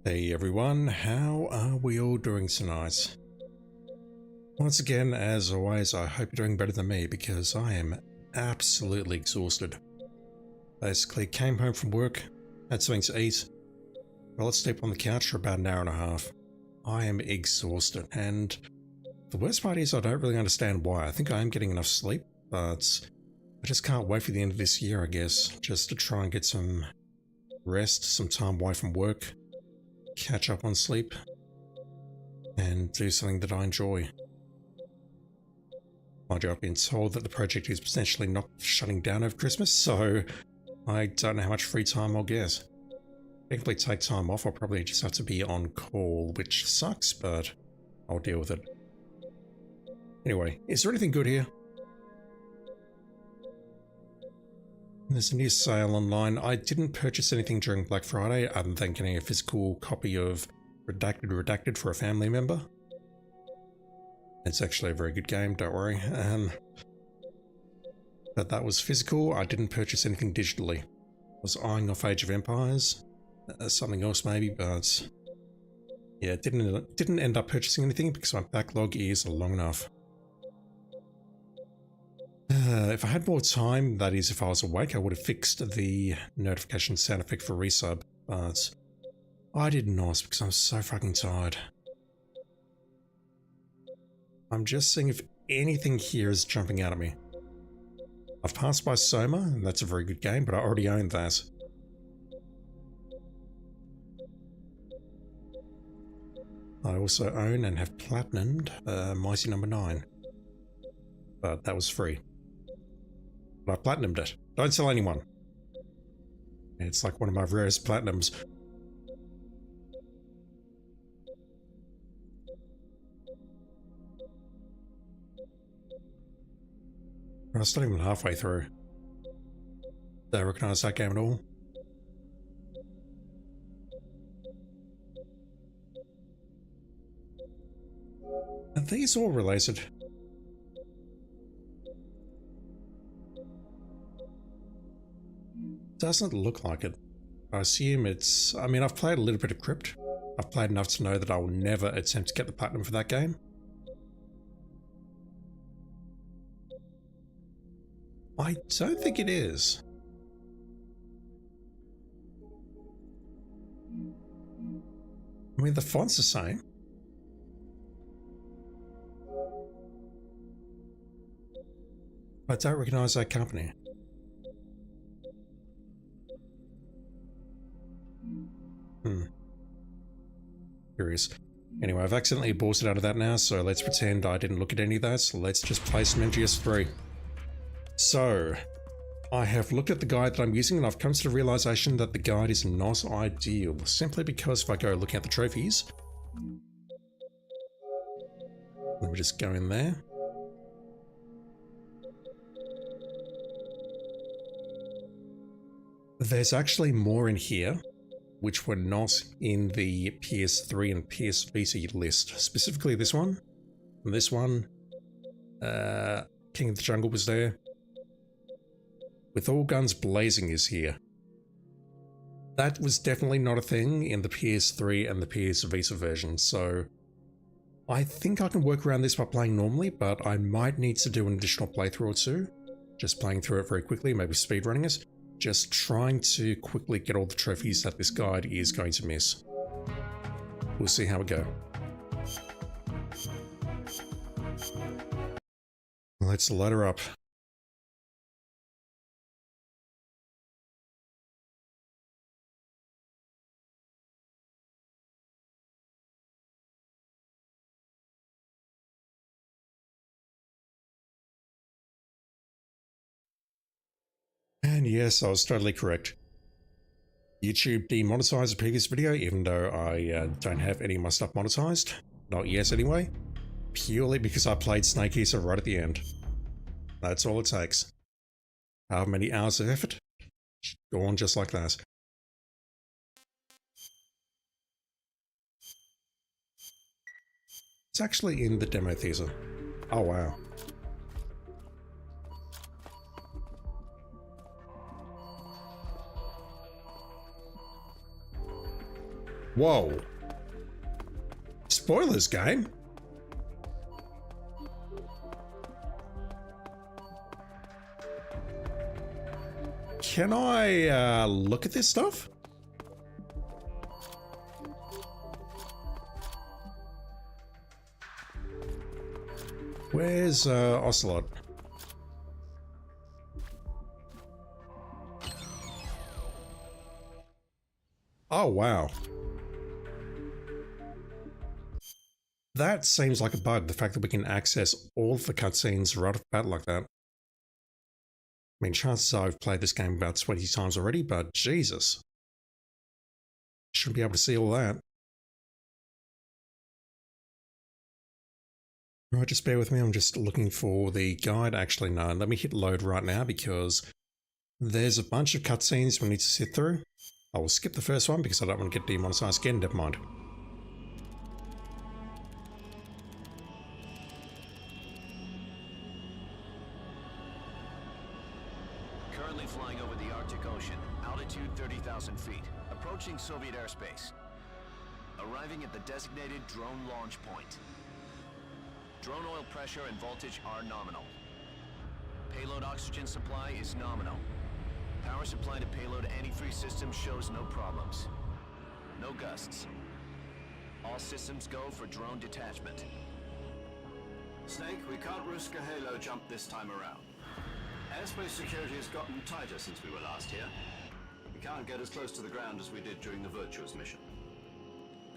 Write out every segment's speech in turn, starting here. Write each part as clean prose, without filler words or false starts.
Hey everyone, how are we all doing tonight? Once again, as always, I hope you're doing better than me because I am absolutely exhausted. Basically, came home from work, had something to eat, fell asleep on the couch for about an hour and a half. I am exhausted, and the worst part is I don't really understand why. I think I am getting enough sleep, but I just can't wait for the end of this year, I guess, just to try and get some rest, some time away from work, catch up on sleep, and do something that I enjoy. Mind you, I've been told that the project is potentially not shutting down over Christmas, so I don't know how much free time I'll get. Technically take time off, I'll probably just have to be on call, which sucks, but I'll deal with it. Anyway, is there anything good here? There's a new sale online. I didn't purchase anything during Black Friday other than getting a physical copy of Redacted for a family member. It's actually a very good game, don't worry. But that was physical. I didn't purchase anything digitally. I was eyeing off Age of Empires, something else maybe, but yeah, didn't end up purchasing anything because my backlog is long enough. If I had more time, that is if I was awake, I would have fixed the notification sound effect for resub, but I did not because I'm so fucking tired. I'm just seeing if anything here is jumping out at me. I've passed by Soma, and that's a very good game, but I already own that. I also own and have platinumed Mighty Number 9. But that was free. But I platinumed it. Don't tell anyone. It's like one of my rarest platinums. I was not even halfway through. Do I recognise that game at all? Are these all related? Doesn't look like it. I assume it's... I mean, I've played a little bit of Crypt. I've played enough to know that I will never attempt to get the platinum for that game. I don't think it is. I mean, the font's the same. I don't recognise that company. Curious. Anyway, I've accidentally bought it out of that now, so let's pretend I didn't look at any of that. So let's just play some MGS3. So, I have looked at the guide that I'm using and I've come to the realization that the guide is not ideal, simply because if I go looking at the trophies, let me just go in there. There's actually more in here, which were not in the PS3 and PS Vita list. Specifically this one, and this one, King of the Jungle was there. With All Guns Blazing is here. That was definitely not a thing in the PS3 and the PS Vita version, so I think I can work around this by playing normally, but I might need to do an additional playthrough or two. Just playing through it very quickly, maybe speedrunning it. Just trying to quickly get all the trophies that this guide is going to miss. We'll see how we go. Let's load her up. And yes, I was totally correct. YouTube demonetized the previous video, even though I don't have any of my stuff monetized. Not yet anyway. Purely because I played Snake Eater right at the end. That's all it takes. How many hours of effort? Go on just like that. It's actually in the demo theater. Oh wow. Whoa. Spoilers, game. Can I look at this stuff? Where's Ocelot? Oh wow. That seems like a bug, the fact that we can access all of the cutscenes right off the bat like that. I mean, chances are I've played this game about 20 times already, but Jesus. Shouldn't be able to see all that. Right, just bear with me, I'm just looking for the guide. Actually, no, let me hit load right now because there's a bunch of cutscenes we need to sit through. I will skip the first one because I don't want to get demonetized again, never mind. Currently flying over the Arctic Ocean, altitude 30,000 feet, approaching Soviet airspace. Arriving at the designated drone launch point. Drone oil pressure and voltage are nominal. Payload oxygen supply is nominal. Power supply to payload antifreeze system shows no problems. No gusts. All systems go for drone detachment. Snake, we can't risk a halo jump this time around. Airspace security has gotten tighter since we were last here. We can't get as close to the ground as we did during the Virtuous mission.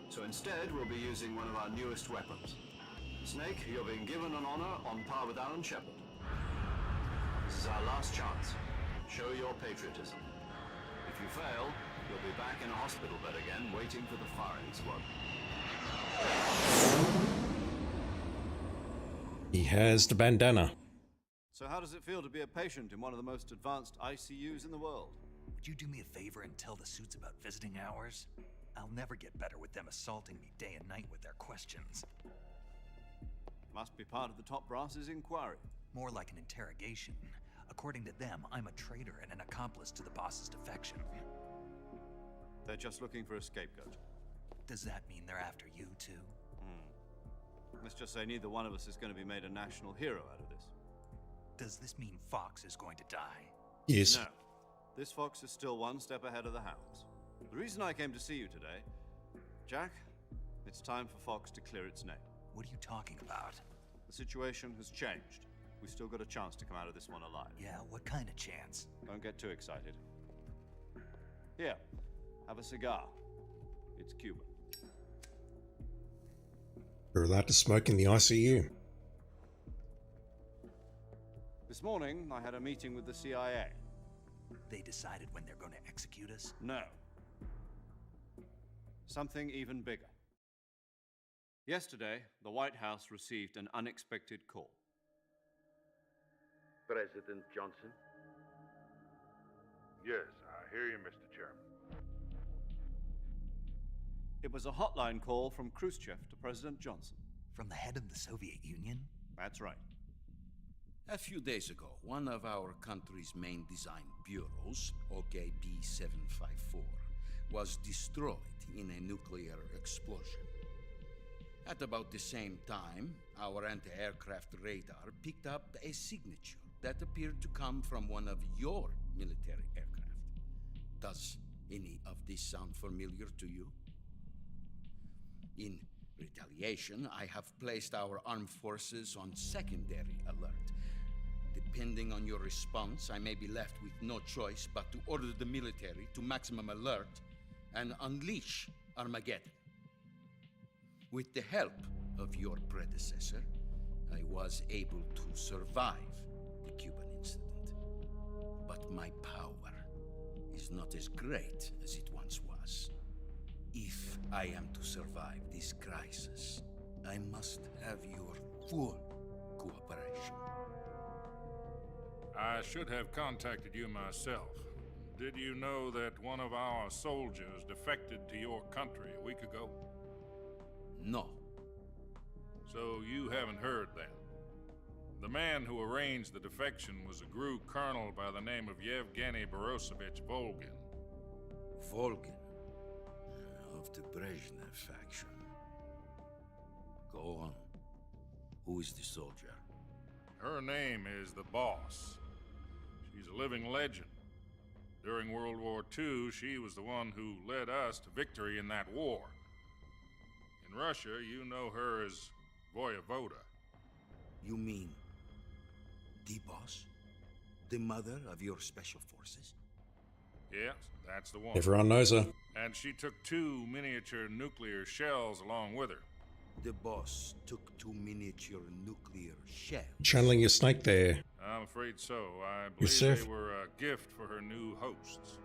So instead, we'll be using one of our newest weapons. Snake, you're being given an honor on par with Alan Shepard. This is our last chance. Show your patriotism. If you fail, you'll be back in a hospital bed again, waiting for the firing squad. He has the bandana. So how does it feel to be a patient in one of the most advanced ICUs in the world? Would you do me a favor and tell the suits about visiting hours? I'll never get better with them assaulting me day and night with their questions. Must be part of the top brass's inquiry. More like an interrogation. According to them, I'm a traitor and an accomplice to the boss's defection. They're just looking for a scapegoat. Does that mean they're after you too? Let's just say neither one of us is going to be made a national hero out of this. Does this mean Fox is going to die? Yes. No. This fox is still one step ahead of the hounds. The reason I came to see you today, Jack, it's time for Fox to clear its name. What are you talking about? The situation has changed. We've still got a chance to come out of this one alive. Yeah, what kind of chance? Don't get too excited. Here, have a cigar. It's Cuban. You're allowed to smoke in the ICU. This morning, I had a meeting with the CIA. They decided when they're going to execute us? No. Something even bigger. Yesterday, the White House received an unexpected call. President Johnson? Yes, I hear you, Mr. Chairman. It was a hotline call from Khrushchev to President Johnson. From the head of the Soviet Union? That's right. A few days ago, one of our country's main design bureaus, OKB 754, was destroyed in a nuclear explosion. At about the same time, our anti-aircraft radar picked up a signature that appeared to come from one of your military aircraft. Does any of this sound familiar to you? In retaliation, I have placed our armed forces on secondary alert. Depending on your response, I may be left with no choice but to order the military to maximum alert and unleash Armageddon. With the help of your predecessor, I was able to survive the Cuban incident. But my power is not as great as it once was. If I am to survive this crisis, I must have your full cooperation. I should have contacted you myself. Did you know that one of our soldiers defected to your country a week ago? No. So you haven't heard then. The man who arranged the defection was a GRU colonel by the name of Yevgeny Borosovich Volgin. Volgin, of the Brezhnev faction. Go on. Who is the soldier? Her name is the Boss. She's a living legend. During World War II, she was the one who led us to victory in that war. In Russia, you know her as Voyevoda. You mean the Boss? The mother of your special forces? Yes, that's the one. Everyone knows her. And she took 2 miniature nuclear shells along with her. The Boss took 2 miniature nuclear shells. Channeling your snake there. I'm afraid so. I Yes, believe sir. they were a gift for her new hosts.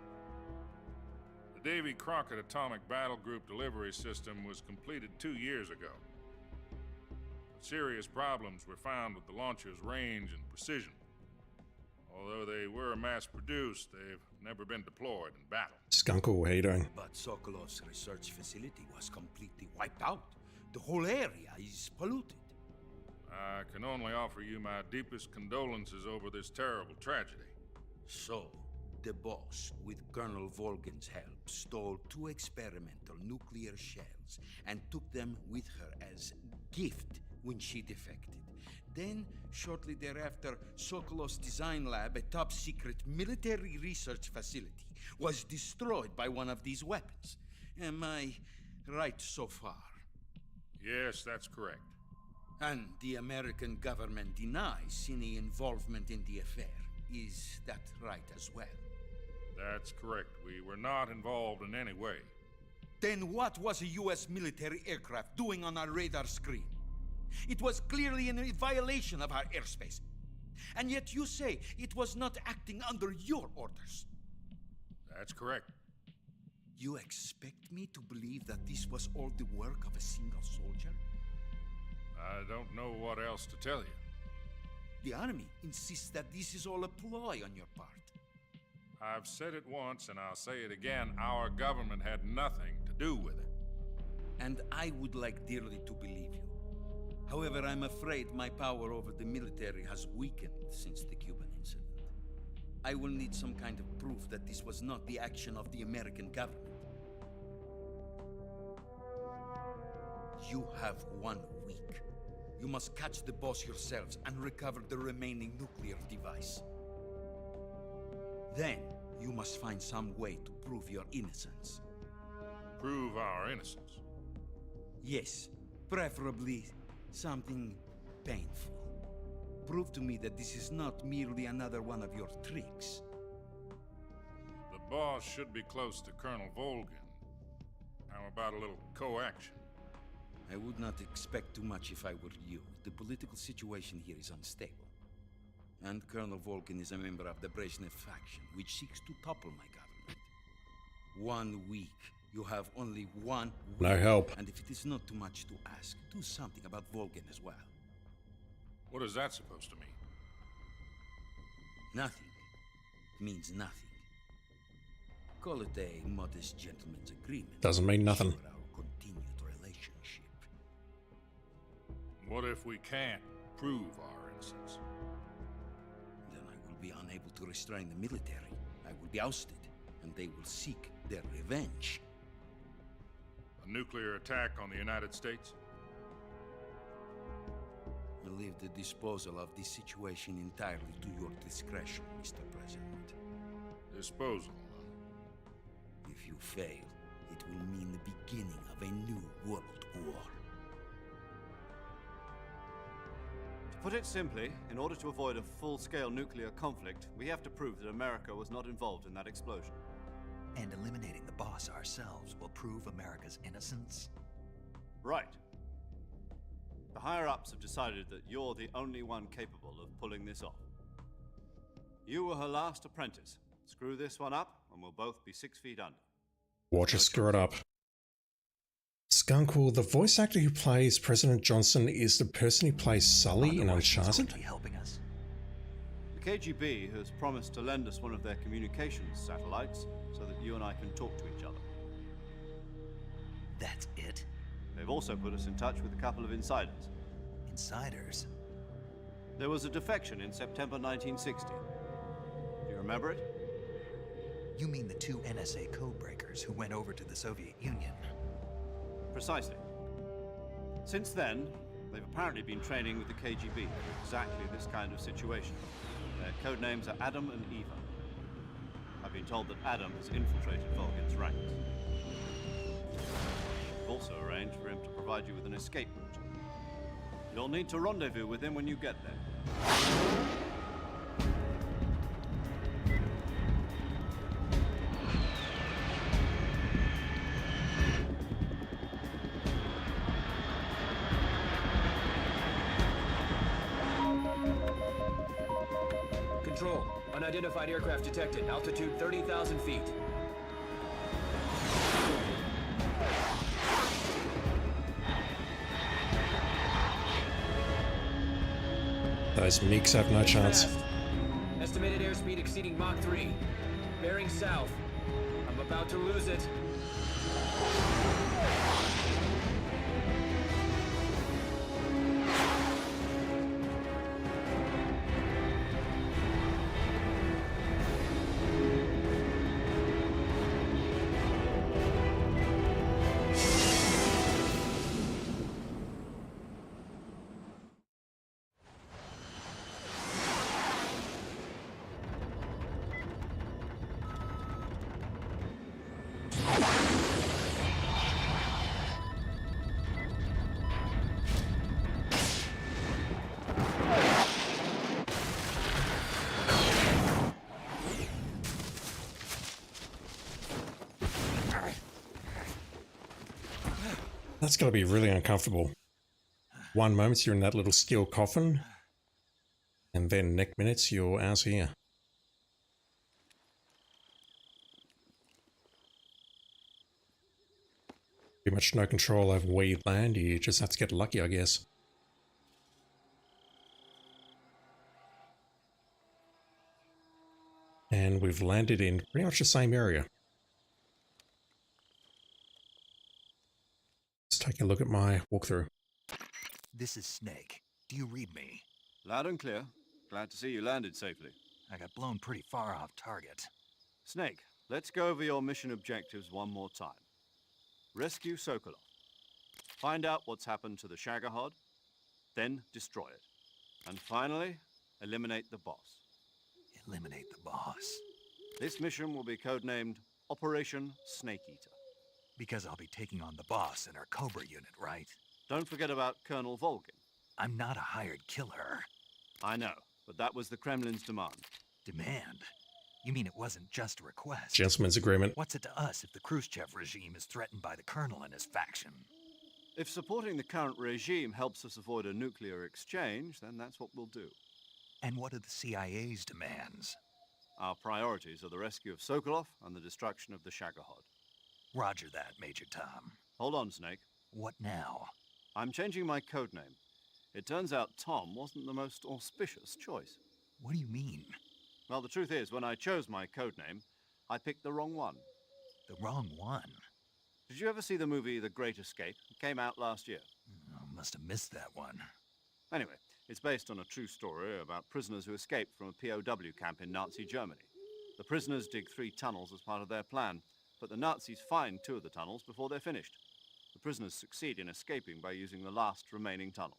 The Davy Crockett Atomic Battle Group delivery system was completed 2 years ago. Serious problems were found with the launcher's range and precision. Although they were mass-produced, they've never been deployed in battle. Skunkle, how you doing? But Sokolov's research facility was completely wiped out. The whole area is polluted. I can only offer you my deepest condolences over this terrible tragedy. So, the Boss, with Colonel Volgin's help, stole 2 experimental nuclear shells and took them with her as gift when she defected. Then, shortly thereafter, Sokolov's design lab, a top-secret military research facility, was destroyed by one of these weapons. Am I right so far? Yes, that's correct. And the American government denies any involvement in the affair. Is that right as well? That's correct. We were not involved in any way. Then what was a U.S. military aircraft doing on our radar screen? It was clearly in violation of our airspace. And yet you say it was not acting under your orders. That's correct. You expect me to believe that this was all the work of a single soldier? I don't know what else to tell you. The army insists that this is all a ploy on your part. I've said it once and I'll say it again. Our government had nothing to do with it. And I would like dearly to believe you. However, I'm afraid my power over the military has weakened since the Cuban incident. I will need some kind of proof that this was not the action of the American government. You have 1 week. You must catch the Boss yourselves and recover the remaining nuclear device. Then, you must find some way to prove your innocence. Prove our innocence. Yes, preferably something painful. Prove to me that this is not merely another one of your tricks. The Boss should be close to Colonel Volgin. How about a little co-action? I would not expect too much if I were you. The political situation here is unstable. And Colonel Volgin is a member of the Brezhnev faction, which seeks to topple my government. 1 week. You have only 1 week. No help. And if it is not too much to ask, do something about Volgin as well. What is that supposed to mean? Nothing. It means nothing. Call it a modest gentleman's agreement. Doesn't mean nothing. Ensure our continued relationship. What if we can't prove our innocence? Then I will be unable to restrain the military. I will be ousted, and they will seek their revenge. A nuclear attack on the United States? I leave the disposal of this situation entirely to your discretion, Mr. President. Disposal. If you fail, it will mean the beginning of a new world war. To put it simply, in order to avoid a full-scale nuclear conflict, we have to prove that America was not involved in that explosion. And eliminating the Boss ourselves will prove America's innocence? Right. The higher-ups have decided that you're the only one capable of pulling this off. You were her last apprentice. Screw this one up, and we'll both be 6 feet under. Watch her screw it up. Skunkle, the voice actor who plays President Johnson is the person who plays Sully in Uncharted. Helping us. The KGB has promised to lend us one of their communications satellites so that you and I can talk to each other. That's it? They've also put us in touch with a couple of insiders. Insiders? There was a defection in September 1960. Do you remember it? You mean the 2 NSA codebreakers who went over to the Soviet Union? Precisely. Since then, they've apparently been training with the KGB for exactly this kind of situation. Their code names are Adam and Eva. I've been told that Adam has infiltrated Volgin's ranks. We've also arranged for him to provide you with an escape route. You'll need to rendezvous with him when you get there. Control. Unidentified aircraft detected. Altitude 30,000 feet. Those MiGs have no chance. Fast. Estimated airspeed exceeding Mach 3. Bearing south. I'm about to lose it. That's gotta be really uncomfortable. One moment you're in that little steel coffin, and then next minute you're out here. Pretty much no control over where you land, you just have to get lucky, I guess. And we've landed in pretty much the same area. Let's take a look at my walkthrough. This is Snake. Do you read me? Loud and clear. Glad to see you landed safely. I got blown pretty far off target. Snake, let's go over your mission objectives one more time. Rescue Sokolov. Find out what's happened to the Shagohod, then destroy it. And finally, eliminate the boss. Eliminate the boss. This mission will be codenamed Operation Snake Eater. Because I'll be taking on the boss in our Cobra unit, right? Don't forget about Colonel Volgin. I'm not a hired killer. I know, but that was the Kremlin's demand. Demand? You mean it wasn't just a request? Gentleman's agreement. What's it to us if the Khrushchev regime is threatened by the Colonel and his faction? If supporting the current regime helps us avoid a nuclear exchange, then that's what we'll do. And what are the CIA's demands? Our priorities are the rescue of Sokolov and the destruction of the Shagohod. Roger that, Major Tom. Hold on, Snake. What now? I'm changing my codename. It turns out Tom wasn't the most auspicious choice. What do you mean? Well, the truth is, when I chose my codename, I picked the wrong one. The wrong one? Did you ever see the movie The Great Escape? It came out last year. Oh, must have missed that one. Anyway, it's based on a true story about prisoners who escaped from a POW camp in Nazi Germany. The prisoners dig 3 tunnels as part of their plan, but the Nazis find 2 of the tunnels before they're finished. The prisoners succeed in escaping by using the last remaining tunnel.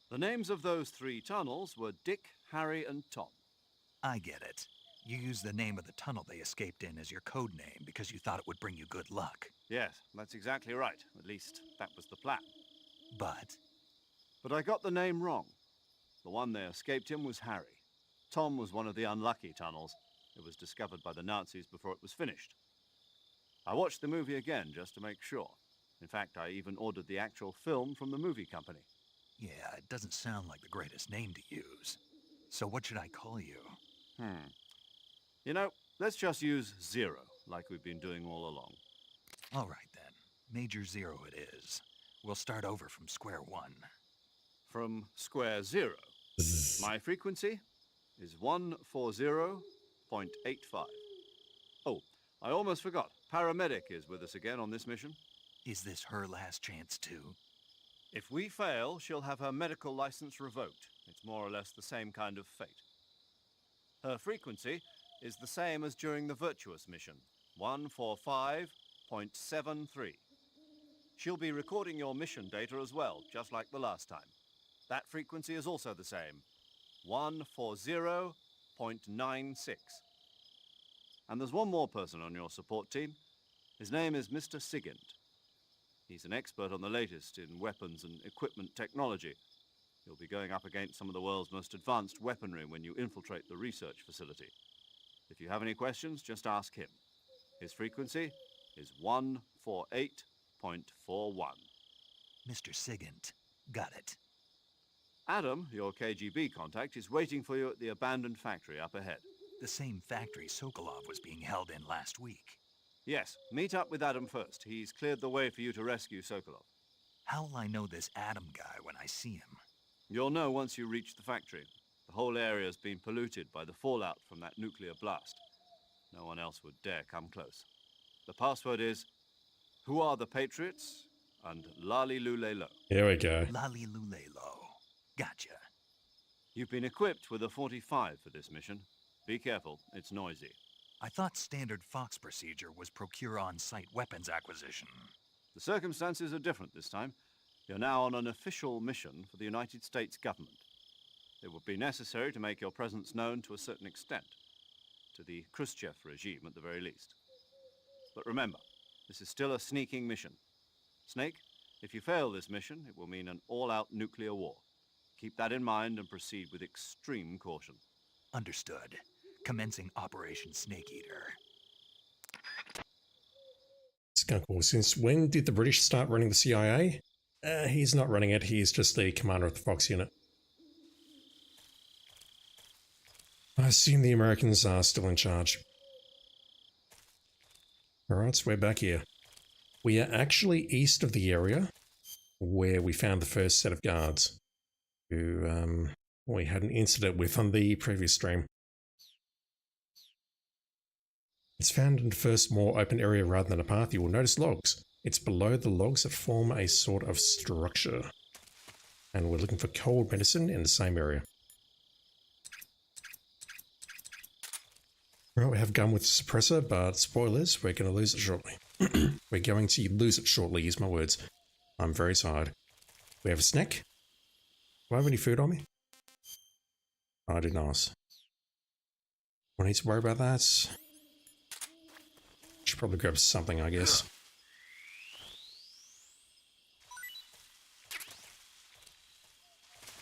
The names of those 3 tunnels were Dick, Harry, and Tom. I get it. You used the name of the tunnel they escaped in as your code name because you thought it would bring you good luck. Yes, that's exactly right. At least, that was the plan. But But I got the name wrong. The one they escaped in was Harry. Tom was one of the unlucky tunnels. It was discovered by the Nazis before it was finished. I watched the movie again just to make sure. In fact, I even ordered the actual film from the movie company. yeah, it doesn't sound like the greatest name to use. So what should I call you? You know, let's just use 0, like we've been doing all along. All right then. Major Zero it is. We'll start over from square one. From square 0. My frequency is 140.85. Oh, I almost forgot. Paramedic is with us again on this mission. Is this her last chance too? If we fail, she'll have her medical license revoked. It's more or less the same kind of fate. Her frequency is the same as during the Virtuous mission, 145.73. She'll be recording your mission data as well, just like the last time. That frequency is also the same, 140.96. And there's one more person on your support team. His name is Mr. Sigint. He's an expert on the latest in weapons and equipment technology. You'll be going up against some of the world's most advanced weaponry when you infiltrate the research facility. If you have any questions, just ask him. His frequency is 148.41. Mr. Sigint. Got it. Adam, your KGB contact, is waiting for you at the abandoned factory up ahead. The same factory Sokolov was being held in last week. Yes, meet up with Adam first. He's cleared the way for you to rescue Sokolov. How will I know this Adam guy when I see him? You'll know once you reach the factory. The whole area's been polluted by the fallout from that nuclear blast. No one else would dare come close. The password is, "Who are the Patriots?" and Lali Lule Lo. Here we go. Lali Lulelo. Gotcha. You've been equipped with a 45 for this mission. Be careful, it's noisy. I thought standard Fox procedure was procure on-site weapons acquisition. The circumstances are different this time. You're now on an official mission for the United States government. It would be necessary to make your presence known to a certain extent, to the Khrushchev regime at the very least. But remember, this is still a sneaking mission. Snake, if you fail this mission, it will mean an all-out nuclear war. Keep that in mind and proceed with extreme caution. Understood. Commencing Operation Snake Eater. Skunkle, since when did the British start running the CIA? He's not running it, he's just the commander of the Fox unit. I assume the Americans are still in charge. Alright, so we're back here. We are actually east of the area where we found the first set of guards, who we had an incident with on the previous stream. It's found in the first more open area rather than a path. You will notice logs. It's below the logs that form a sort of structure. And we're looking for cold medicine in the same area. Well, we have gun with suppressor, but spoilers, we're going to lose it shortly. We're going to lose it shortly, use my words. I'm very tired. We have a snack. Do I have any food on me? I do not. I need to worry about that. Should probably grab something, I guess.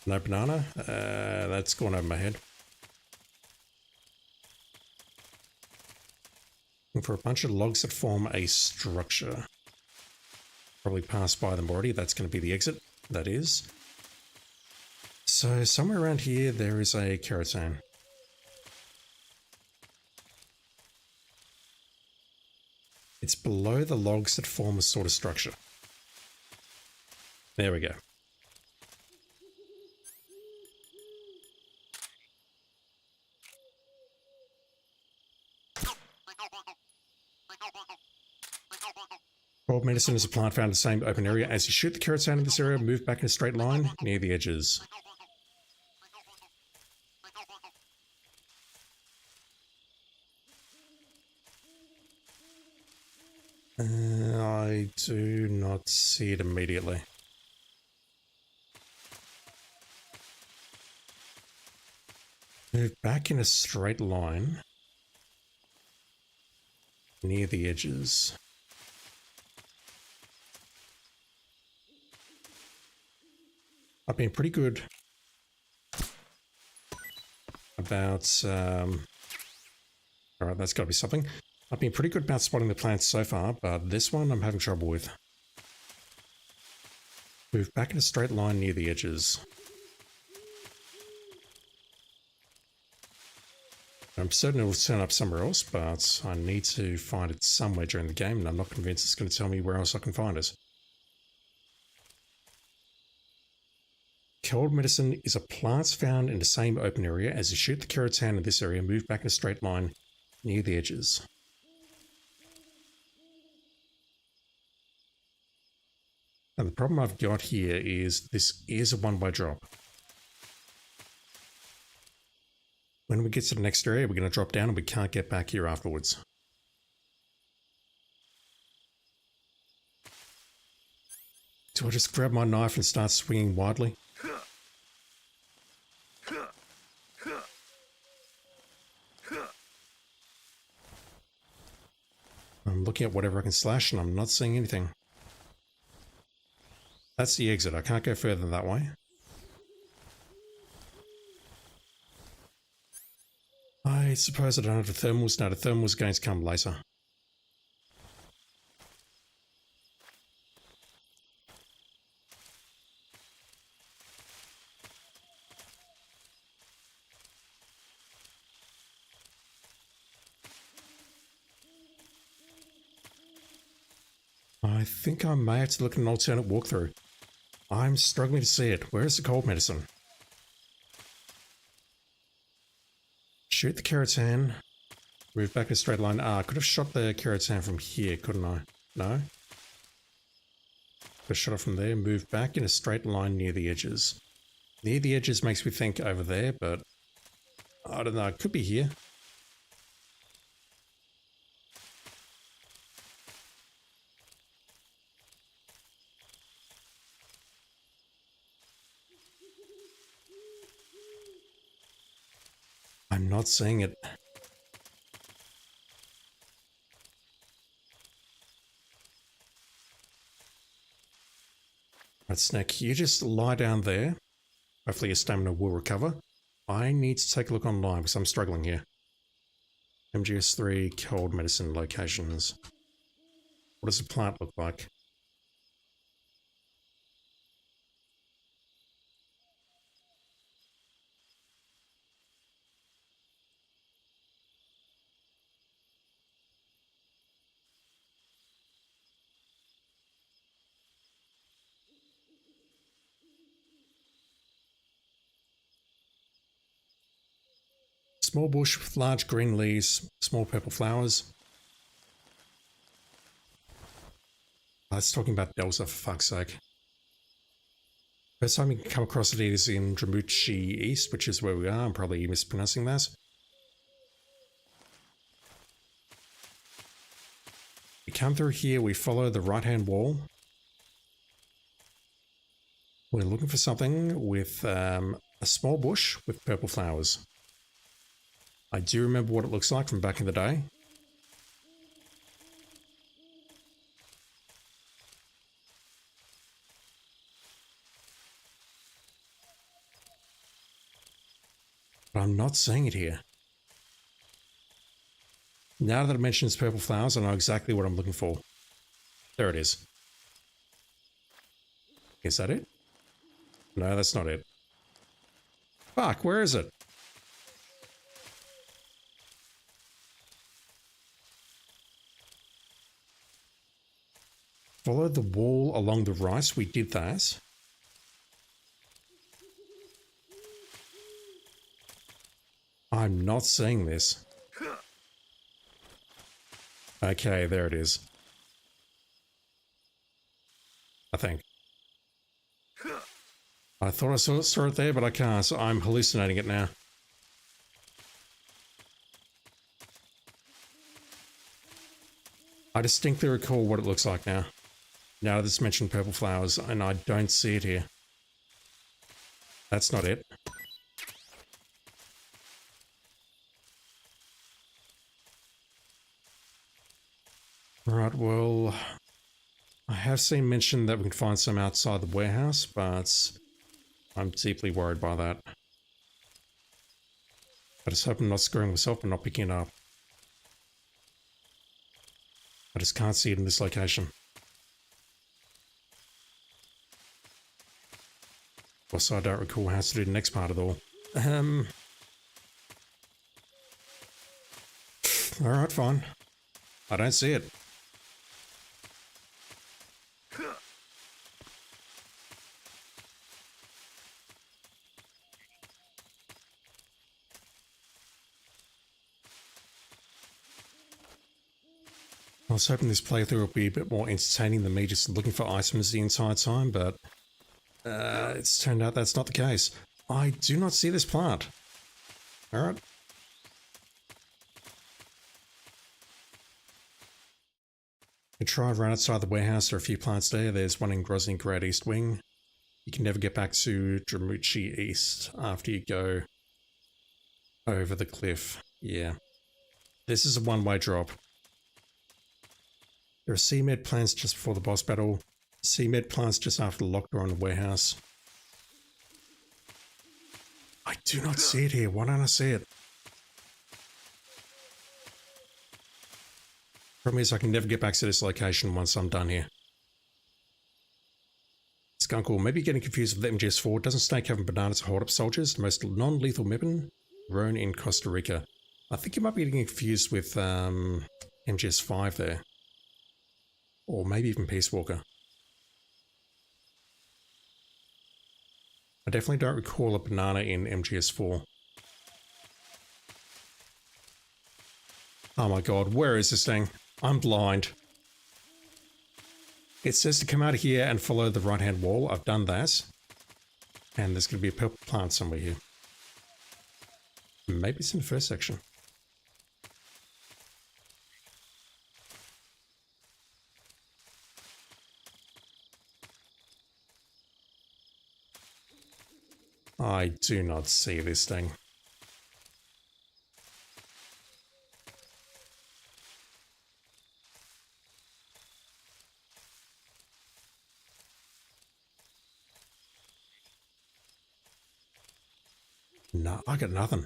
No banana? That's going over my head. Looking for a bunch of logs that form a structure. Probably passed by them already. That's going to be the exit. That is. So somewhere around here there is a kerosene. It's below the logs that form a sort of structure. There we go. Cold medicine is a plant found in the same open area. As you shoot the kerosene in this area, move back in a straight line near the edges. I do not see it immediately. Move back in a straight line near the edges. I've been pretty good about, alright, that's got to be something. I've been pretty good about spotting the plants so far, but this one I'm having trouble with. Move back in a straight line near the edges. I'm certain it will turn up somewhere else, but I need to find it somewhere during the game, and I'm not convinced it's going to tell me where else I can find it. Cold medicine is a plant found in the same open area. As you shoot the Kiratan in this area, move back in a straight line near the edges. Now the problem I've got here is this is a one-way drop. When we get to the next area, we're going to drop down and we can't get back here afterwards. Do I just grab my knife and start swinging wildly? I'm looking at whatever I can slash and I'm not seeing anything. That's the exit. I can't go further that way. I suppose I don't have the thermals. No, the thermals are going to come later. I think I may have to look at an alternate walkthrough. I'm struggling to see it. Where's the cold medicine? Shoot the Kiratan. Move back in a straight line. I could have shot the Kiratan from here, couldn't I? No? Could have shot it from there. Move back in a straight line near the edges. Near the edges makes me think over there, but I don't know. It could be here. I'm not seeing it. Right, Snake, you just lie down there. Hopefully your stamina will recover. I need to take a look online because I'm struggling here. MGS3 cold medicine locations. What does the plant look like? Small bush with large green leaves, small purple flowers. It's talking about Delta, for fuck's sake. First time you can come across it is in Dramuchi East, which is where we are. I'm probably mispronouncing that. We come through here, we follow the right-hand wall. We're looking for something with a small bush with purple flowers. I do remember what it looks like from back in the day. But I'm not seeing it here. Now that it mentions purple flowers, I know exactly what I'm looking for. There it is. Is that it? No, that's not it. Fuck, where is it? Follow the wall along the right. We did that. I'm not seeing this. Okay, there it is. I think. I thought I saw it there, but I can't, so I'm hallucinating it now. I distinctly recall what it looks like now. Now that it's mentioned purple flowers, and I don't see it here. That's not it. Right, well, I have seen mention that we can find some outside the warehouse, but I'm deeply worried by that. I just hope I'm not screwing myself and not picking it up. I just can't see it in this location. Also, I don't recall how to do the next part at all. Alright, fine. I don't see it. I was hoping this playthrough would be a bit more entertaining than me just looking for items the entire time, but it's turned out that's not the case. I do not see this plant. Alright. You try right outside the warehouse. There are a few plants there. There's one in Grozny Great East Wing. You can never get back to Dramuchi East after you go over the cliff. Yeah. This is a one-way drop. There are CMed plants just before the boss battle. CMed plants just after the locked door in the warehouse. I do not see it here. Why don't I see it? Problem is I can never get back to this location once I'm done here. Skunkle, maybe getting confused with the MGS4. Doesn't Snake have bananas to hold up soldiers? The most non-lethal weapon grown in Costa Rica. I think you might be getting confused with MGS5 there. Or maybe even Peace Walker. I definitely don't recall a banana in MGS4. Oh my god, where is this thing? I'm blind. It says to come out of here and follow the right-hand wall. I've done that. And there's going to be a purple plant somewhere here. Maybe it's in the first section. I do not see this thing. No, I got nothing.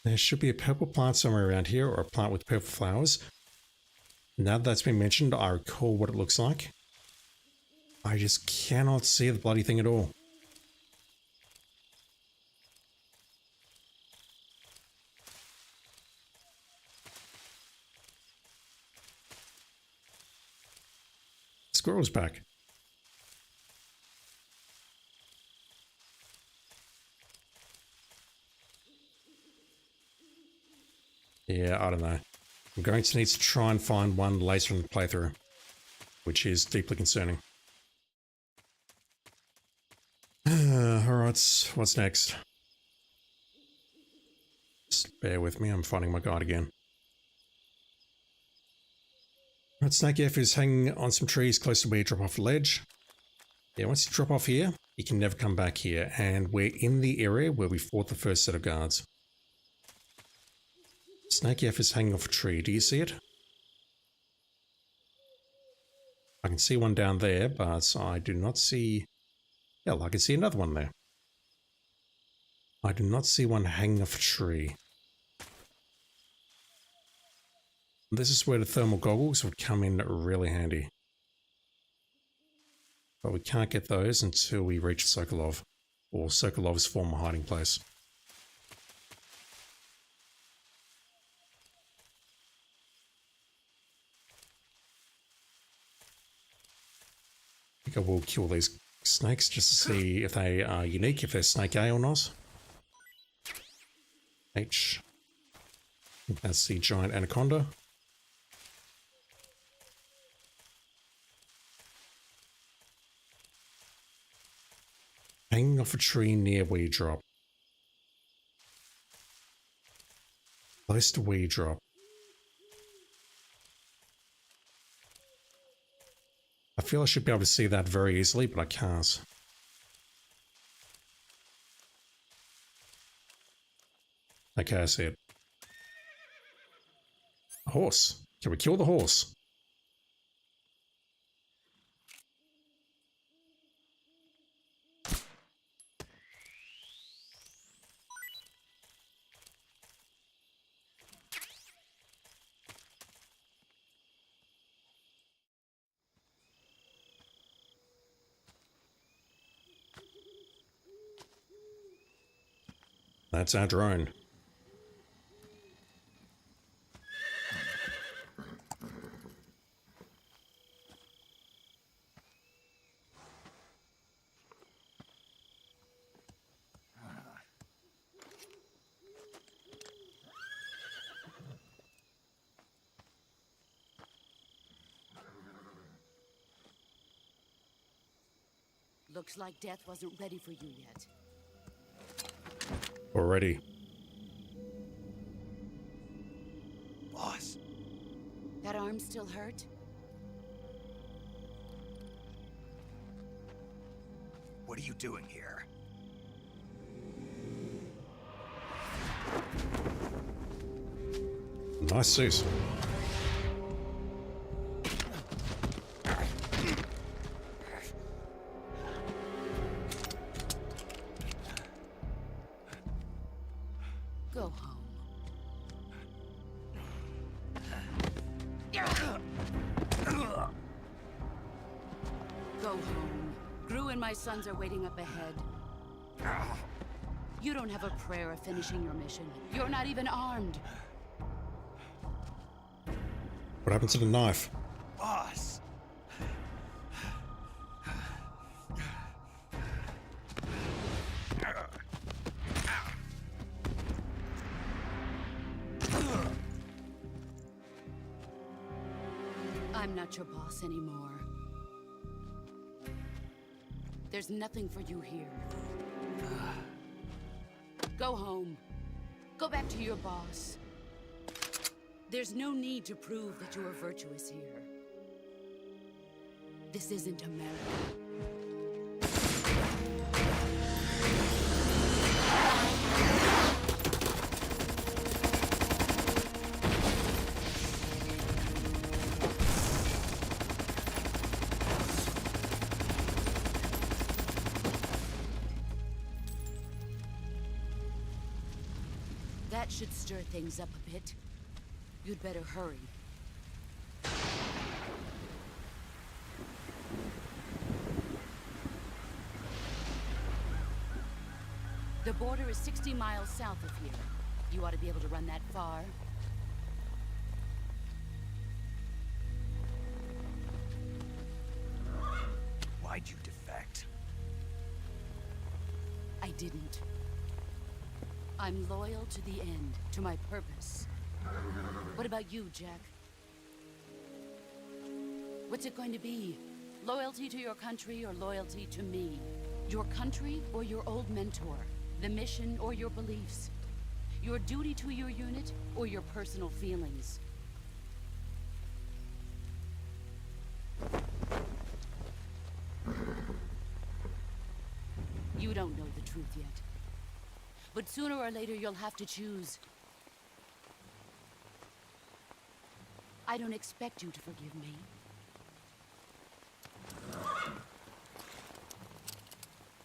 There should be a purple plant somewhere around here, or a plant with purple flowers. Now that that's been mentioned, I recall what it looks like. I just cannot see the bloody thing at all. Squirrel's back. Yeah, I don't know. I'm going to need to try and find one later in the playthrough, which is deeply concerning. Alright, what's next? Just bear with me, I'm finding my guide again. Alright, Snake F is hanging on some trees close to where you drop off the ledge. Yeah, once you drop off here, you can never come back here, and we're in the area where we fought the first set of guards. Snake F is hanging off a tree. Do you see it? I can see one down there, but I do not see... Yeah, I can see another one there. I do not see one hanging off a tree. This is where the thermal goggles would come in really handy. But we can't get those until we reach Sokolov, or Sokolov's former hiding place. I think I will kill these snakes just to see if they are unique, if they're Snake A or not. H. I think that's the giant anaconda. Hanging off a tree near where you drop. Close to where you drop. I feel I should be able to see that very easily, but I can't. Okay, I see it. A horse. Can we kill the horse? That's our drone. Looks like death wasn't ready for you yet. Already. Boss, That arm still hurt? what are you doing here? Nice suit. Go home. Go home. Gru and my sons are waiting up ahead. You don't have a prayer of finishing your mission. You're not even armed. What happened to the knife? Boss! I'm not your boss anymore. There's nothing for you here. Go home. Go back to your boss. There's no need to prove that you are virtuous here. This isn't America. That should stir things up a bit. You'd better hurry. The border is 60 miles south of here. You ought to be able to run that far. Why'd you defect? I didn't. I'm loyal to the end, to my purpose. What about you, Jack? What's it going to be? Loyalty to your country or loyalty to me? Your country or your old mentor? The mission or your beliefs? Your duty to your unit or your personal feelings? You don't know the truth yet. But sooner or later you'll have to choose. I don't expect you to forgive me.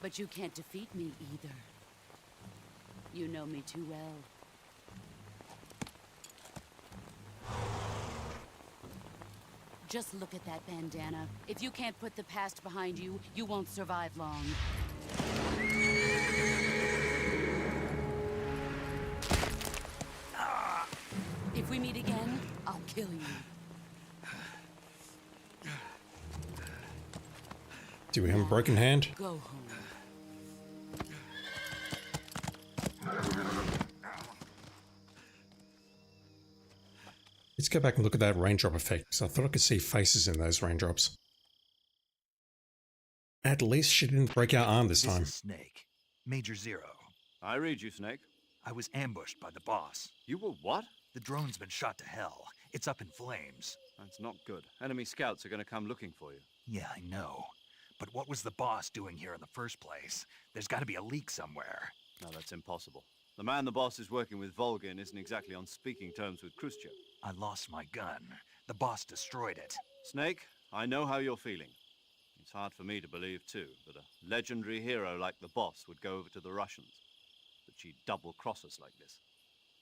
But you can't defeat me either. You know me too well. Just look at that bandana. If you can't put the past behind you, you won't survive long. If we meet again, I'll kill you. Do we have a broken hand? Go home. Let's go back and look at that raindrop effect, because I thought I could see faces in those raindrops. At least she didn't break our arm this time. This is Snake. Major Zero. I read you, Snake. I was ambushed by the boss. You were what? The drone's been shot to hell. It's up in flames. That's not good. Enemy scouts are going to come looking for you. Yeah, I know. But what was the boss doing here in the first place? There's got to be a leak somewhere. No, that's impossible. The man the boss is working with, Volgin, isn't exactly on speaking terms with Khrushchev. I lost my gun. The boss destroyed it. Snake, I know how you're feeling. It's hard for me to believe, too, that a legendary hero like the boss would go over to the Russians. That she'd double-cross us like this.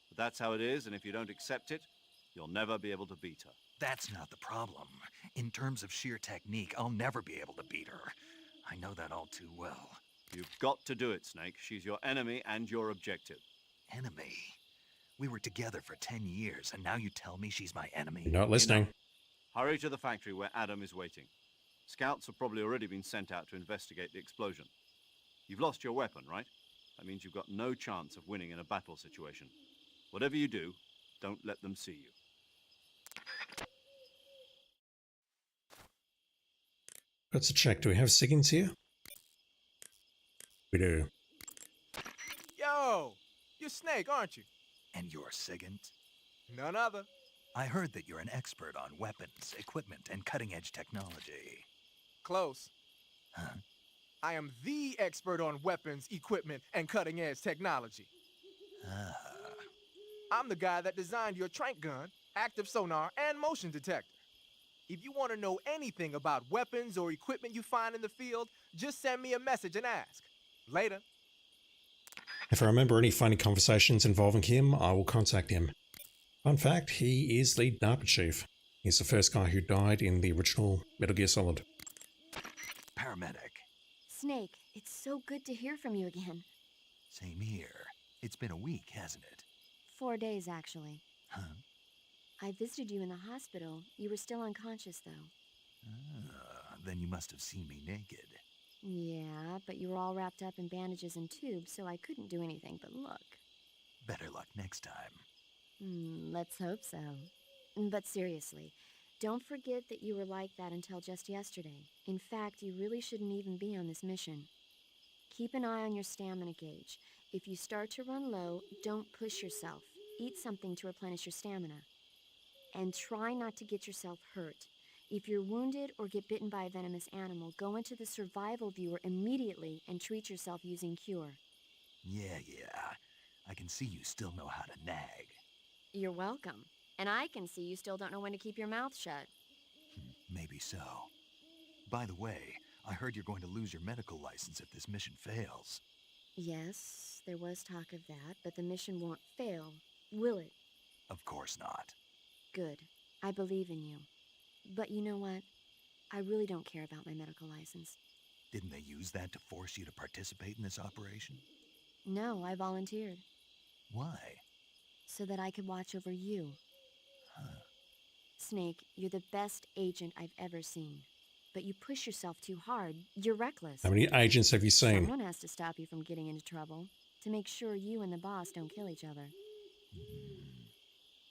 But that's how it is, and if you don't accept it, you'll never be able to beat her. That's not the problem. In terms of sheer technique, I'll never be able to beat her. I know that all too well. You've got to do it, Snake. She's your enemy and your objective. Enemy? We were together for 10 years, and now you tell me she's my enemy? You're not listening. Hurry to the factory where Adam is waiting. Scouts have probably already been sent out to investigate the explosion. You've lost your weapon, right? That means you've got no chance of winning in a battle situation. Whatever you do, don't let them see you. Let's check. Do we have Siggins here? We do. Yo, you're Snake, aren't you? And you're Sigint? None other. I heard that you're an expert on weapons, equipment, and cutting-edge technology. Close. Huh? I am the expert on weapons, equipment, and cutting-edge technology. Ah. I'm the guy that designed your trank gun, active sonar, and motion detector. If you want to know anything about weapons or equipment you find in the field, just send me a message and ask. Later. If I remember any funny conversations involving him, I will contact him. Fun fact, he is the DARPA chief. He's the first guy who died in the original Metal Gear Solid. Paramedic. Snake, it's so good to hear from you again. Same here. It's been a week, hasn't it? 4 days, actually. Huh? I visited you in the hospital. You were still unconscious, though. Then you must have seen me naked. Yeah, but you were all wrapped up in bandages and tubes, so I couldn't do anything but look. Better luck next time. Let's hope so. But seriously, don't forget that you were like that until just yesterday. In fact, you really shouldn't even be on this mission. Keep an eye on your stamina gauge. If you start to run low, don't push yourself. Eat something to replenish your stamina. And try not to get yourself hurt. If you're wounded or get bitten by a venomous animal, go into the survival viewer immediately and treat yourself using Cure. Yeah. I can see you still know how to nag. You're welcome. And I can see you still don't know when to keep your mouth shut. Maybe so. By the way, I heard you're going to lose your medical license if this mission fails. Yes, there was talk of that, but the mission won't fail, will it? Of course not. Good. I believe in you. But you know what? I really don't care about my medical license. Didn't they use that to force you to participate in this operation? No, I volunteered. Why? So that I could watch over you. Huh. Snake, you're the best agent I've ever seen. But you push yourself too hard. You're reckless. How many agents have you seen? Someone has to stop you from getting into trouble. To make sure you and the boss don't kill each other.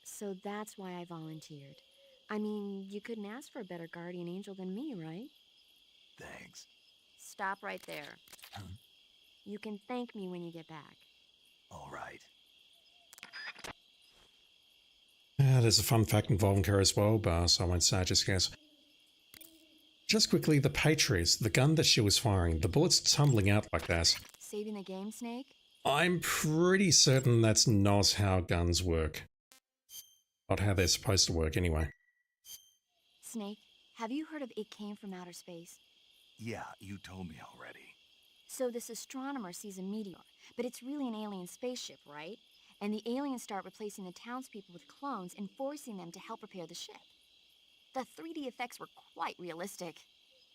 So that's why I volunteered. I mean, you couldn't ask for a better guardian angel than me, right? Thanks. Stop right there. Huh? You can thank me when you get back. All right. There's a fun fact involving her as well, but so I won't say, just guess. Just quickly, the Patriots, the gun that she was firing, the bullets tumbling out like that. Saving the game, Snake? I'm pretty certain that's not how guns work. Not how they're supposed to work, anyway. Snake, have you heard of It Came from Outer Space? Yeah, you told me already. So this astronomer sees a meteor, but it's really an alien spaceship, right? And the aliens start replacing the townspeople with clones and forcing them to help repair the ship. The 3D effects were quite realistic.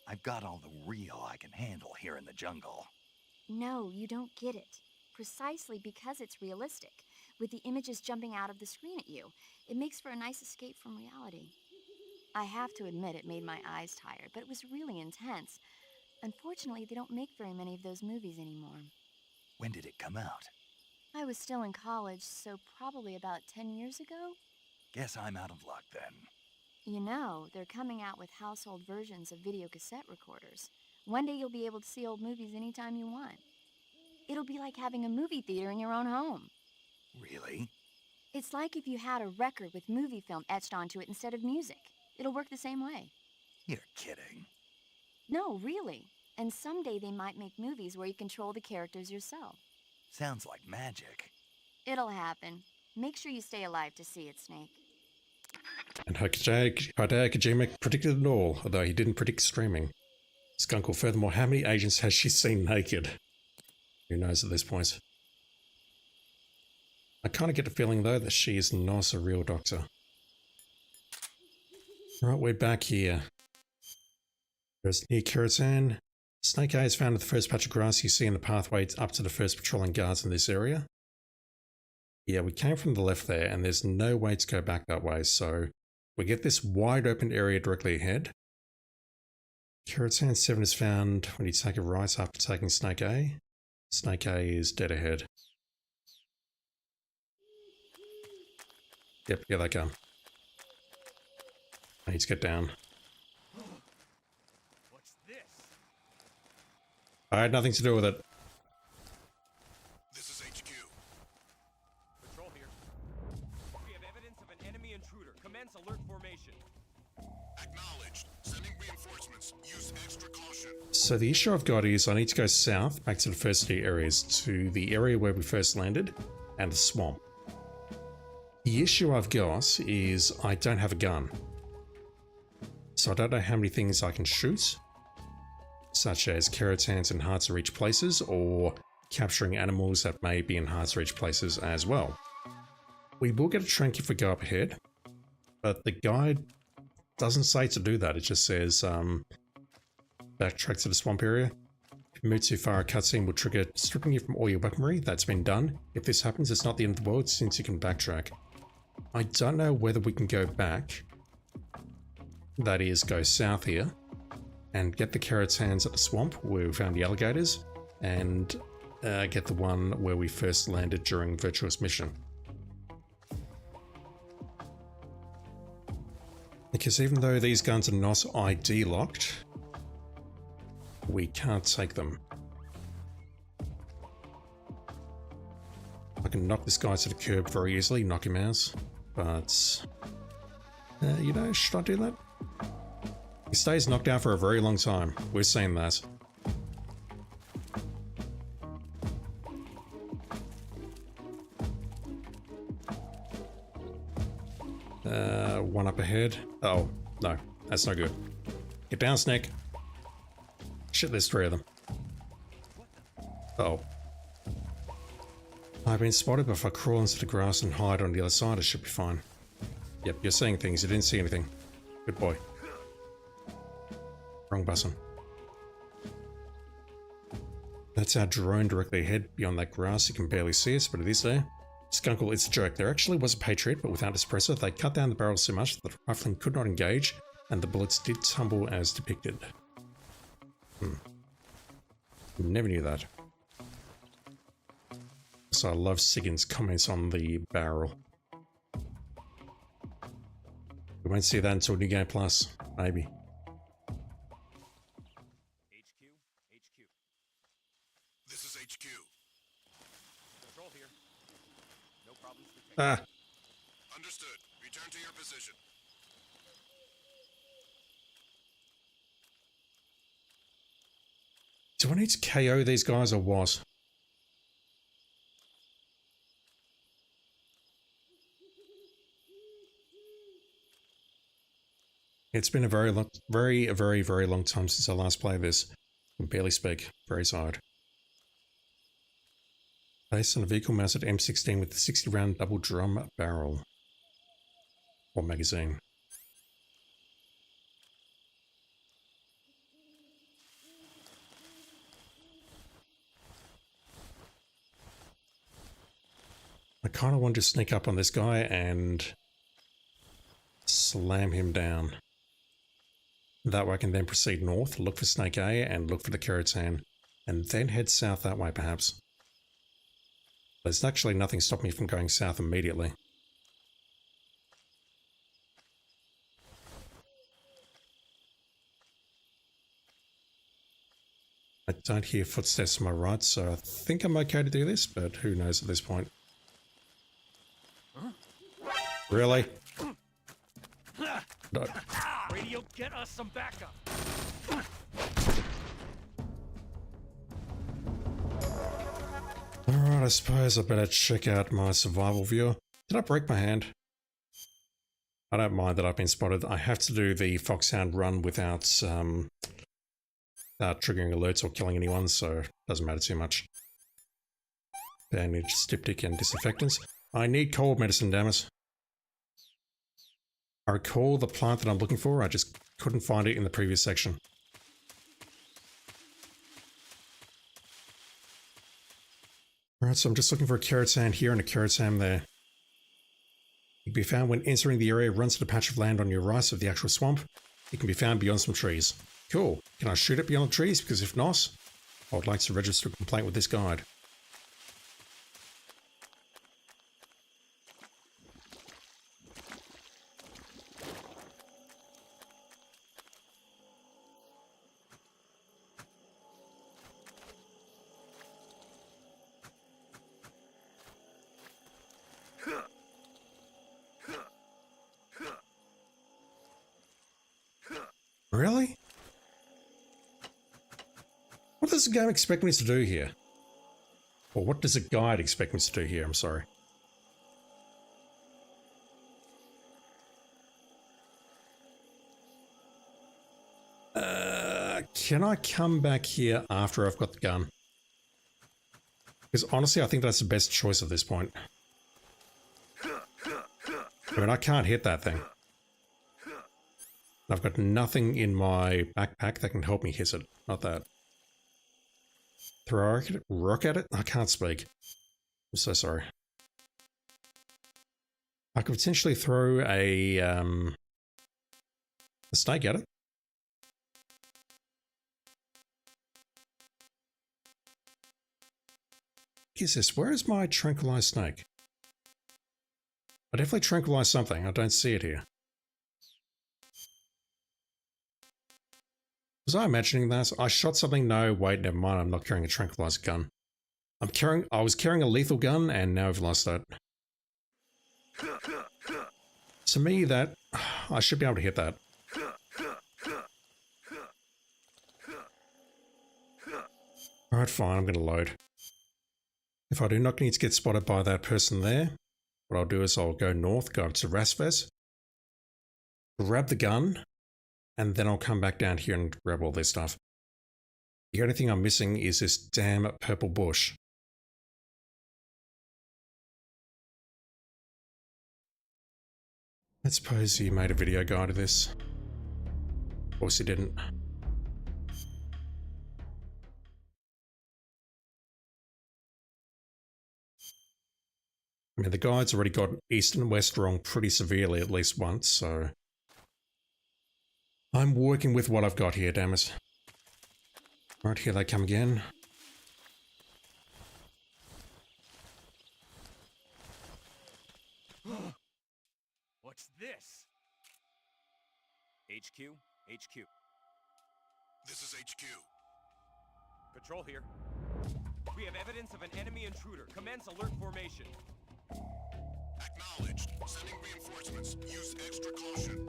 I've got all the real I can handle here in the jungle. No, you don't get it. Precisely because it's realistic, with the images jumping out of the screen at you. It makes for a nice escape from reality. I have to admit it made my eyes tired, but it was really intense. Unfortunately, they don't make very many of those movies anymore. When did it come out? I was still in college, so probably about 10 years ago? Guess I'm out of luck then. You know, they're coming out with household versions of video cassette recorders. One day you'll be able to see old movies anytime you want. It'll be like having a movie theater in your own home. Really? It's like if you had a record with movie film etched onto it instead of music. It'll work the same way. You're kidding. No, really. And someday they might make movies where you control the characters yourself. Sounds like magic. It'll happen. Make sure you stay alive to see it, Snake. And Hideo Kojima predicted it all, although he didn't predict streaming. Skunkle, furthermore, how many agents has she seen naked? Who knows at this point? I kind of get the feeling, though, that she is not a real doctor. Right, we're back here. There's near Kiritan. Snake Eye is found in the first patch of grass you see in the pathway up to the first patrolling guards in this area. Yeah, we came from the left there, and there's no way to go back that way, so we get this wide open area directly ahead. Keratin 7 is found when you take a right after taking Snake A. Snake A is dead ahead. Yep, get that gun. I need to get down. What's this? I had nothing to do with it. This is HQ. Patrol here. We have evidence of an enemy intruder. Commence alert formation. Acknowledged. Sending reinforcements. Use extra caution. So the issue I've got is I need to go south, back to the first two areas, to the area where we first landed, and the swamp. The issue I've got is I don't have a gun. So I don't know how many things I can shoot, such as keratans in hard to reach places, or capturing animals that may be in hard to reach places as well. We will get a trank if we go up ahead, but the guide doesn't say to do that. It just says backtrack to the swamp area. If you move too far, a cutscene will trigger stripping you from all your weaponry. That's been done. If this happens, it's not the end of the world since you can backtrack. I don't know whether we can go back, that is, go south here, and get the keratans at the swamp where we found the alligators, and get the one where we first landed during Virtuous Mission. Because even though these guns are not ID locked, we can't take them. I can knock this guy to the curb very easily, knock him out, but you know, should I do that? He stays knocked out for a very long time. We're seeing that. One up ahead. Oh, no, that's no good. Get down, Snake. Shit, there's three of them. Oh. I've been spotted, but if I crawl into the grass and hide on the other side, I should be fine. Yep, you're seeing things. You didn't see anything. Good boy. Wrong button. That's our drone directly ahead. Beyond that grass, you can barely see us, but it is there. Skunkle, it's a joke. There actually was a Patriot, but without a suppressor. They cut down the barrels so much that the rifling could not engage, and the bullets did tumble as depicted. Never knew that. So I love Siggin's comments on the barrel. We won't see that until New Game Plus, maybe. HQ. This is HQ. Patrol here. No problems detected. Ah, Understood. Return to your position. do I need to KO these guys or what? It's been a very long time since I last played this. I can barely speak. Very tired. Based on a vehicle mounted M16 with a 60 round double drum barrel. Or magazine. I kind of want to sneak up on this guy and slam him down. That way I can then proceed north, look for Snake A, and look for the Keratan, and then head south that way perhaps. There's actually nothing stopping me from going south immediately. I don't hear footsteps to my right, so I think I'm okay to do this, but who knows at this point. Really? No. Radio, get us some backup. Alright, I suppose I better check out my survival viewer. Did I break my hand? I don't mind that I've been spotted. I have to do the Foxhound run without triggering alerts or killing anyone, so it doesn't matter too much. Bandage, styptic, and disinfectants. I need cold medicine, damn it. I recall the plant that I'm looking for, I just couldn't find it in the previous section. Alright, so I'm just looking for a carrot sand here and a carrot sand there. It can be found when entering the area, runs to the patch of land on your right of the actual swamp. It can be found beyond some trees. Cool. Can I shoot it beyond the trees? Because if not, I would like to register a complaint with this guide. Really? What does the game expect me to do here? Or what does a guide expect me to do here? I'm sorry. Can I come back here after I've got the gun? Because honestly, I think that's the best choice at this point. I mean, I can't hit that thing. I've got nothing in my backpack that can help me hit it. Not that. Throw a rock at it? I can't speak. I'm so sorry. I could potentially throw a snake at it. What is this? Where is my tranquilized snake? I definitely tranquilized something. I don't see it here. Was I imagining that? I shot something? No, wait, never mind. I'm not carrying a tranquilized gun. I was carrying a lethal gun and now I've lost that. To me, that I should be able to hit that. Alright, fine, I'm going to load. If I do not need to get spotted by that person there, what I'll do is I'll go north, go up to Rasves, grab the gun, and then I'll come back down here and grab all this stuff. The only thing I'm missing is this damn purple bush. I suppose he made a video guide of this. Of course he didn't. I mean, the guide's already got east and west wrong pretty severely at least once, so... I'm working with what I've got here, damn it. Right, here they come again. What's this? HQ? HQ. This is HQ. Patrol here. We have evidence of an enemy intruder. Commence alert formation. Acknowledged. Sending reinforcements. Use extra caution.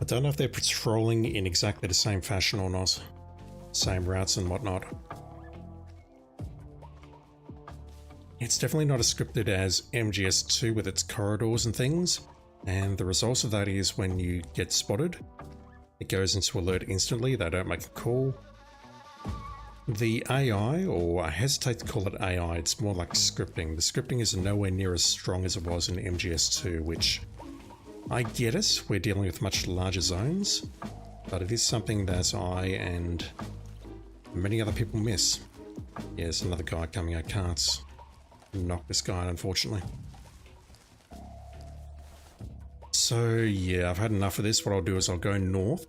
I don't know if they're patrolling in exactly the same fashion or not. Same routes and whatnot. It's definitely not as scripted as MGS2 with its corridors and things, and the result of that is when you get spotted, it goes into alert instantly, they don't make a call. The AI, or I hesitate to call it AI, it's more like scripting. The scripting is nowhere near as strong as it was in MGS2, which... I get it, we're dealing with much larger zones, but it is something that I and many other people miss. Yeah, there's another guy coming, I can't knock this guy unfortunately. So yeah, I've had enough of this. What I'll do is I'll go north,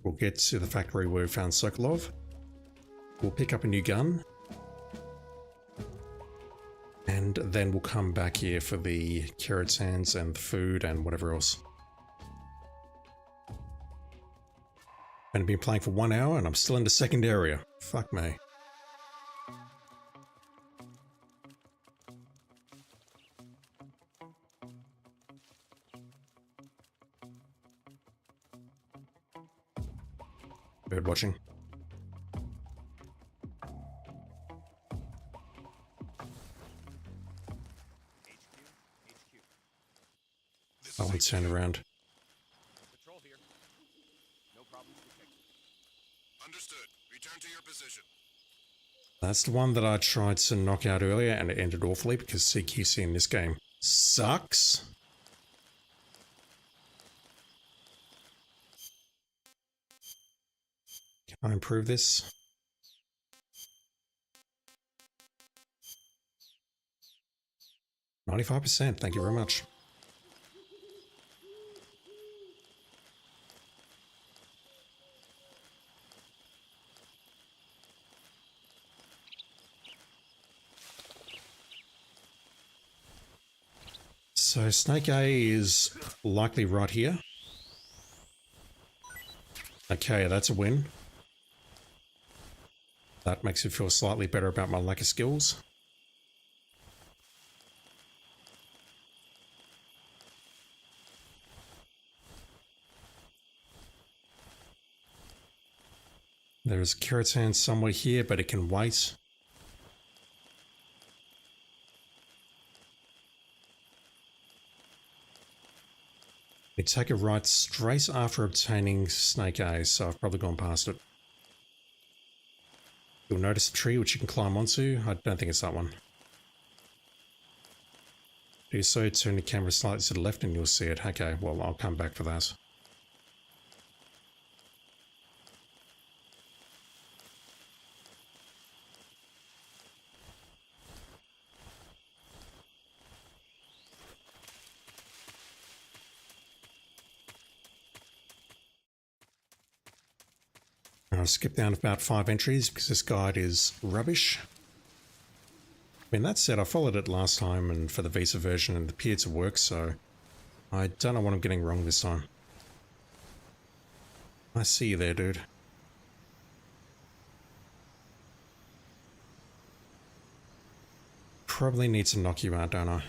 we'll get to the factory where we found Sokolov, we'll pick up a new gun, and then we'll come back here for the carrot sands and the food and whatever else. And I've been playing for 1 hour and I'm still in the second area. Fuck me. Bird watching. I won't turn around. Patrol here. No problems detected. Understood. Return to your position. That's the one that I tried to knock out earlier and it ended awfully because CQC in this game sucks. Can I improve this? %95%, thank you very much. So Snake A is likely right here. Okay, that's a win. That makes me feel slightly better about my lack of skills. There's Keratin somewhere here, but it can wait. We take a right straight after obtaining Snake A, so I've probably gone past it. You'll notice a tree which you can climb onto. I don't think it's that one. Do so, turn the camera slightly to the left and you'll see it. Okay, well, I'll come back for that. I'll skip down about 5 entries because this guide is rubbish. I mean, that said, I followed it last time and for the Visa version and it appeared to work, so I don't know what I'm getting wrong this time. I see you there, dude. Probably need to knock you out, don't I?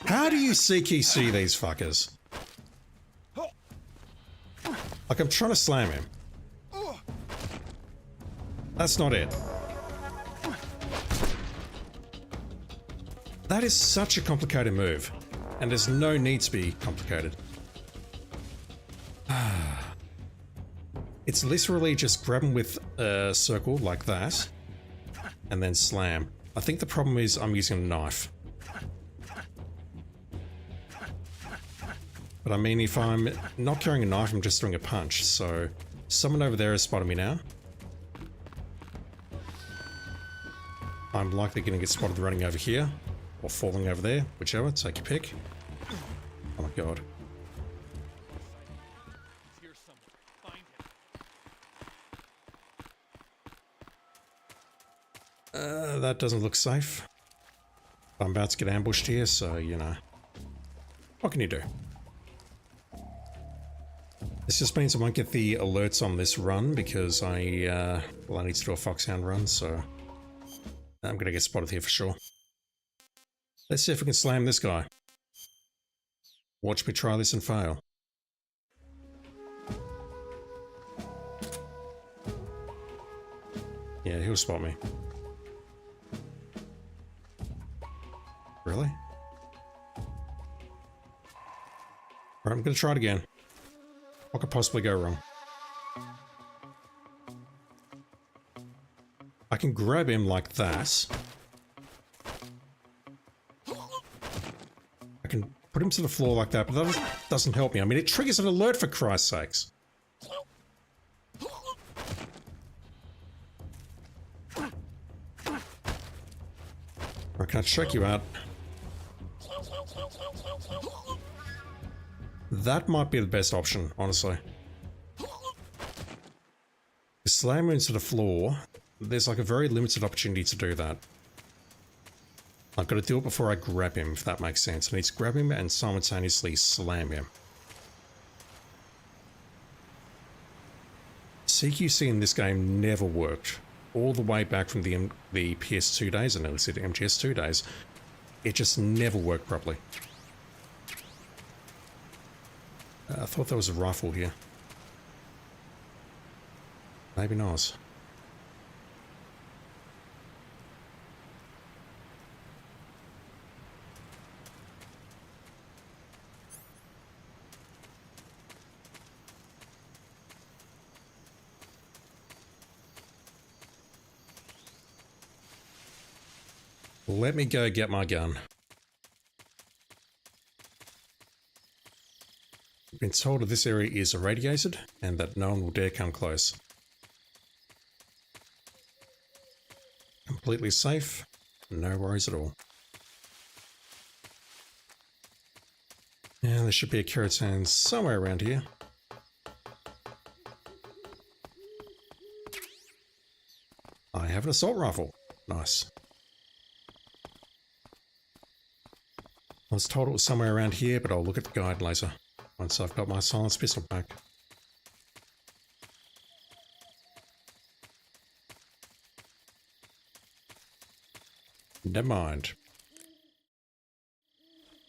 How do you CQC these fuckers? Like, I'm trying to slam him. That's not it. That is such a complicated move. And there's no need to be complicated. It's literally just grab him with a circle like that. And then slam. I think the problem is I'm using a knife. But I mean, if I'm not carrying a knife, I'm just doing a punch. So someone over there is spotting me now. I'm likely going to get spotted running over here. Or falling over there. Whichever, take your pick. Oh my god. That doesn't look safe. I'm about to get ambushed here, so, you know. What can you do? This just means I won't get the alerts on this run because I need to do a Foxhound run, so I'm going to get spotted here for sure. Let's see if we can slam this guy. Watch me try this and fail. Yeah, he'll spot me. Really? Alright, I'm going to try it again. What could possibly go wrong? I can grab him like that. I can put him to the floor like that, but that doesn't help me. I mean, it triggers an alert for Christ's sakes. Or can I check you out? That might be the best option, honestly. Slam him into the floor. There's like a very limited opportunity to do that. I've got to do it before I grab him, if that makes sense. I need to grab him and simultaneously slam him. CQC in this game never worked. All the way back from the PS2 days, I nearly said MGS2 days, it just never worked properly. I thought there was a rifle here. Maybe not. Let me go get my gun. I've been told that this area is irradiated and that no one will dare come close. Completely safe, no worries at all. Yeah, there should be a kerosene somewhere around here. I have an assault rifle. Nice. I was told it was somewhere around here, but I'll look at the guide later, once I've got my silenced pistol back. Never mind.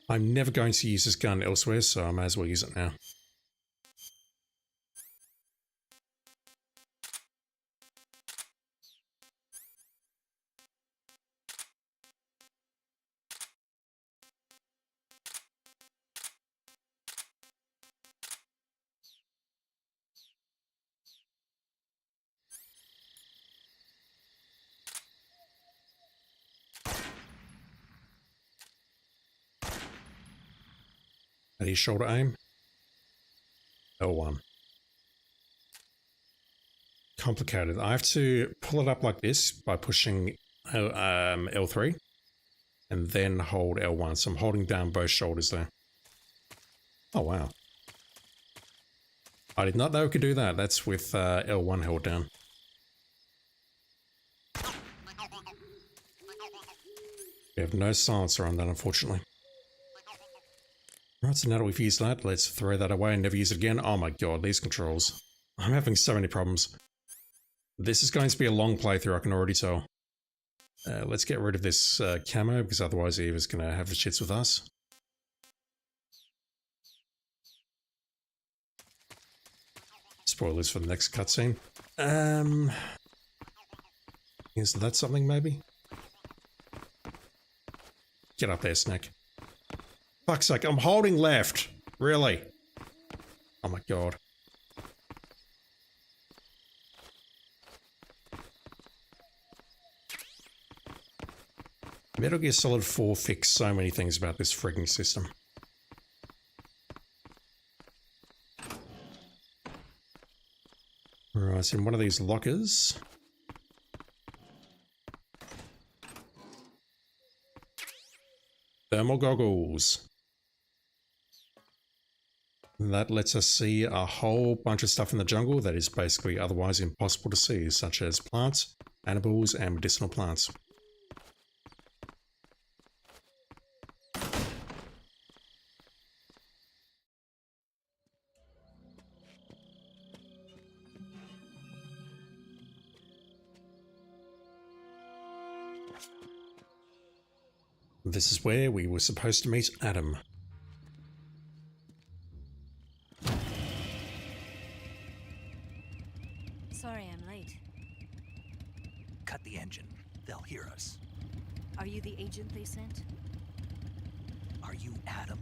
I'm never going to use this gun elsewhere, so I may as well use it now. At his shoulder aim. L1. Complicated. I have to pull it up like this by pushing L3 and then hold L1. So I'm holding down both shoulders there. Oh, wow. I did not know I could do that. That's with L1 held down. We have no silencer on that, unfortunately. Right, so now that we've used that, let's throw that away and never use it again. Oh my god, these controls. I'm having so many problems. This is going to be a long playthrough, I can already tell. Let's get rid of this camo, because otherwise Eva's going to have the shits with us. Spoilers for the next cutscene. Is that something, maybe? Get up there, Snake. Fuck's sake, I'm holding left. Really? Oh my god. Metal Gear Solid 4 fixed so many things about this frigging system. Right, in one of these lockers. Thermal goggles. That lets us see a whole bunch of stuff in the jungle that is basically otherwise impossible to see, such as plants, animals, and medicinal plants. This is where we were supposed to meet Adam. Sorry I'm late. Cut the engine. They'll hear us. Are you the agent they sent? Are you Adam?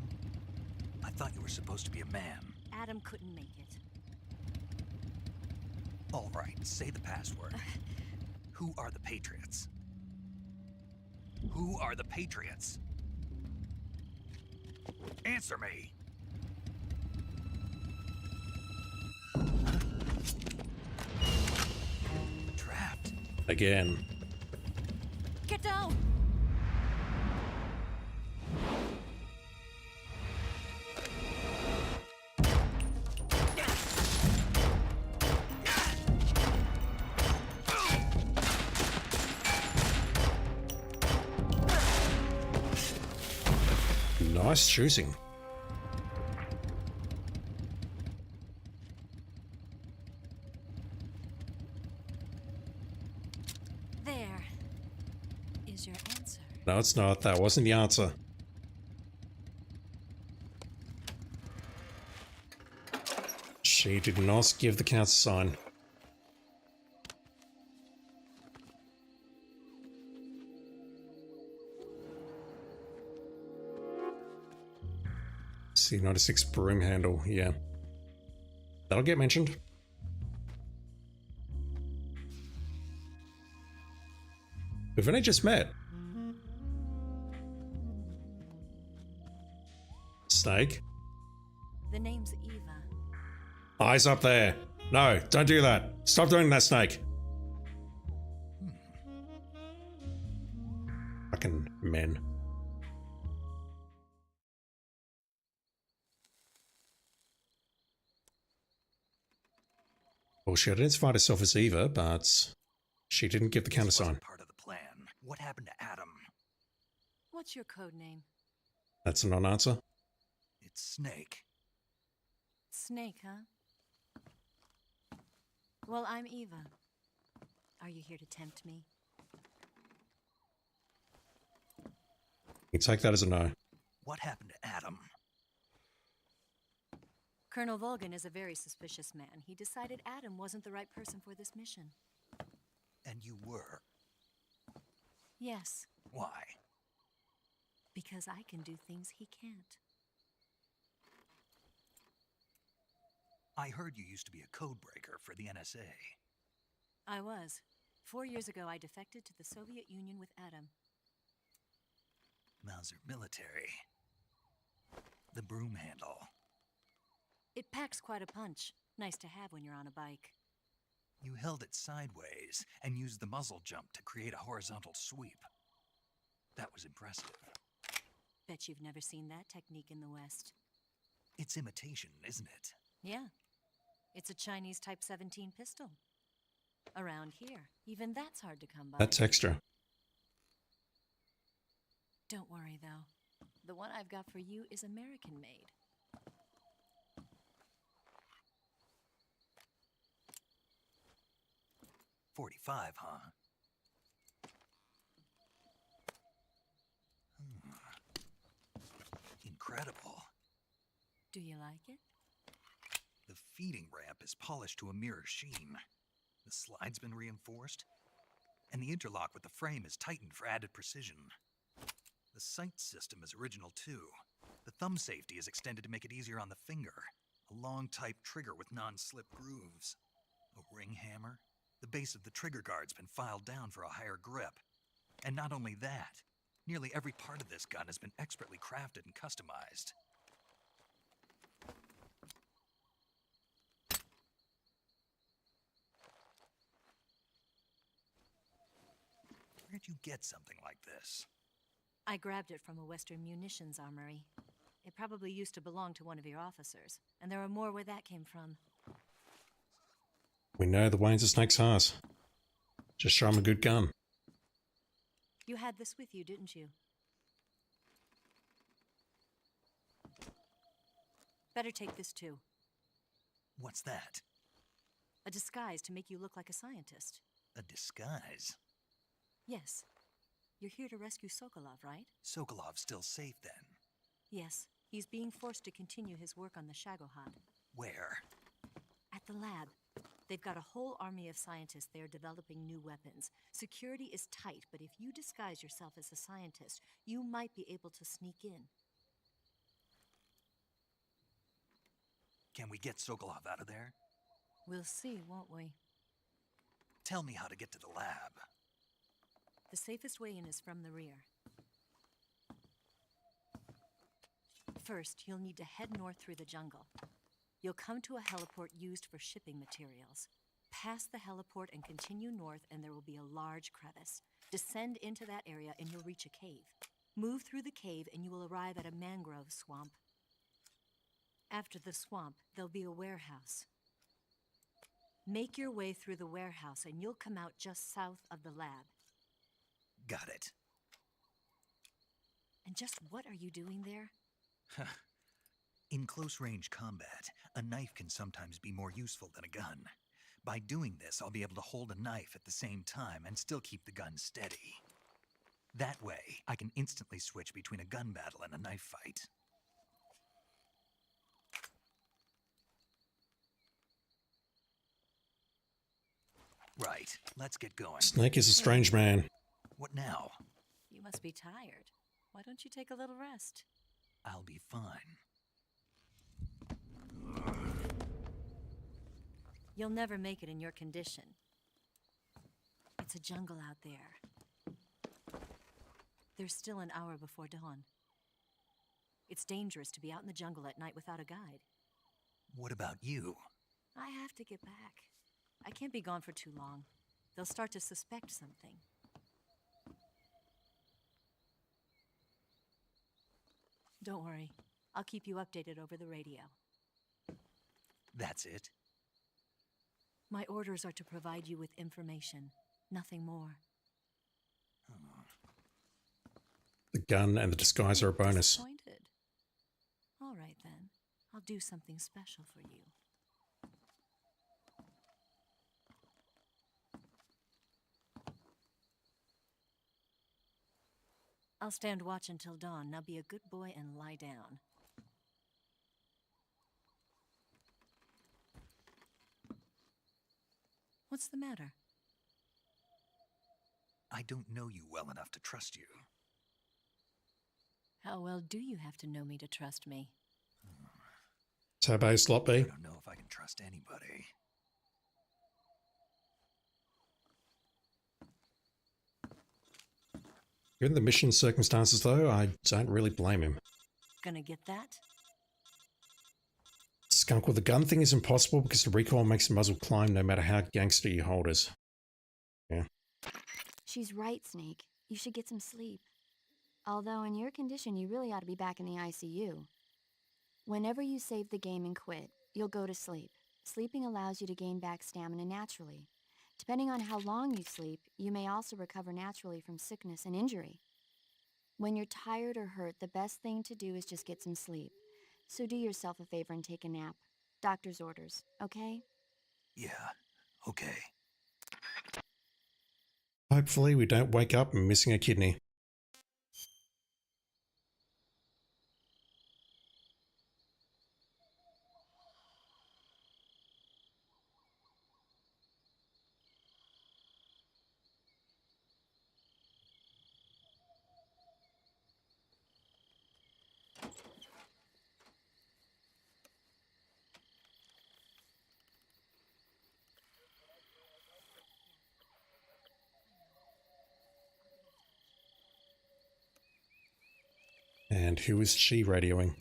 I thought you were supposed to be a man. Adam couldn't make it. All right, say the password. Who are the Patriots? Who are the Patriots? Answer me! Trapped. Again. Get down! Nice choosing. There is your answer. No, it's not. That wasn't the answer. She did not give the countersign. C96 broom handle, yeah. That'll get mentioned. We've only just met. Snake? The name's Eva. Eyes up there. No, don't do that. Stop doing that, Snake. Fucking men. Well, she identified herself as Eva, but she didn't give the countersign. Part of the plan. What happened to Adam? What's your code name? That's a non-answer. It's Snake. Snake, huh? Well, I'm Eva. Are you here to tempt me? You take that as a no. What happened to Adam? Colonel Volgin is a very suspicious man. He decided Adam wasn't the right person for this mission. And you were? Yes, Why? because I can do things he can't. I heard you used to be a codebreaker for the NSA. I was. 4 years ago, I defected to the Soviet Union with Adam. Mauser military. The broom handle. It packs quite a punch. Nice to have when you're on a bike. You held it sideways and used the muzzle jump to create a horizontal sweep. That was impressive. Bet you've never seen that technique in the West. It's imitation, isn't it? Yeah. It's a Chinese Type 17 pistol. Around here, even that's hard to come by. That's extra. Don't worry, though. The one I've got for you is American-made. .45, huh? Incredible. Do you like it? The feeding ramp is polished to a mirror sheen. The slide's been reinforced, and the interlock with the frame is tightened for added precision. The sight system is original too. The thumb safety is extended to make it easier on the finger. A long type trigger with non-slip grooves. A ring hammer. The base of the trigger guard's been filed down for a higher grip. And not only that, nearly every part of this gun has been expertly crafted and customized. Where'd you get something like this? I grabbed it from a Western munitions armory. It probably used to belong to one of your officers, and there are more where that came from. We know the Wayne's a snake's ass. Just show him a good gun. You had this with you, didn't you? Better take this too. What's that? A disguise to make you look like a scientist. A disguise? Yes. You're here to rescue Sokolov, right? Sokolov's still safe then? Yes. He's being forced to continue his work on the Shagohod. Where? At the lab. They've got a whole army of scientists there developing new weapons. Security is tight, but if you disguise yourself as a scientist, you might be able to sneak in. Can we get Sokolov out of there? We'll see, won't we? Tell me how to get to the lab. The safest way in is from the rear. First, you'll need to head north through the jungle. You'll come to a heliport used for shipping materials. Pass the heliport and continue north, and there will be a large crevice. Descend into that area and you'll reach a cave. Move through the cave and you will arrive at a mangrove swamp. After the swamp, there'll be a warehouse. Make your way through the warehouse and you'll come out just south of the lab. Got it. And just what are you doing there? In close-range combat, a knife can sometimes be more useful than a gun. By doing this, I'll be able to hold a knife at the same time and still keep the gun steady. That way, I can instantly switch between a gun battle and a knife fight. Right, let's get going. Snake is a strange man. What now? You must be tired. Why don't you take a little rest? I'll be fine. You'll never make it in your condition. It's a jungle out there. There's still an hour before dawn. It's dangerous to be out in the jungle at night without a guide. What about you? I have to get back. I can't be gone for too long. They'll start to suspect something. Don't worry. I'll keep you updated over the radio. That's it? My orders are to provide you with information, nothing more. The gun and the disguise are a bonus. Disappointed? All right then. I'll do something special for you. I'll stand watch until dawn. Now be a good boy and lie down. What's the matter? I don't know you well enough to trust you. How well do you have to know me to trust me? Tabay slot B. I don't know if I can trust anybody. Given the mission circumstances, though, I don't really blame him. Gonna get that? Skunk with a gun thing is impossible because the recoil makes the muzzle climb no matter how gangster you hold us. Yeah. She's right, Snake. You should get some sleep. Although in your condition, you really ought to be back in the ICU. Whenever you save the game and quit, you'll go to sleep. Sleeping allows you to gain back stamina naturally. Depending on how long you sleep, you may also recover naturally from sickness and injury. When you're tired or hurt, the best thing to do is just get some sleep. So do yourself a favor and take a nap. Doctor's orders, okay? Yeah, okay. Hopefully we don't wake up missing a kidney. And who is she radioing?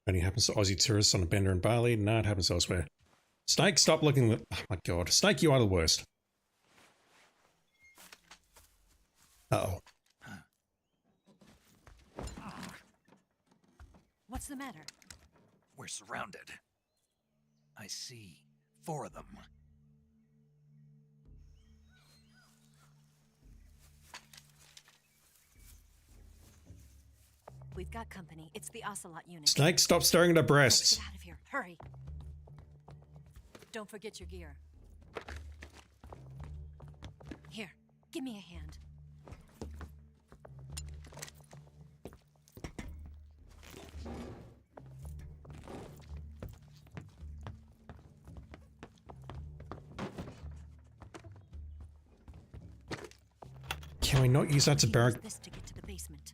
Only happens to Aussie tourists on a bender in Bali. No, it happens elsewhere. Snake, stop looking. Oh my god. Snake, you are the worst. Uh-oh. What's the matter? We're surrounded. I see 4 of them. We've got company. It's the Ocelot unit. Snake, stop staring at her breasts. Get out of here. Hurry. Don't forget your gear. Here, give me a hand. Can we not use that to barricade? This to get to the basement.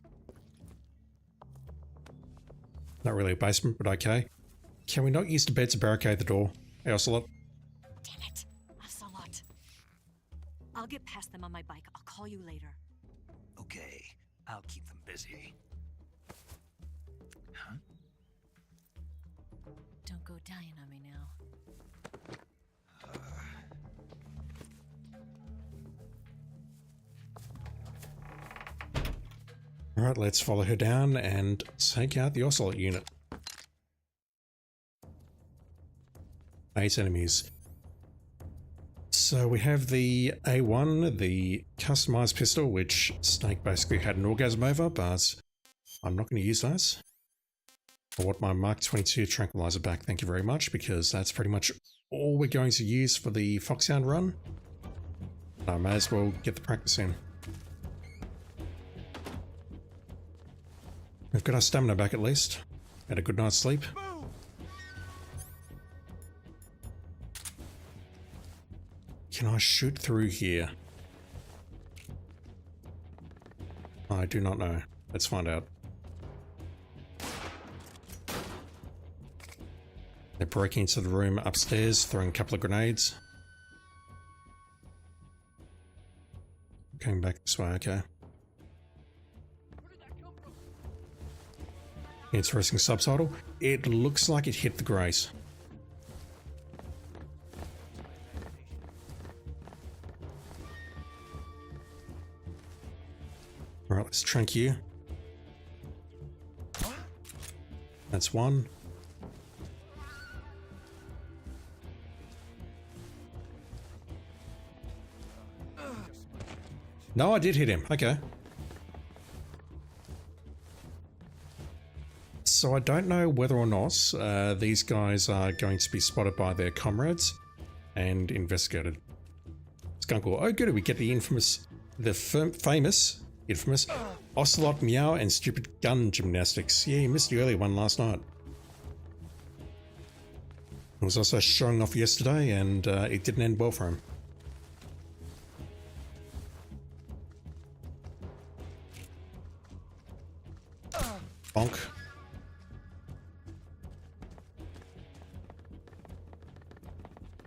Not really a basement, but okay. Can we not use the bed to barricade the door? Hey, Ocelot. Damn it, Ocelot. I'll get past them on my bike. I'll call you later. Okay, I'll keep them busy. Huh? Don't go dying on me now. Alright, let's follow her down and take out the Ocelot unit. 8 enemies. So we have the A1, the customized pistol, which Snake basically had an orgasm over, but I'm not going to use those. I want my Mark 22 tranquilizer back, thank you very much, because that's pretty much all we're going to use for the Foxhound run. I may as well get the practice in. We've got our stamina back at least. Had a good night's sleep. Can I shoot through here? I do not know. Let's find out. They're breaking into the room upstairs, throwing a couple of grenades. Going back this way, okay. Interesting subtitle. It looks like it hit the Grace. Alright, let's trank you. That's one. No, I did hit him. Okay. So I don't know whether or not these guys are going to be spotted by their comrades and investigated. Skunkle. Oh, good. We get the famous Ocelot Meow and Stupid Gun Gymnastics. Yeah, you missed the earlier one last night. It was also showing off yesterday, and it didn't end well for him. Bonk.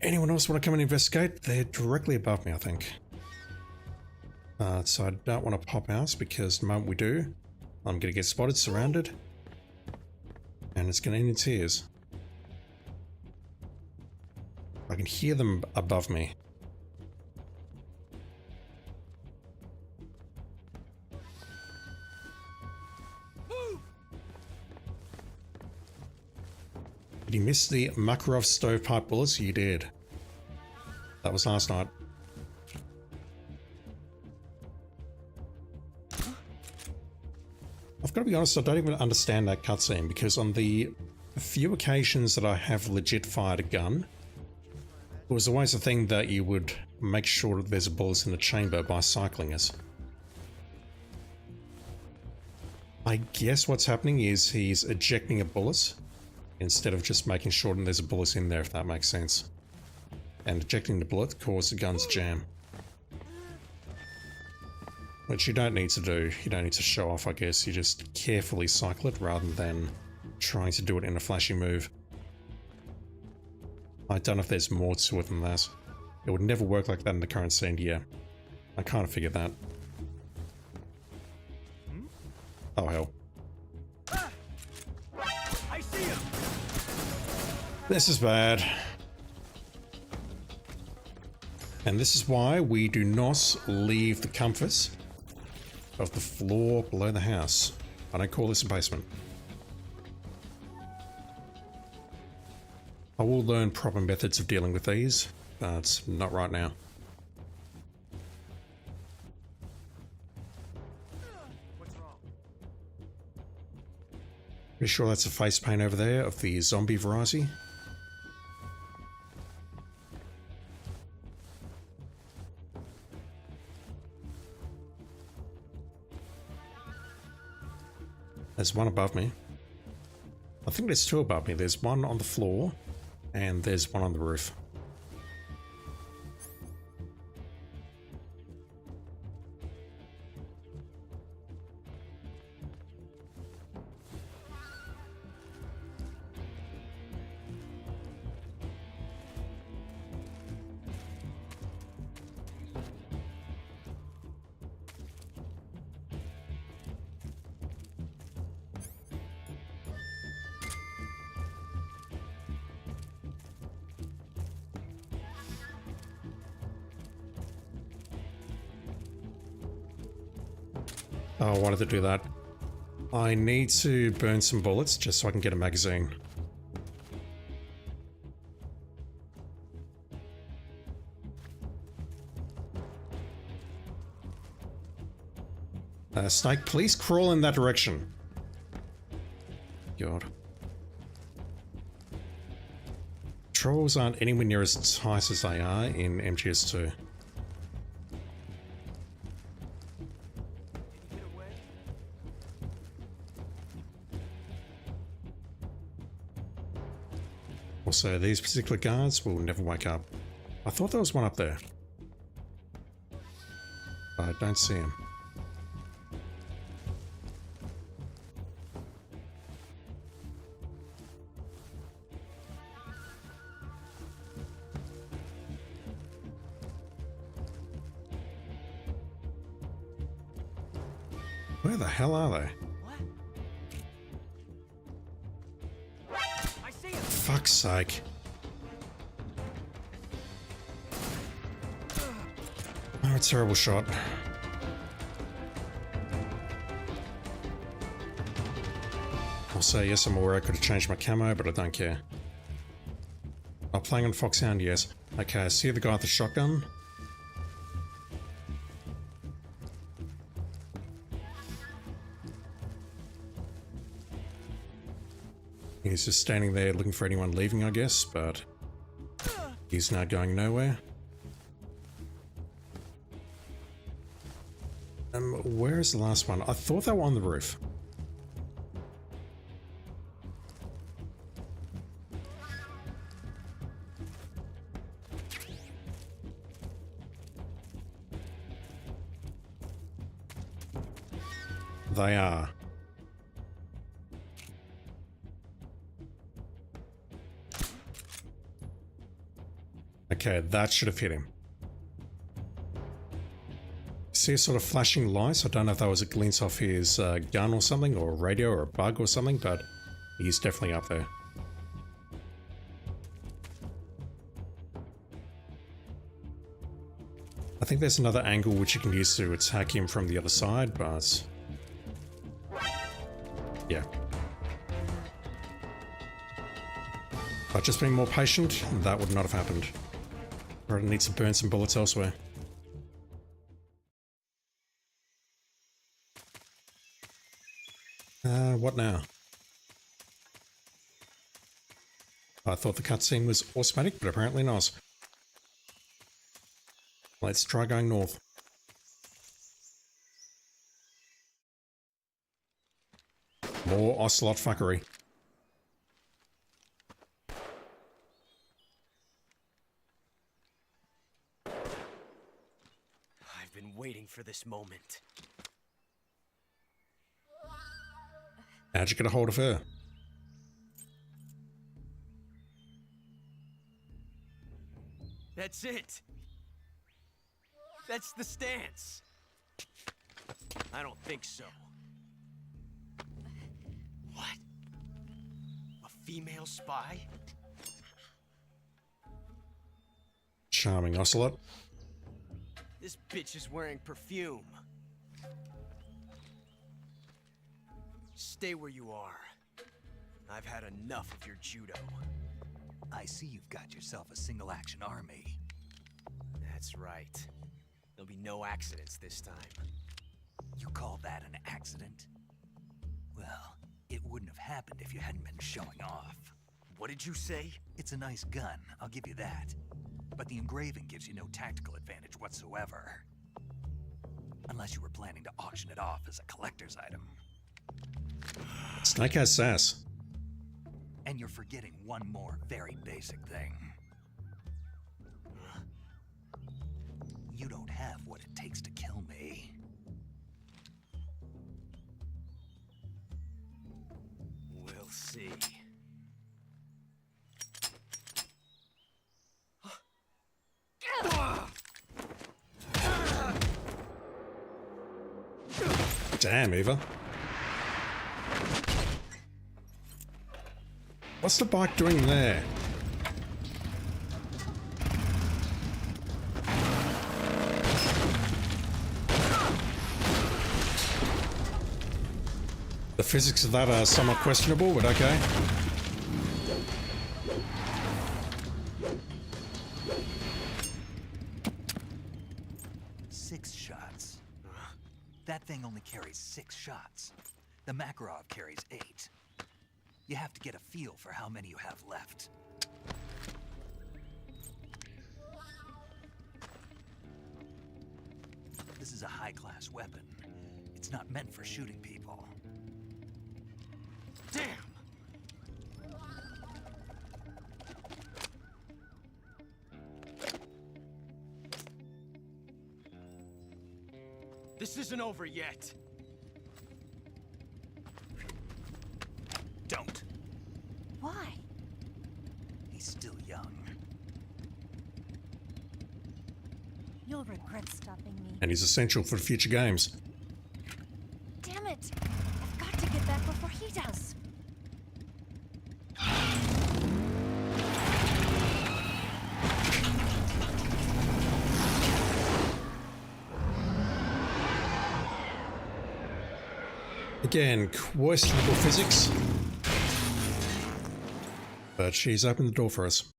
Anyone else want to come and investigate? They're directly above me, I think. So I don't want to pop out because the moment we do, I'm going to get spotted, surrounded, and it's going to end in tears. I can hear them above me. Did you miss the Makarov stovepipe bullets? You did. That was last night. I've got to be honest, I don't even understand that cutscene because on the few occasions that I have legit fired a gun, it was always a thing that you would make sure that there's bullets in the chamber by cycling it. I guess what's happening is he's ejecting a bullet instead of just making sure that there's a bullet in there, if that makes sense. And ejecting the bullet causes the gun's jam. Which you don't need to do. You don't need to show off, I guess. You just carefully cycle it rather than trying to do it in a flashy move. I don't know if there's more to it than that. It would never work like that in the current scene, yeah. I kind of figured that. Oh hell. I see him. This is bad. And this is why we do not leave the comforts of the floor below the house. I don't call this a basement. I will learn proper methods of dealing with these, but not right now. What's wrong? Pretty sure that's a face paint over there of the zombie variety. There's one above me. I think there's two above me. There's one on the floor, and there's one on the roof. Oh, why did it do that? I need to burn some bullets just so I can get a magazine. Snake, please crawl in that direction. God. Trolls aren't anywhere near as tight as they are in MGS2. Also, these particular guards will never wake up. I thought there was one up there. But I don't see him. Where the hell are they? I see him. Fuck's sake. Oh, a terrible shot. I'll say yes, I'm aware I could have changed my camo, but I don't care. I'm playing on Foxhound, yes. Okay, I see the guy with the shotgun. He's just standing there looking for anyone leaving, I guess, but he's now going nowhere. Where is the last one? I thought they were on the roof. They are. Okay, that should have hit him. See a sort of flashing lights? I don't know if that was a glint off his gun or something, or a radio or a bug or something, but he's definitely up there. I think there's another angle which you can use to attack him from the other side, but... yeah. If I'd just been more patient, that would not have happened. Or I need to burn some bullets elsewhere. What now? I thought the cutscene was automatic, but apparently not. Let's try going north. More Ocelot fuckery. I've been waiting for this moment. How'd you get a hold of her? That's it. That's the stance. I don't think so. What? A female spy? Charming Ocelot. This bitch is wearing perfume. Stay where you are. I've had enough of your judo. I see you've got yourself a single-action army. That's right. There'll be no accidents this time. You call that an accident? Well, it wouldn't have happened if you hadn't been showing off. What did you say? It's a nice gun, I'll give you that. But the engraving gives you no tactical advantage whatsoever. Unless you were planning to auction it off as a collector's item. Snake has sass. And you're forgetting one more very basic thing. You don't have what it takes to kill me. We'll see. Damn, Eva. What's the bike doing there? The physics of that are somewhat questionable, but okay. Six shots. That thing only carries 6 shots. The Makarov carries 8. You have to get a feel for how many you have left. This is a high-class weapon. It's not meant for shooting people. Damn! This isn't over yet. Don't. Why? He's still young. You'll regret stopping me. And he's essential for future games. Damn it! I've got to get back before he does. Again, questionable physics. But she's opened the door for us.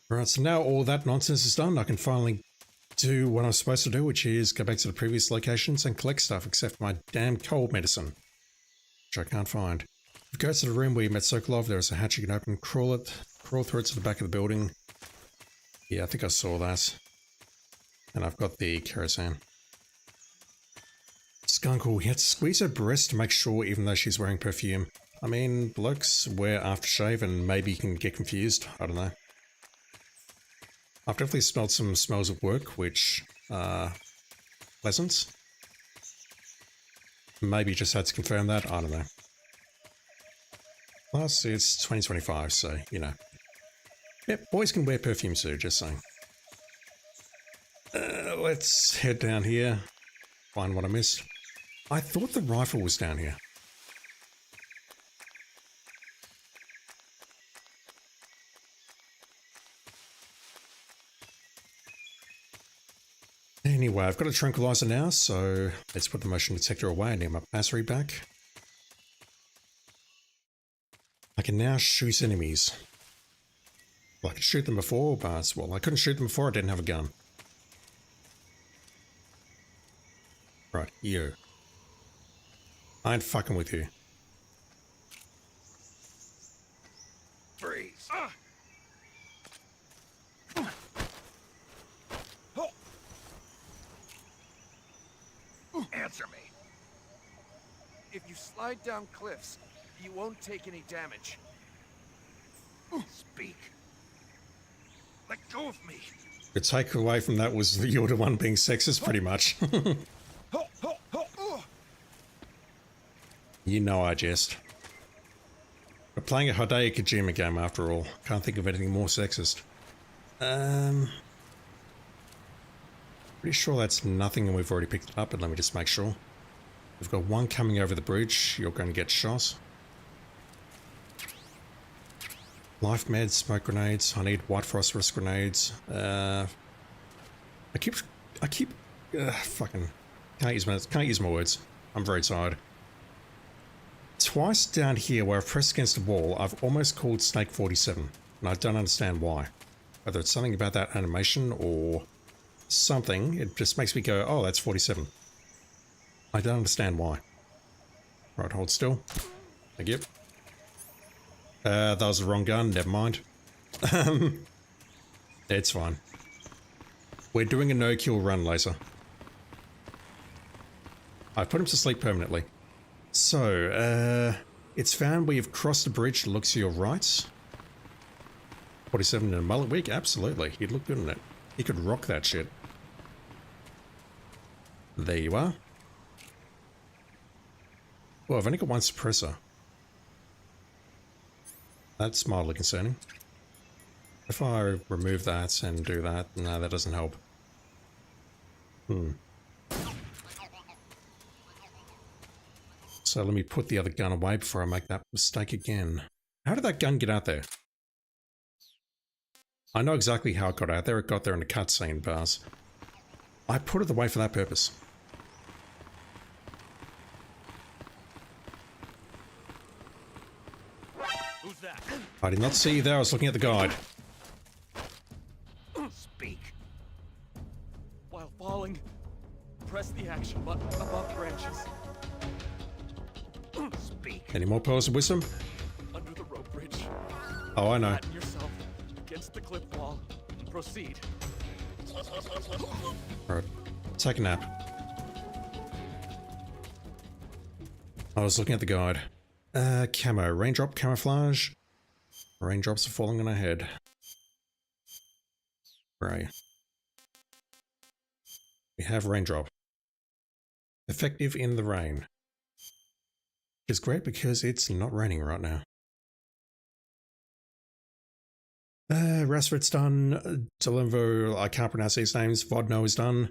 Alright, so now all that nonsense is done, I can finally do what I'm supposed to do, which is go back to the previous locations and collect stuff, except my damn cold medicine, which I can't find. If you go to the room where you met Sokolov, there's a hatch you can open, crawl through it to the back of the building. Yeah, I think I saw that. And I've got the kerosene. Skunkle, we had to squeeze her breast to make sure, even though she's wearing perfume. I mean, blokes wear aftershave and maybe you can get confused. I don't know. I've definitely smelled some smells of work, which are pleasant. Maybe just had to confirm that. I don't know. Plus, it's 2025, so, you know. Yep, boys can wear perfume too, just saying. Let's head down here. Find what I missed. I thought the rifle was down here. Anyway, I've got a tranquilizer now, so let's put the motion detector away and get my battery back. I can now shoot enemies. Well, I could shoot them before, but, well, I couldn't shoot them before I didn't have a gun. Right, you. I ain't fucking with you. Freeze. Answer me. If you slide down cliffs, you won't take any damage. Speak. Let go of me. The takeaway from that was that you're the one being sexist, pretty much. You know I jest. We're playing a Hideo Kojima game after all. Can't think of anything more sexist. Pretty sure that's nothing and we've already picked it up, but let me just make sure. We've got one coming over the bridge. You're going to get shot. Life meds, smoke grenades. I need white phosphorus grenades. I keep fucking can't use my words. I'm very tired. Twice down here where I've pressed against the wall, I've almost called Snake 47, and I don't understand why. Whether it's something about that animation or something, it just makes me go, oh, that's 47. I don't understand why. Right, hold still. Thank you. That was the wrong gun, never mind. It's fine. We're doing a no-kill run, Laser. I put him to sleep permanently. So, it's found where you've crossed the bridge that looks to your right. 47 in a mullet wig? Absolutely. He'd look good in it. He could rock that shit. There you are. Well, I've only got one suppressor. That's mildly concerning. If I remove that and do that, no, that doesn't help. So let me put the other gun away before I make that mistake again. How did that gun get out there? I know exactly how it got out there. It got there in the cutscene bars. I put it away for that purpose. Who's that? I did not see you there. I was looking at the guide. Speak. While falling, press the action Any more pearls of wisdom? Under the rope bridge. Oh, I know. Flatten yourself against the cliff wall. Proceed. Alright, take a nap. I was looking at the guide. Camo, raindrop, camouflage. Raindrops are falling on our head. Right. We have raindrop. Effective in the rain. It's great because it's not raining right now. Rasford's done. Delenvo, I can't pronounce these names. Vodno is done.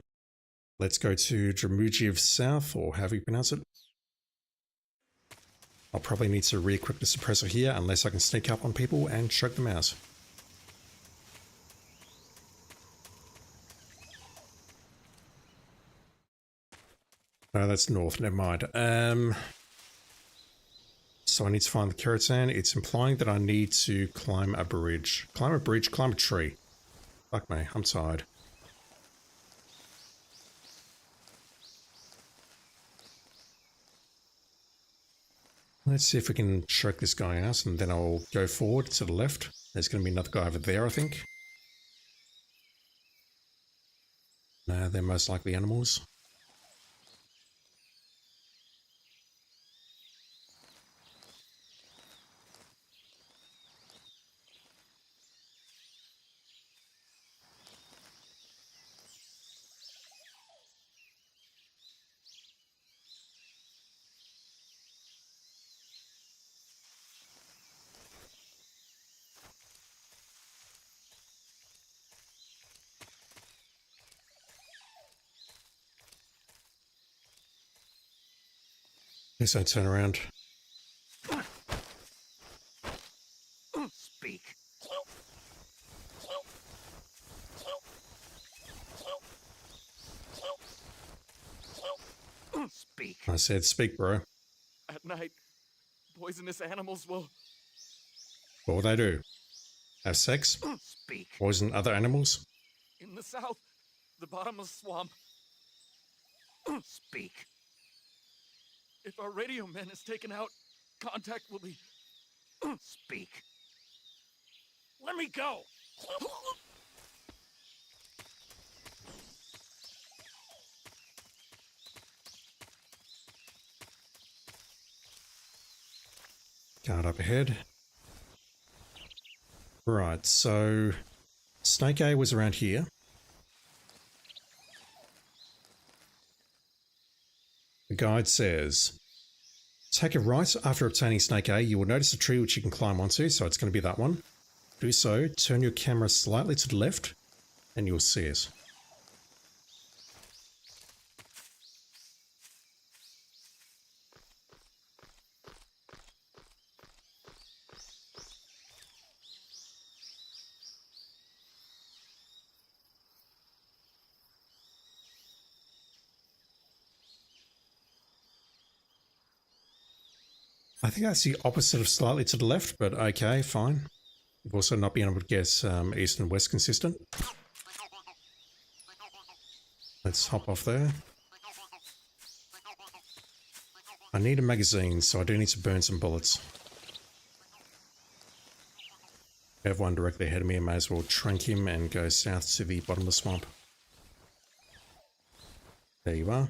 Let's go to Dramujiv South, or however you pronounce it. I'll probably need to re-equip the suppressor here unless I can sneak up on people and choke them out. Oh, that's north, never mind. So I need to find the Keratin. It's implying that I need to climb a bridge. Climb a bridge, climb a tree. Fuck me, I'm tired. Let's see if we can choke this guy out, and then I'll go forward to the left. There's going to be another guy over there, I think. No, they're most likely animals. Please don't turn around. Speak. Speak. I said speak, bro. At night, poisonous animals will... What will they do? Have sex? Speak. Poison other animals? In the south, the bottomless swamp. Speak. If our radio man is taken out, contact will be... Speak. Let me go! Guard up ahead. Right, so Snake A was around here. The guide says, take a right after obtaining Snake A. You will notice a tree which you can climb onto, so it's going to be that one. Do so, turn your camera slightly to the left, and you'll see it. I think that's the opposite of slightly to the left, but okay, fine. We've also not been able to get east and west consistent. Let's hop off there. I need a magazine, so I do need to burn some bullets. I have one directly ahead of me. I may as well trunk him and go south to the bottom of the swamp. There you are.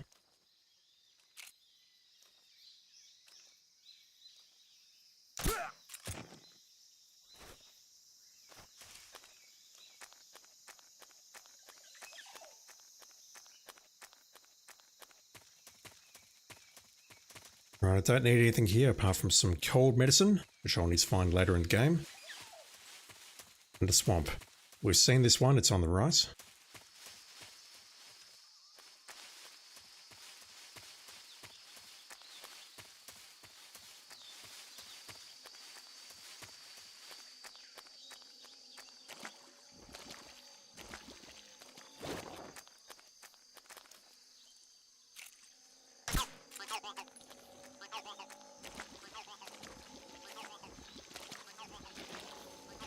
Right, I don't need anything here apart from some cold medicine, which I'll need to find later in the game. And a swamp. We've seen this one, it's on the right.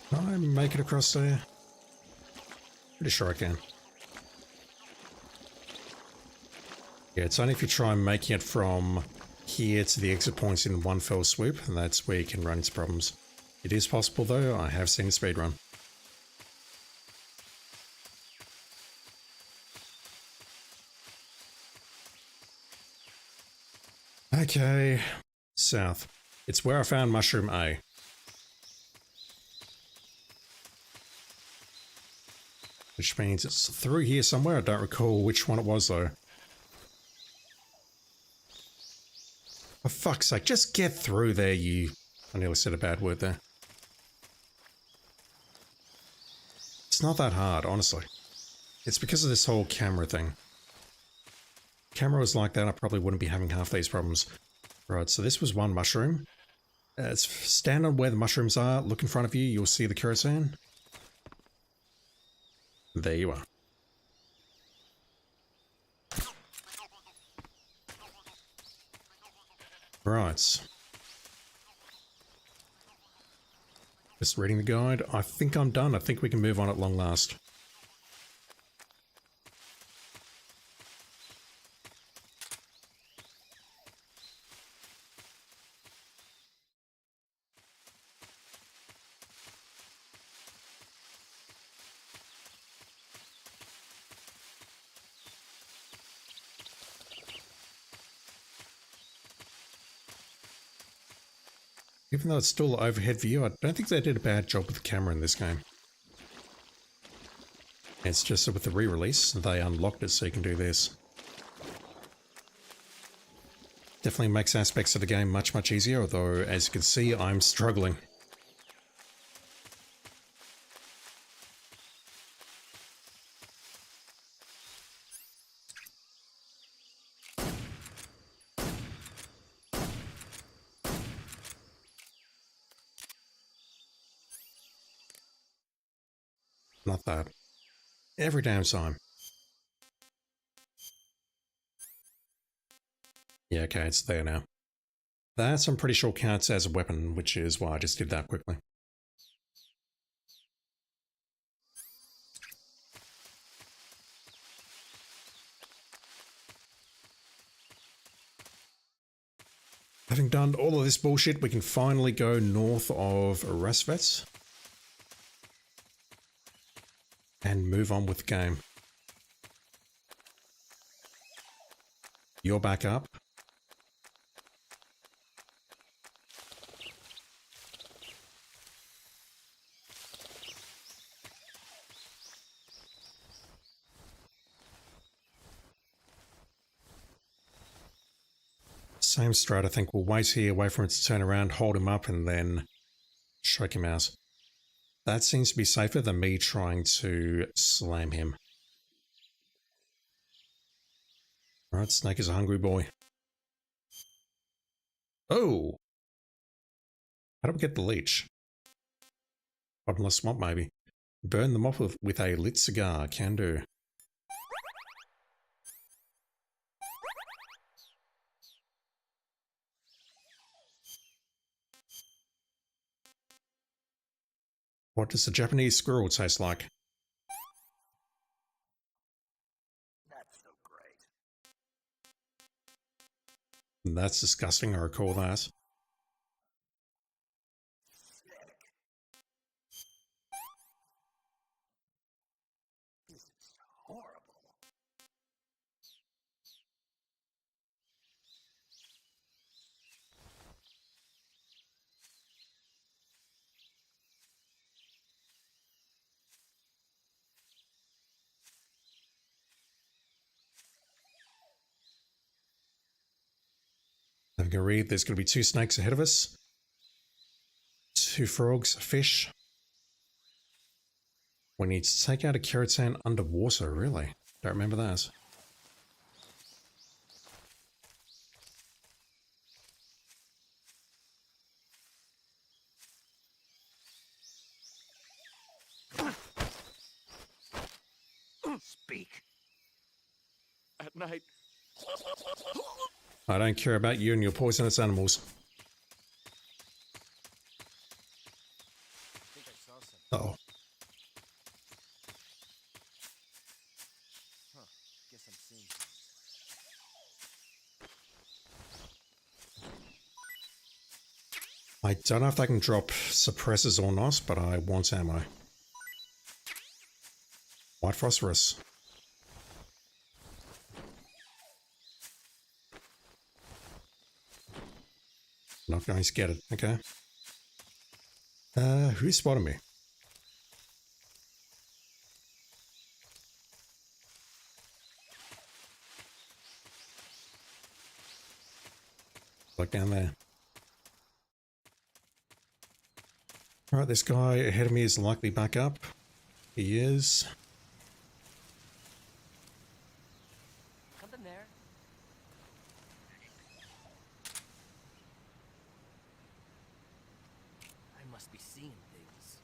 Can I make it across there? Pretty sure I can. Yeah, it's only if you try making it from here to the exit points in one fell swoop, and that's where you can run into problems. It is possible though, I have seen a speedrun. Okay, south. It's where I found Mushroom A. Which means it's through here somewhere. I don't recall which one it was though. For fuck's sake, just get through there, you... I nearly said a bad word there. It's not that hard, honestly. It's because of this whole camera thing. Camera was like that, I probably wouldn't be having half these problems. Right, so this was one mushroom. Stand on where the mushrooms are, look in front of you, you'll see the kerosene. There you are. Right. Just reading the guide. I think I'm done. I think we can move on at long last. Even though it's still overhead view, I don't think they did a bad job with the camera in this game. It's just that with the re-release, they unlocked it so you can do this. Definitely makes aspects of the game much, much easier, although as you can see, I'm struggling. Not that. Every damn time. Yeah, okay, it's there now. That, I'm pretty sure, counts as a weapon, which is why I just did that quickly. Having done all of this bullshit, we can finally go north of Rasvets and move on with the game. You're back up. Same strat, I think. We'll wait here, wait for him to turn around, hold him up, and then choke him out. That seems to be safer than me trying to slam him. Alright, Snake is a hungry boy. Oh! How do we get the leech? Bottomless swamp, maybe. Burn them off with a lit cigar. Can do. What does the Japanese squirrel taste like? That's so great. That's disgusting, I recall that. This is horrible. Having a read, there's going to be 2 snakes ahead of us. 2 frogs, a fish. We need to take out a kerosene underwater, really? Don't remember that. Speak. At night, I don't care about you and your poisonous animals. I think I saw something. Uh-oh. Huh. Guess I'm seeing things. I don't know if they can drop suppressors or not, but I want ammo. White phosphorus. Not going to get it, okay. Who spotted me? Look down there. Alright, this guy ahead of me is likely back up. He is. Something there. I must be seeing things.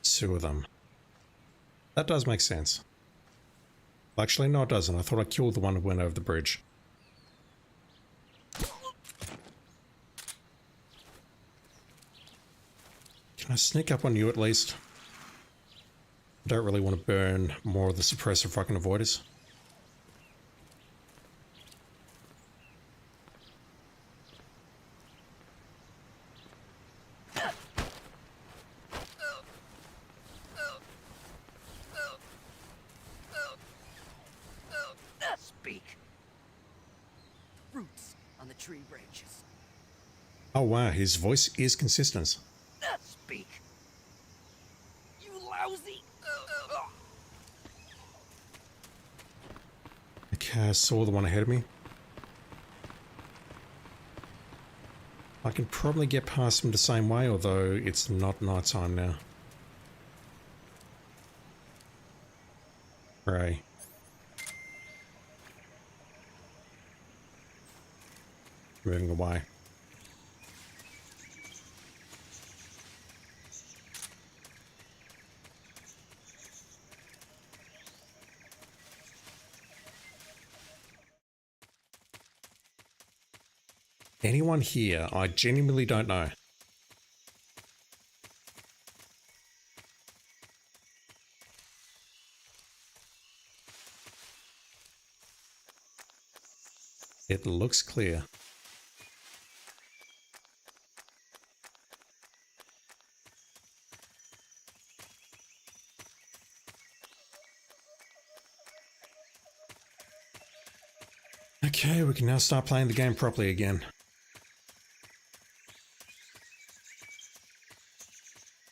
Two of them. That does make sense. Actually, no, it doesn't. I thought I killed the one who went over the bridge. Can I sneak up on you at least? I don't really want to burn more of the suppressor if I can avoid it. Speak. Roots on the tree branches. Oh wow, his voice is consistent. Speak. You lousy. Okay, I saw the one ahead of me. I can probably get past him the same way, although it's not night time now. Right. Moving away. Anyone here? I genuinely don't know. It looks clear. Okay, we can now start playing the game properly again.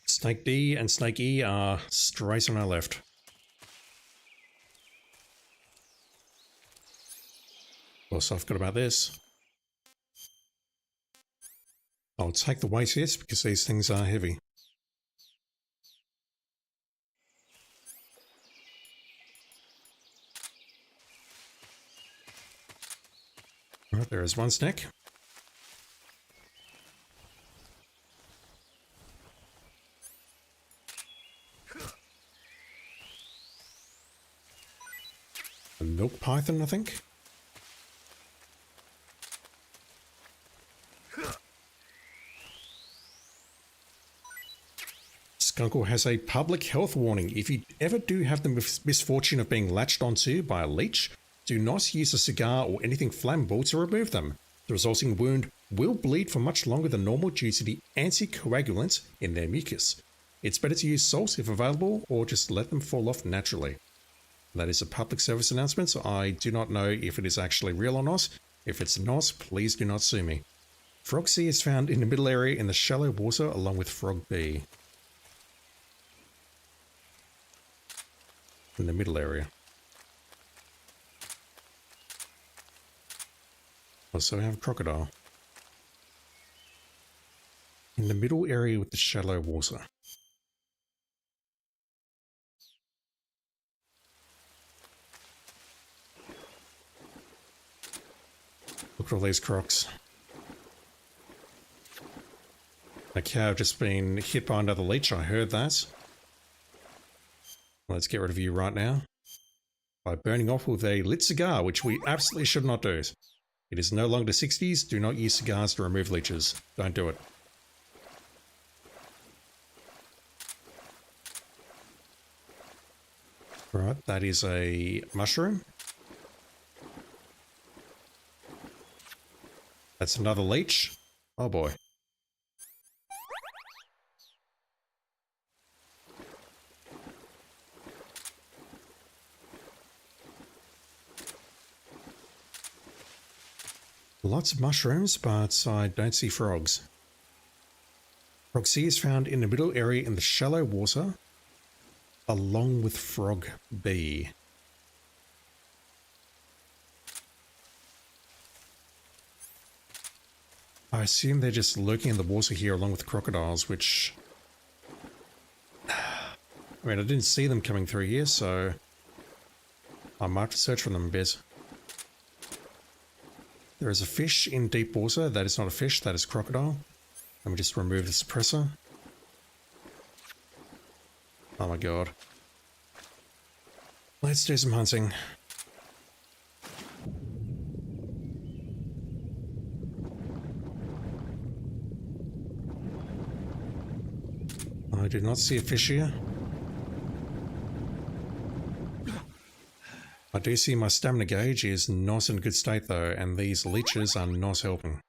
Snake D and Snake E are straight on our left. Also, I forgot about this. I'll take the weight hits because these things are heavy. Alright, there is one snake. A milk python, I think. Skunkle has a public health warning. If you ever do have the misfortune of being latched onto by a leech, do not use a cigar or anything flammable to remove them. The resulting wound will bleed for much longer than normal due to the anticoagulant in their mucus. It's better to use salt if available, or just let them fall off naturally. That is a public service announcement, so I do not know if it is actually real or not. If it's not, please do not sue me. Frog C is found in the middle area in the shallow water along with Frog B. In the middle area. Also, we have a crocodile. In the middle area with the shallow water. Look at all these crocs. Okay, I've just been hit by another leech, I heard that. Let's get rid of you right now. By burning off with a lit cigar, which we absolutely should not do. It is no longer the 60s, do not use cigars to remove leeches. Don't do it. Right, that is a mushroom. That's another leech. Oh boy. Lots of mushrooms, but I don't see frogs. Frog C is found in the middle area in the shallow water, along with Frog B. I assume they're just lurking in the water here along with crocodiles, which... I mean, I didn't see them coming through here, so... I might have to search for them a bit. There is a fish in deep water. That is not a fish, that is crocodile. Let me just remove the suppressor. Oh my god. Let's do some hunting. I do not see a fish here. I do see my stamina gauge is not in good state though, and these leeches are not helping.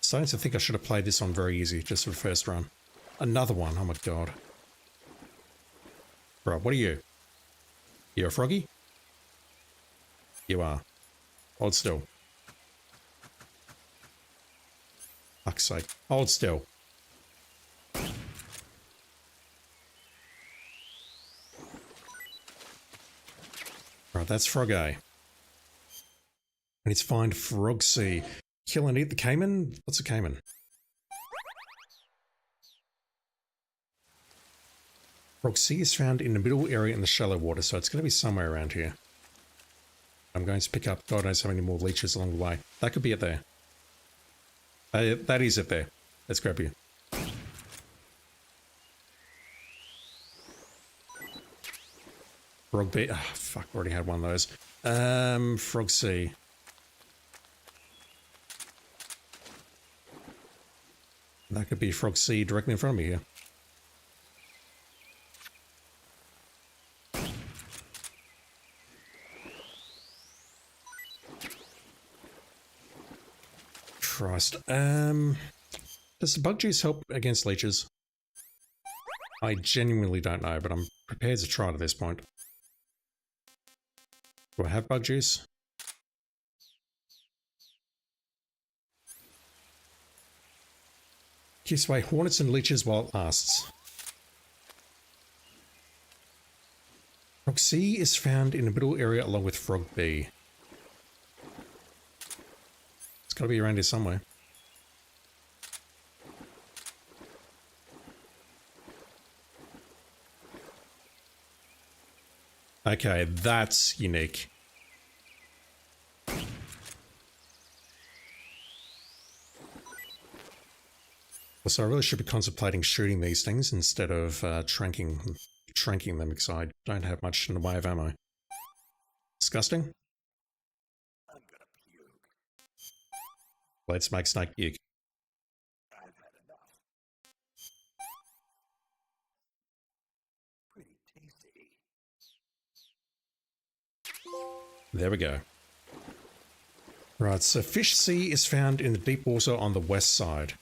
Starting to think I should have played this on very easy, just for the first run. Another one, oh my god. Right, what are you? You're a froggy? You are. Hold still. Fuck's sake. Hold still. Right, that's Frog A. I need to find Frog C. Kill and eat the caiman? What's a caiman? Frog C is found in the middle area in the shallow water, so it's going to be somewhere around here. I'm going to pick up God knows how many more leeches along the way. That could be it there. That is it there. Let's grab you. Frog B. Oh, fuck, already had one of those. Frog C. That could be Frog C directly in front of me here. Christ. Does the bug juice help against leeches? I genuinely don't know, but I'm prepared to try it at this point. Do I have bug juice? Keeps away hornets and leeches while it lasts. Frog C is found in the middle area along with Frog B. It's got to be around here somewhere. Okay, that's unique. So I really should be contemplating shooting these things instead of tranking them because I don't have much in the way of ammo. Disgusting. I'm gonna puke. Let's make Snake puke. I've had enough. Pretty tasty. There we go. Right, so fish C is found in the deep water on the west side.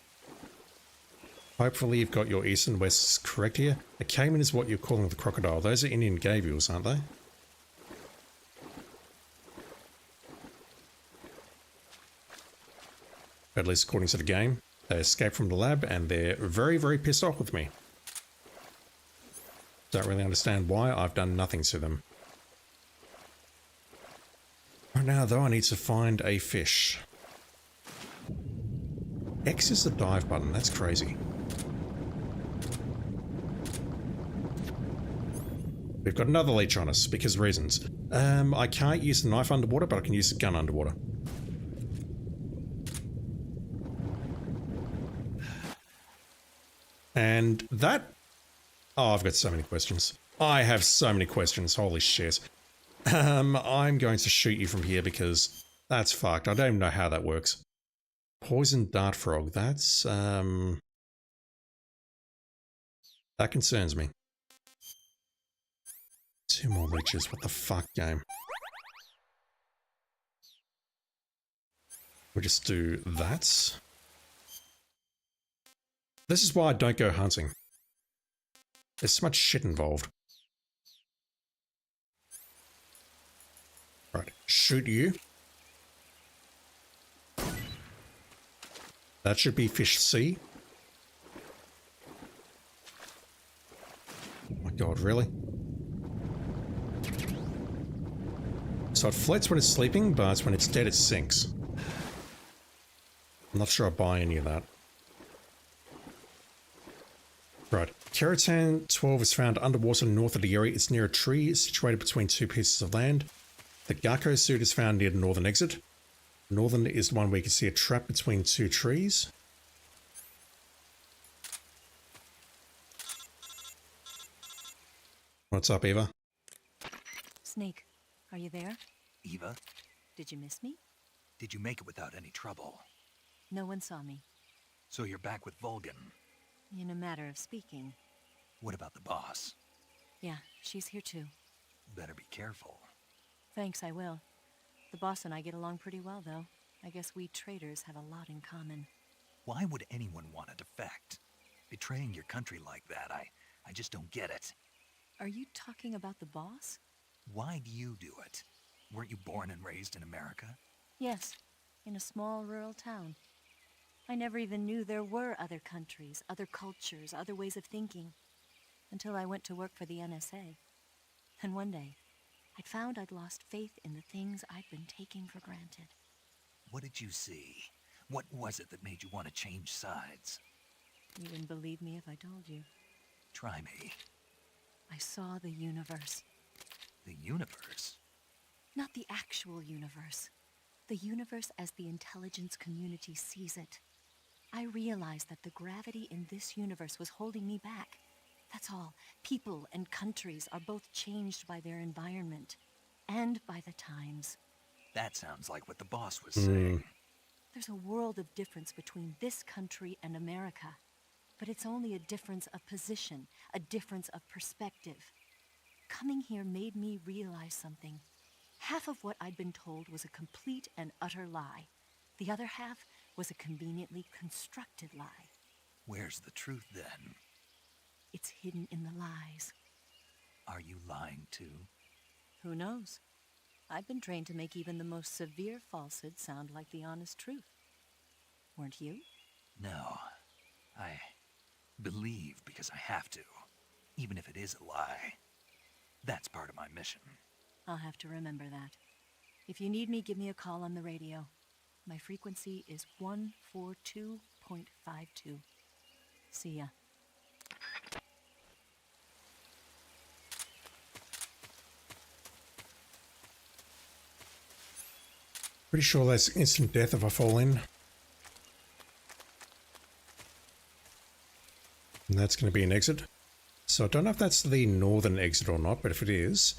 Hopefully you've got your east and west correct here. A caiman is what you're calling the crocodile. Those are Indian gavials, aren't they? At least according to the game. They escaped from the lab and they're very, very pissed off with me. Don't really understand why. I've done nothing to them. Right now, though, I need to find a fish. X is the dive button. That's crazy. We've got another leech on us, because reasons. I can't use the knife underwater, but I can use the gun underwater. And that... Oh, I've got so many questions. I have so many questions, holy shit. I'm going to shoot you from here because that's fucked. I don't even know how that works. Poison dart frog, that's... That concerns me. 2 more leeches, what the fuck, game? We just do that. This is why I don't go hunting. There's so much shit involved. Right, shoot you. That should be fish C. Oh my god, really? So it floats when it's sleeping, but when it's dead it sinks. I'm not sure I buy any of that. Right, Keratan 12 is found underwater north of the area. It's near a tree situated between two pieces of land. The Gakko suit is found near the northern exit. Northern is the one where you can see a trap between two trees. What's up, Eva? Snake, are you there? Eva, Did you miss me? did you make it without any trouble? No one saw me. So you're back with Vulcan. In a matter of speaking. What about the boss? Yeah, she's here too. Better be careful. Thanks, I will. The boss and I get along pretty well, though. I guess we traders have a lot in common. Why would anyone want to defect? Betraying your country like that, I just don't get it. Are you talking about the boss? Why do you do it? Weren't you born and raised in America? Yes, in a small rural town. I never even knew there were other countries, other cultures, other ways of thinking. Until I went to work for the NSA. And one day, I'd found I'd lost faith in the things I'd been taking for granted. What did you see? What was it that made you want to change sides? You wouldn't believe me if I told you. Try me. I saw the universe. The universe? Not the actual universe. The universe as the intelligence community sees it. I realized that the gravity in this universe was holding me back. That's all. People and countries are both changed by their environment. And by the times. That sounds like what the boss was saying. There's a world of difference between this country and America. But it's only a difference of position, a difference of perspective. Coming here made me realize something. Half of what I'd been told was a complete and utter lie. The other half was a conveniently constructed lie. Where's the truth then? It's hidden in the lies. Are you lying too? Who knows? I've been trained to make even the most severe falsehood sound like the honest truth. Weren't you? No. I believe because I have to, even if it is a lie. That's part of my mission. I'll have to remember that. If you need me, give me a call on the radio. My frequency is 142.52. See ya. Pretty sure that's instant death if I fall in. And that's going to be an exit. So I don't know if that's the northern exit or not, but if it is,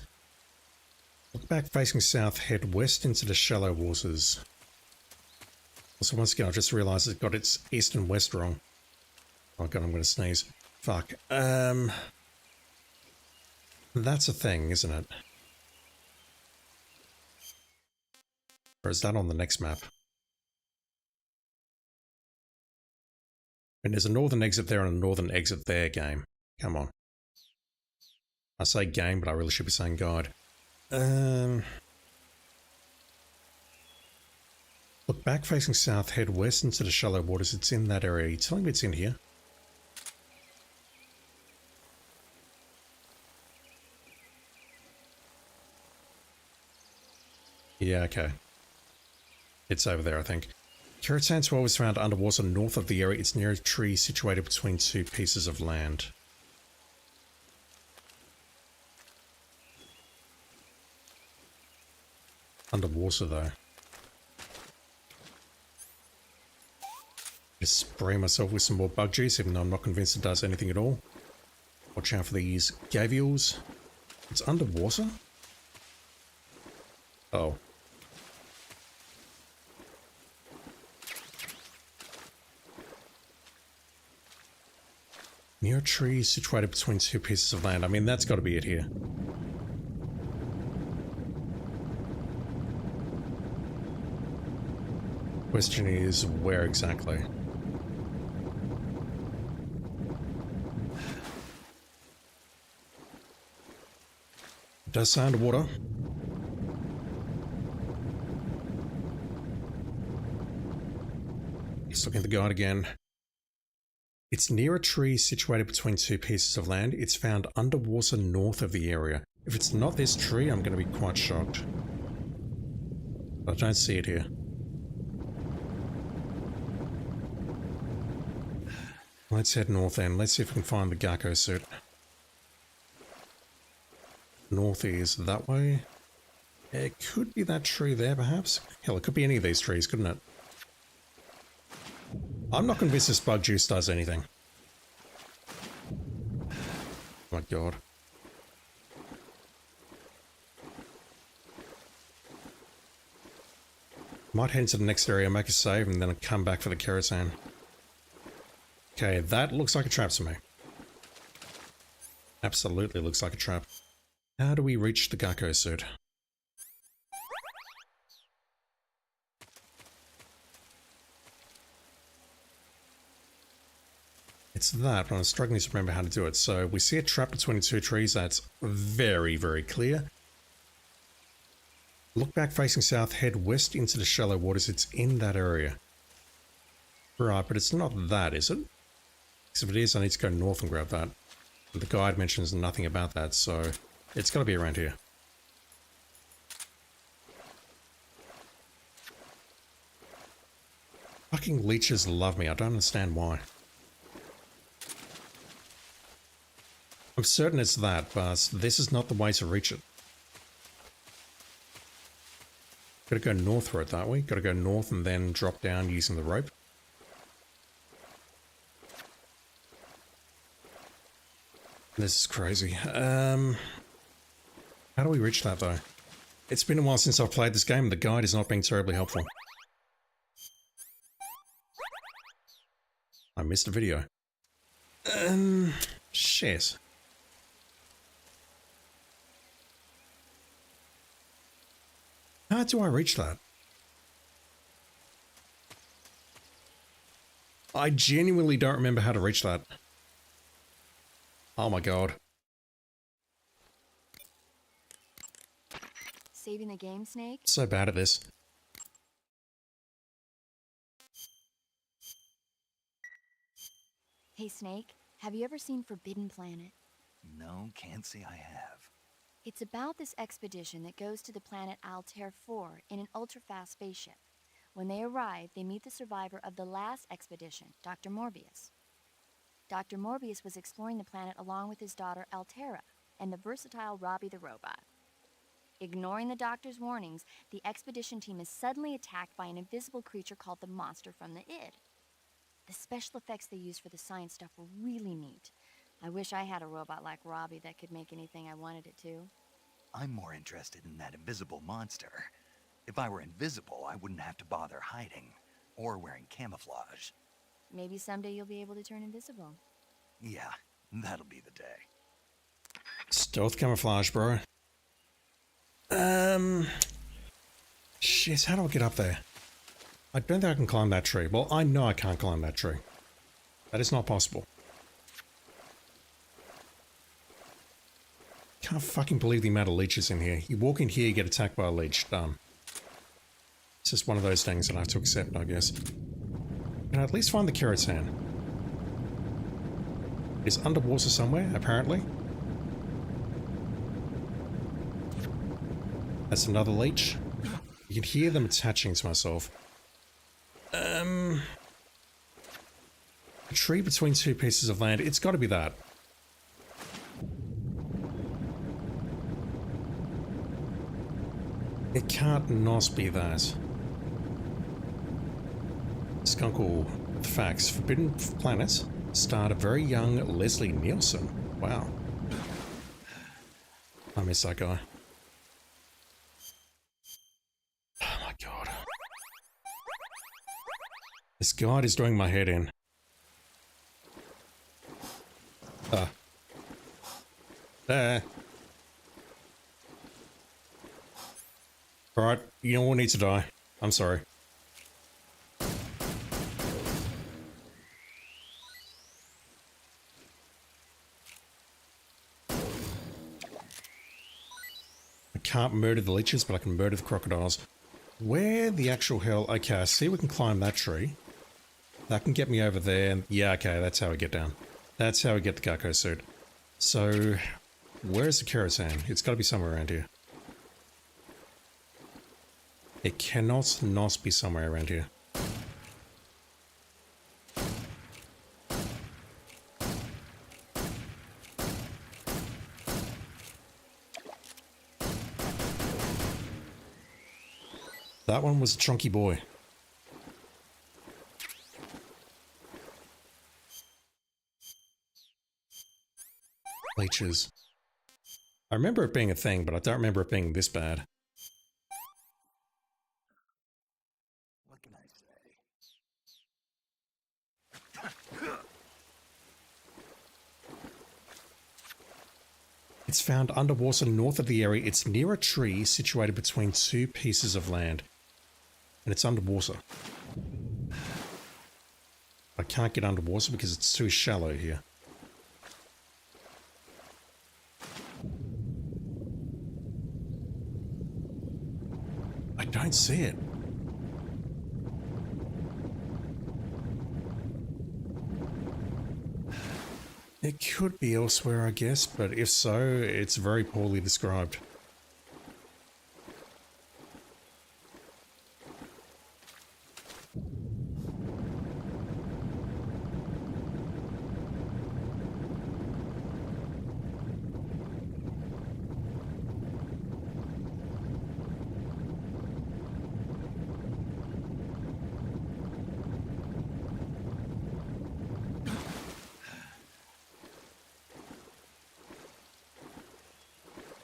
look back facing south, head west into the shallow waters. Also, once again, I just realized it got its east and west wrong. Oh god, I'm going to sneeze. Fuck. That's a thing, isn't it? Or is that on the next map? And there's a northern exit there and a northern exit there, game. Come on. I say game, but I really should be saying guide. Look back facing south, head west into the shallow waters. It's in that area. Are you telling me it's in here? Yeah, okay. It's over there, I think. Keratan 12 is found underwater north of the area. It's near a tree situated between two pieces of land. Underwater, though. Just spray myself with some more bug juice, even though I'm not convinced it does anything at all. Watch out for these gavials. It's underwater? Oh. Near a tree situated between two pieces of land. I mean, that's got to be it here. Question is, where exactly? It does sound water. Just looking at the guide again. It's near a tree situated between two pieces of land. It's found underwater north of the area. If it's not this tree, I'm going to be quite shocked. But I don't see it here. Let's head north then. Let's see if we can find the Gakko suit. North is that way. It could be that tree there, perhaps. Hell, it could be any of these trees, couldn't it? I'm not convinced this bug juice does anything. Oh my god. Might head into the next area, make a save, and then come back for the kerosene. Okay, that looks like a trap to me. Absolutely looks like a trap. How do we reach the Gakko suit? It's that, but I'm struggling to remember how to do it. So we see a trap between two trees. That's very, very clear. Look back facing south, head west into the shallow waters. It's in that area. Right, but it's not that, is it? Because if it is, I need to go north and grab that. But the guide mentions nothing about that, so it's got to be around here. Fucking leeches love me. I don't understand why. I'm certain it's that, but this is not the way to reach it. Gotta go north for it, don't we? Gotta go north and then drop down using the rope. This is crazy. How do we reach that, though? It's been a while since I've played this game, and the guide is not being terribly helpful. I missed a video. Shit. How do I reach that? I genuinely don't remember how to reach that. Oh my god. Saving the game, Snake? So bad at this. Hey, Snake, have you ever seen Forbidden Planet? No, can't say I have. It's about this expedition that goes to the planet Altair 4 in an ultra-fast spaceship. When they arrive, they meet the survivor of the last expedition, Dr. Morbius. Dr. Morbius was exploring the planet along with his daughter Altera and the versatile Robbie the robot. Ignoring the doctor's warnings, the expedition team is suddenly attacked by an invisible creature called the Monster from the Id. The special effects they used for the science stuff were really neat. I wish I had a robot like Robbie that could make anything I wanted it to. I'm more interested in that invisible monster. If I were invisible, I wouldn't have to bother hiding or wearing camouflage. Maybe someday you'll be able to turn invisible. Yeah, that'll be the day. Stealth camouflage, bro. Shit, how do I get up there? I don't think I can climb that tree. Well, I know I can't climb that tree. That is not possible. Can't fucking believe the amount of leeches in here. You walk in here, you get attacked by a leech. Done. It's just one of those things that I have to accept, I guess. Can I at least find the kerosene? It's underwater somewhere, apparently. That's another leech. You can hear them attaching to myself. A tree between two pieces of land. It's got to be that. It can't not be that. Skunkle with facts. Forbidden Planet starred a very young Leslie Nielsen. Wow. I miss that guy. Oh my god. This guide is doing my head in. There. Alright, you don't need to die. I'm sorry. can't murder the leeches, but I can murder the crocodiles. Where the actual hell... Okay, I see we can climb that tree. That can get me over there. Yeah, okay, that's how we get down. That's how we get the Gakko suit. So, where's the Kerasan? It's got to be somewhere around here. It cannot not be somewhere around here. That one was a chunky boy. Leeches. I remember it being a thing, but I don't remember it being this bad. What can I say? It's found underwater north of the area. It's near a tree situated between two pieces of land. And it's underwater. I can't get underwater because it's too shallow here. I don't see it. It could be elsewhere, I guess, but if so, it's very poorly described.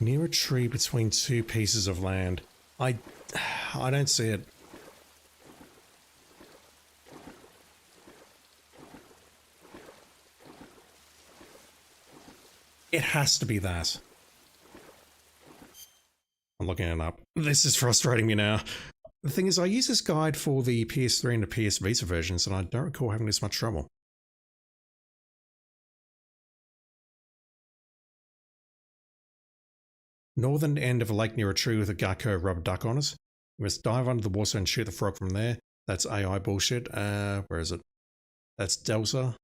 Near a tree between two pieces of land. I don't see it. It has to be that. I'm looking it up. This is frustrating me now. The thing is, I use this guide for the PS3 and the PS Vita versions, and I don't recall having this much trouble. Northern end of a lake near a tree with a Gakko rubber duck on it. You must dive under the water and shoot the frog from there. That's AI bullshit. Where is it? That's Delta.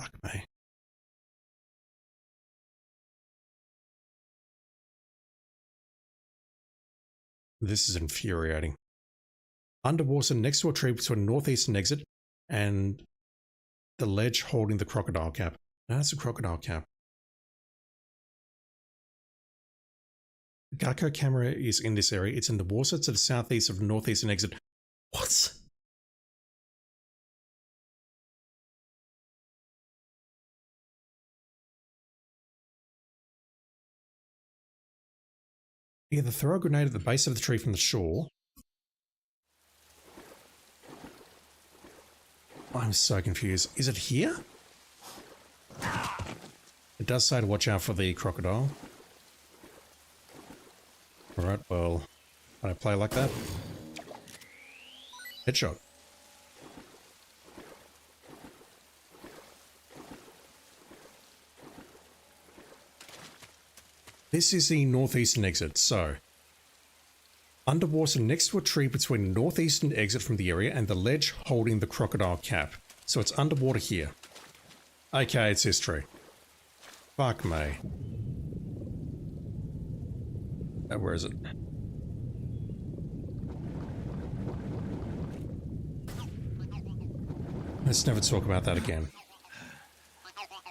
Fuck me. This is infuriating. Underwater next to a tree between northeastern exit and the ledge holding the crocodile cap. No, that's a crocodile cap. The Gakko camera is in this area. It's in the water to the southeast of the northeastern exit. What? Either throw a grenade at the base of the tree from the shore. I'm so confused. Is it here? It does say to watch out for the crocodile. Alright, well, can I play like that? Headshot. This is the northeastern exit, so underwater next to a tree between the northeastern exit from the area and the ledge holding the crocodile cap. So it's underwater here. Okay, it's this tree. Fuck me. Where is it? Let's never talk about that again.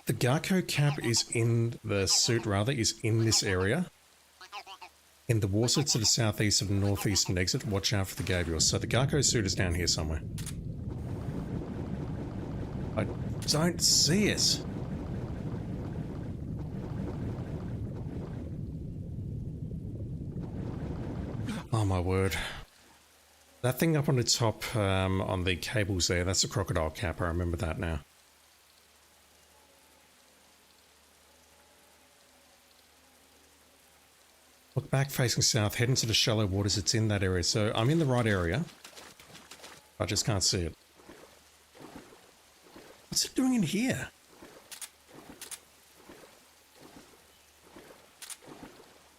The Gakko cap is in the suit, rather, is in this area. In the water to the southeast of the northeastern exit. Watch out for the Gabriel. So the Gakko suit is down here somewhere. I don't see it. Oh my word. That thing up on the top, on the cables there, that's a crocodile cap. I remember that now. Look back facing south, head into the shallow waters. It's in that area. So I'm in the right area. I just can't see it. What's it doing in here?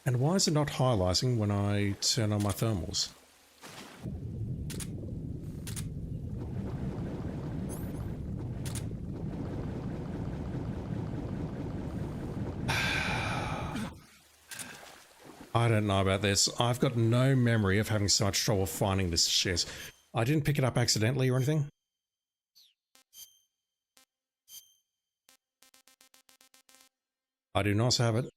And why is it not highlighting when I turn on my thermals? I don't know about this. I've got no memory of having so much trouble finding this chest. I didn't pick it up accidentally or anything. I do not have it.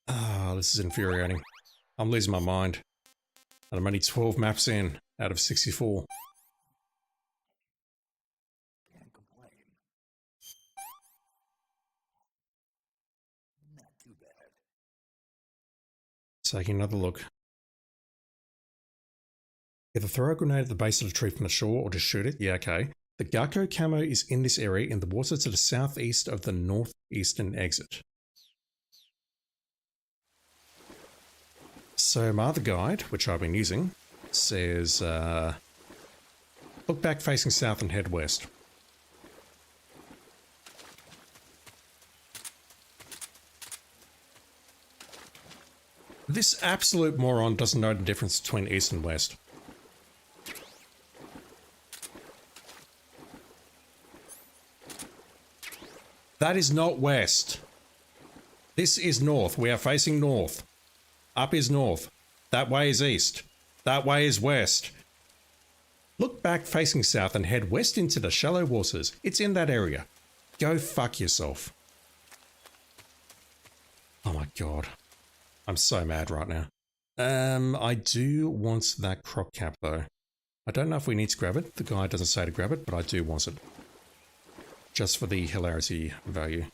Ah, this is infuriating. I'm losing my mind. And I'm only 12 maps in out of 64. Can't complain. Not too bad. Taking another look. Either throw a grenade at the base of the tree from the shore or just shoot it. Yeah, okay. The Garco camo is in this area in the water to the southeast of the northeastern exit. So my other guide, which I've been using, says look back facing south and head west. This absolute moron doesn't know the difference between east and west. That is not west. This is north. We are facing north. Up is north. That way is east. That way is west. Look back facing south and head west into the shallow waters. It's in that area. Go fuck yourself. Oh my god. I'm so mad right now. I do want that crop cap though. I don't know if we need to grab it. The guy doesn't say to grab it, but I do want it. Just for the hilarity value.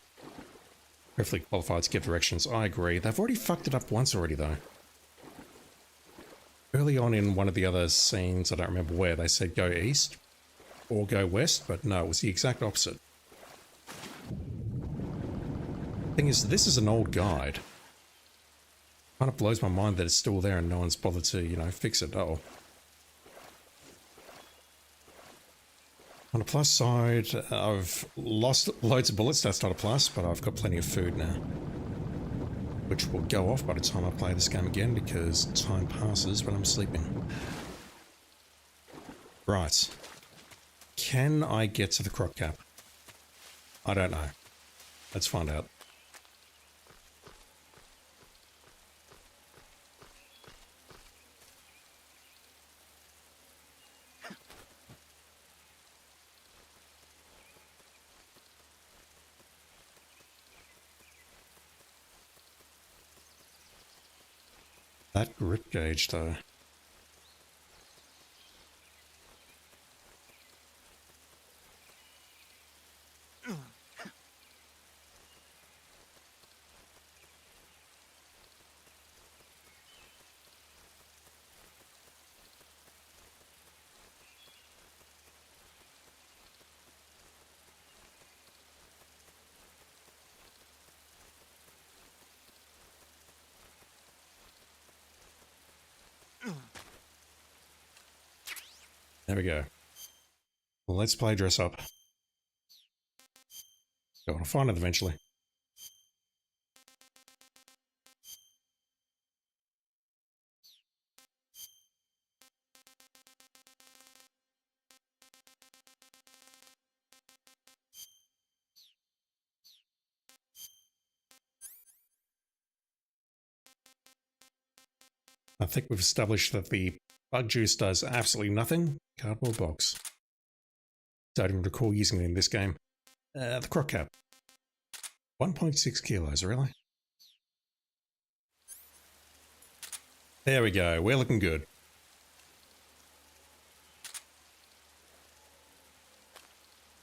Hopefully qualified to give directions. I agree. They've already fucked it up once already though. Early on in one of the other scenes, I don't remember where, they said go east or go west, but no, it was the exact opposite. Thing is, this is an old guide. Kind of blows my mind that it's still there and no one's bothered to, you know, fix it. Uh-oh. On the plus side, I've lost loads of bullets. That's not a plus, but I've got plenty of food now. Which will go off by the time I play this game again because time passes when I'm sleeping. Right. Can I get to the crop cap? I don't know. Let's find out. That grip gauge, though. There we go. Well, let's play dress up. I'll find it eventually. I think we've established that the bug juice does absolutely nothing. Cardboard box. Don't even recall using it in this game. The croc cap. 1.6 kilos, really? There we go. We're looking good.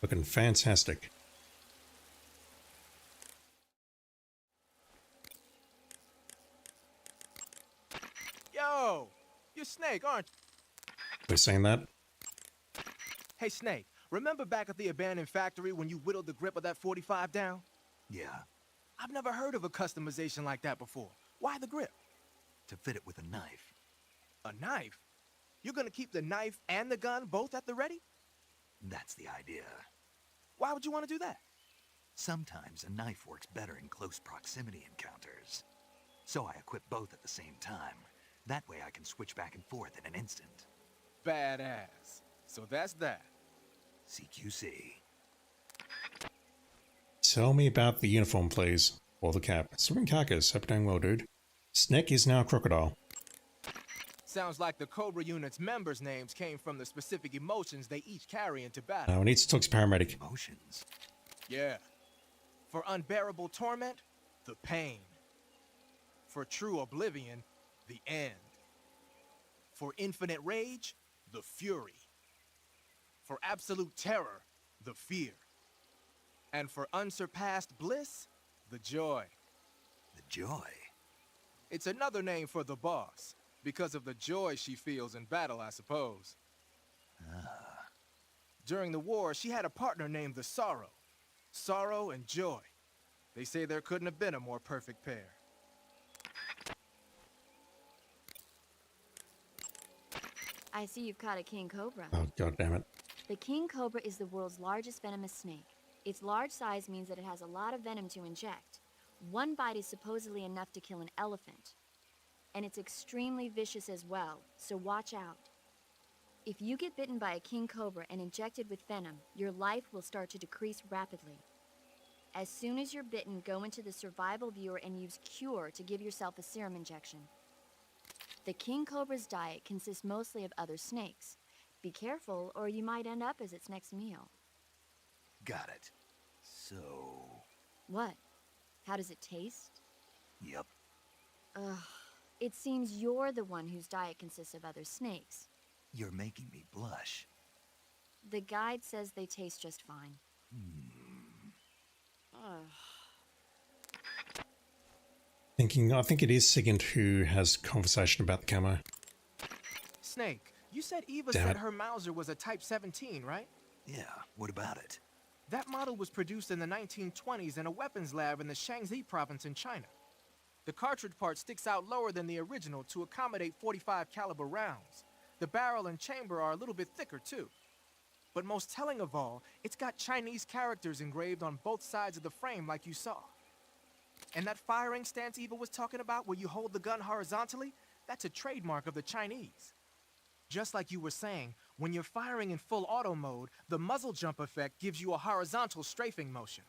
Looking fantastic. Yo, you're Snake, aren't you? We're saying that? Hey, Snake, remember back at the abandoned factory when you whittled the grip of that 45 down? Yeah, I've never heard of a customization like that before. Why the grip? to fit it with a knife. A knife? You're gonna keep the knife and the gun both at the ready? That's the idea. Why would you want to do that? Sometimes a knife works better in close proximity encounters. So I equip both at the same time. That way I can switch back and forth in an instant. Badass. So that's that. CQC. Tell me about the uniform, please. Or the cap. Swimming carcass. Hope you're doing well, dude. Snake is now a crocodile. Sounds like the Cobra unit's members' names came from the specific emotions they each carry into battle. Now I need to talk to paramedic. Emotions? Yeah. For unbearable torment, the pain. For true oblivion, the end. For infinite rage, the fury. For absolute terror, the fear. And for unsurpassed bliss, the joy. The joy? It's another name for the boss, because of the joy she feels in battle, I suppose. Ah. During the war, she had a partner named the Sorrow. Sorrow and joy. They say there couldn't have been a more perfect pair. I see you've caught a king cobra. Oh, god damn it. The king cobra is the world's largest venomous snake. Its large size means that it has a lot of venom to inject. One bite is supposedly enough to kill an elephant. And it's extremely vicious as well, so watch out. If you get bitten by a king cobra and injected with venom, your life will start to decrease rapidly. As soon as you're bitten, go into the survival viewer and use Cure to give yourself a serum injection. The king cobra's diet consists mostly of other snakes. Be careful, or you might end up as its next meal. Got it. So... What? How does it taste? Yep. Ugh. It seems you're the one whose diet consists of other snakes. You're making me blush. The guide says they taste just fine. Ugh. I think it is Sigint who has conversation about the camo. Snake, you said Eva Damn said it. her Mauser was a Type 17, right? Yeah, what about it? That model was produced in the 1920s in a weapons lab in the Shaanxi province in China. The cartridge part sticks out lower than the original to accommodate 45 caliber rounds. The barrel and chamber are a little bit thicker too. But most telling of all, it's got Chinese characters engraved on both sides of the frame like you saw. And that firing stance Eva was talking about where you hold the gun horizontally, that's a trademark of the Chinese. Just like you were saying, when you're firing in full auto mode, the muzzle jump effect gives you a horizontal strafing motion.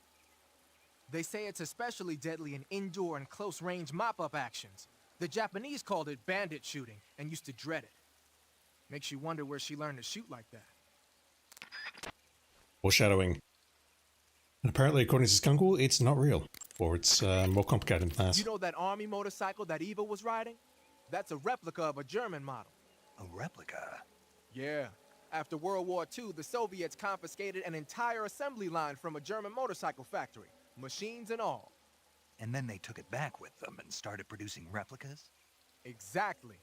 They say it's especially deadly in indoor and close-range mop-up actions. The Japanese called it bandit shooting and used to dread it. Makes you wonder where she learned to shoot like that. Foreshadowing. And apparently, according to Skunkle, it's not real. Or it's more complicated than that. You know that army motorcycle that Eva was riding? That's a replica of a German model. A replica? Yeah. After World War II, the Soviets confiscated an entire assembly line from a German motorcycle factory. Machines and all. And then they took it back with them and started producing replicas? Exactly.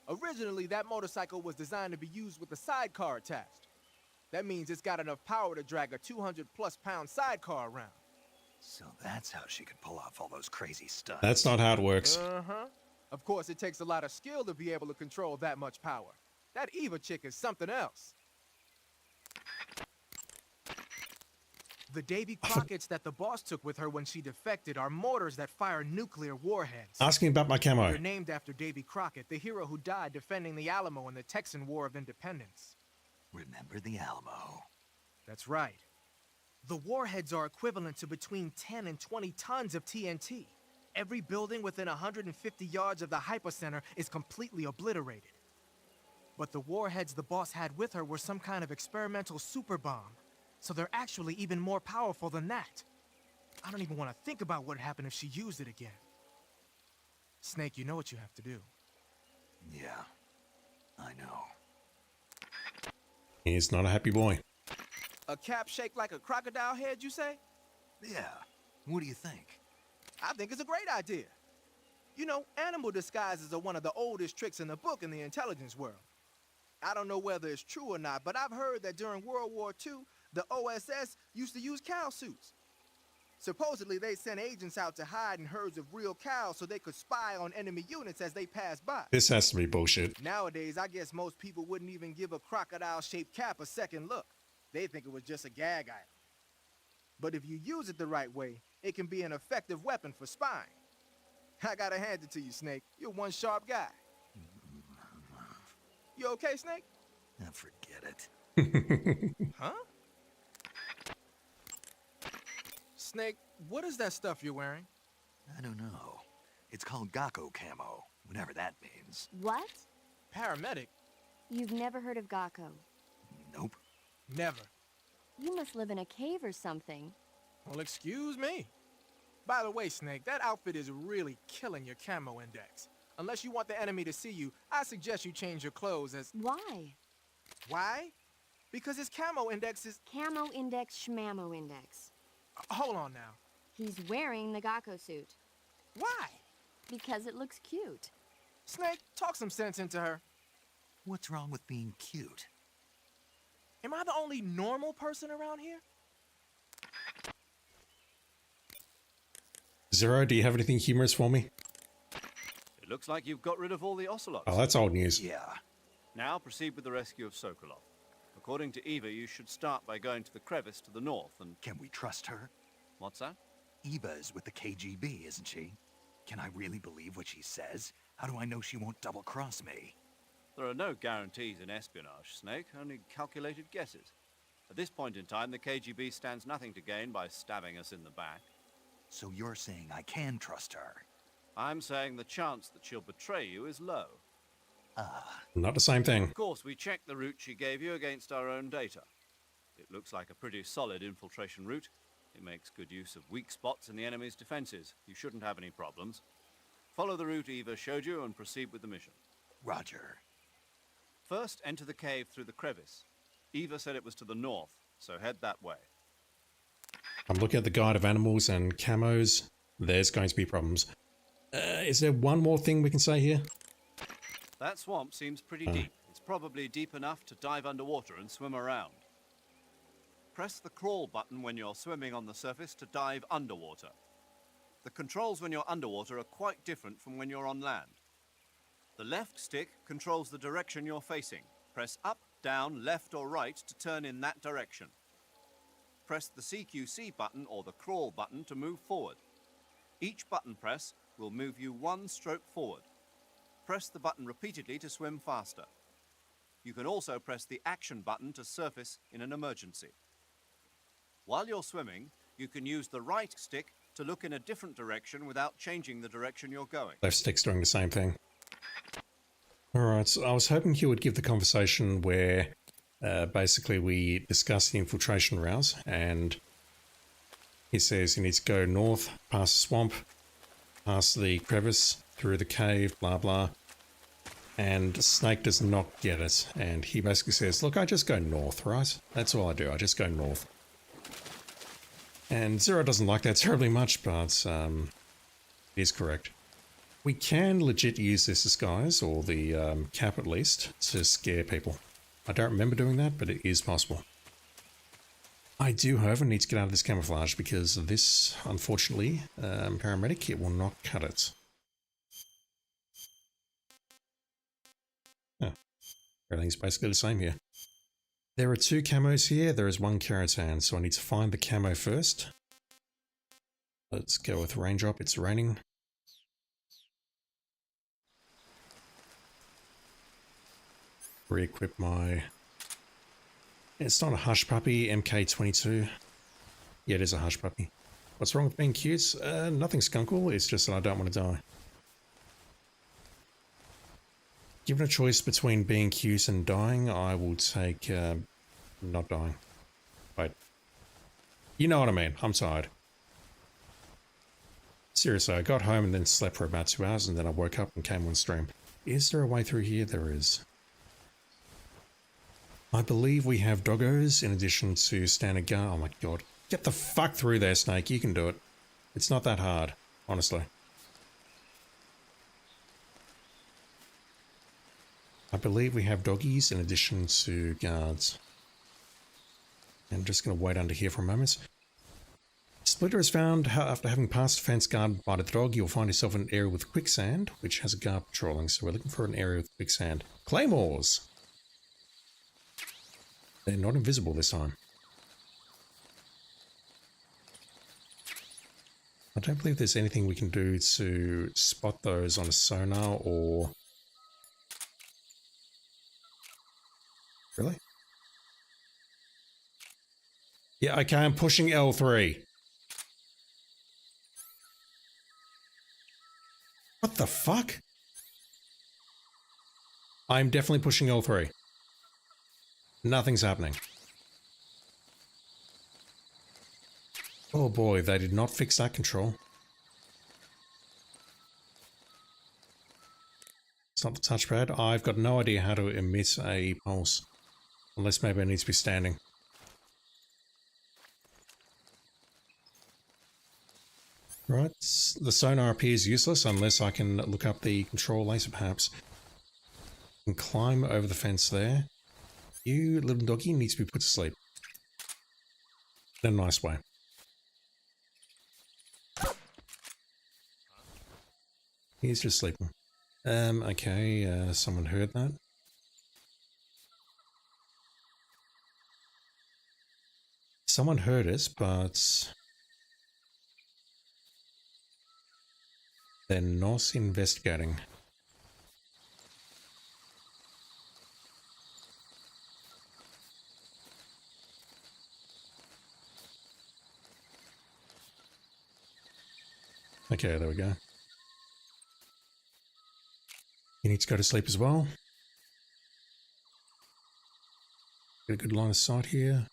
Originally, that motorcycle was designed to be used with a sidecar attached. That means it's got enough power to drag a 200-plus pound sidecar around. So that's how she could pull off all those crazy stunts. That's not how it works. Uh-huh. Of course, it takes a lot of skill to be able to control that much power. That Eva chick is something else. The Davy Crockett's that the boss took with her when she defected are mortars that fire nuclear warheads. Ask me about my camo. They're named after Davy Crockett, the hero who died defending the Alamo in the Texan War of Independence. Remember the Alamo. That's right. The warheads are equivalent to between 10 and 20 tons of TNT. Every building within 150 yards of the hypocenter is completely obliterated. But the warheads the boss had with her were some kind of experimental super bomb. So they're actually even more powerful than that. I don't even want to think about what would happen if she used it again. Snake, you know what you have to do. Yeah, I know. He's not a happy boy. A cap shaped like a crocodile head, you say? Yeah, what do you think? I think it's a great idea. You know, animal disguises are one of the oldest tricks in the book in the intelligence world. I don't know whether it's true or not, but I've heard that during World War II, the OSS used to use cow suits. Supposedly, they sent agents out to hide in herds of real cows so they could spy on enemy units as they passed by. This has to be bullshit. Nowadays, I guess most people wouldn't even give a crocodile-shaped cap a second look. They think it was just a gag item. But if you use it the right way, it can be an effective weapon for spying. I gotta hand it to you, Snake. You're one sharp guy. You okay, Snake? Forget it. Huh? Snake, what is that stuff you're wearing? I don't know. It's called Gakko camo, whatever that means. What? Paramedic? You've never heard of Gakko? Nope. Never. You must live in a cave or something. Well, excuse me. By the way, Snake, that outfit is really killing your camo index. Unless you want the enemy to see you, I suggest you change your clothes as... Why? Why? Because his camo index is... Camo index, schmamo index. Hold on now. He's wearing the Gakko suit. Why? Because it looks cute. Snake, talk some sense into her. What's wrong with being cute? Am I the only normal person around here? Zero, do you have anything humorous for me? It looks like you've got rid of all the ocelots. Oh, that's old news. Yeah. Now proceed with the rescue of Sokolov. According to Eva, you should start by going to the crevice to the north and... Can we trust her? What's that? Eva's with the KGB, isn't she? Can I really believe what she says? How do I know she won't double-cross me? There are no guarantees in espionage, Snake, only calculated guesses. At this point in time, the KGB stands nothing to gain by stabbing us in the back. So you're saying I can trust her? I'm saying the chance that she'll betray you is low. Not the same thing. Of course, we checked the route she gave you against our own data. It looks like a pretty solid infiltration route. It makes good use of weak spots in the enemy's defenses. You shouldn't have any problems. Follow the route Eva showed you and proceed with the mission. Roger. First, enter the cave through the crevice. Eva said it was to the north, so head that way. I'm looking at the guide of animals and camos. There's going to be problems. Is there one more thing we can say here? That swamp seems pretty deep. It's probably deep enough to dive underwater and swim around. Press the crawl button when you're swimming on the surface to dive underwater. The controls when you're underwater are quite different from when you're on land. The left stick controls the direction you're facing. Press up, down, left or right to turn in that direction. Press the CQC button or the crawl button to move forward. Each button press will move you one stroke forward. Press the button repeatedly to swim faster. You can also press the action button to surface in an emergency. While you're swimming, you can use the right stick to look in a different direction without changing the direction you're going. Left stick's doing the same thing. Alright, so I was hoping he would give the conversation where basically we discuss the infiltration route, and he says he needs to go north, past the swamp, past the crevice, through the cave, blah blah. And Snake does not get it, and he basically says, look, I just go north, right? That's all I do, I just go north. And Zero doesn't like that terribly much, but it is correct. We can legit use this disguise, or the cap at least, to scare people. I don't remember doing that, but it is possible. I do, however, need to get out of this camouflage because this, unfortunately, paramedic, it will not cut it. Oh, everything's basically the same here. There are two camos here. There is one Karatan, so I need to find the camo first. Let's go with raindrop. It's raining. Re-equip my... It's not a Hush Puppy, MK22. Yeah, it is a Hush Puppy. What's wrong with being cute? Nothing skunkle, it's just that I don't want to die. Given a choice between being cute and dying, I will take not dying. Wait. You know what I mean, I'm tired. Seriously, I got home and then slept for about 2 hours and then I woke up and came on stream. Is there a way through here? There is. I believe we have doggos in addition to standard guard. Oh my god. Get the fuck through there, Snake. You can do it. It's not that hard, honestly. I believe we have doggies in addition to guards. I'm just going to wait under here for a moment. Splitter is found after having passed a fence guard by the dog. You'll find yourself in an area with quicksand, which has a guard patrolling. So we're looking for an area with quicksand. Claymores! They're not invisible this time. I don't believe there's anything we can do to spot those on a sonar or... Really? Yeah, okay, I'm pushing L3. What the fuck? I'm definitely pushing L3. Nothing's happening. Oh boy, they did not fix that control. It's not the touchpad. I've got no idea how to emit a pulse. Unless maybe I need to be standing. Right, the sonar appears useless unless I can look up the control laser perhaps. I can climb over the fence there. You little doggy needs to be put to sleep. In a nice way. He's just sleeping. Okay, someone heard that. Someone heard it, but they're not investigating. Okay, there we go. You need to go to sleep as well. Get a good line of sight here.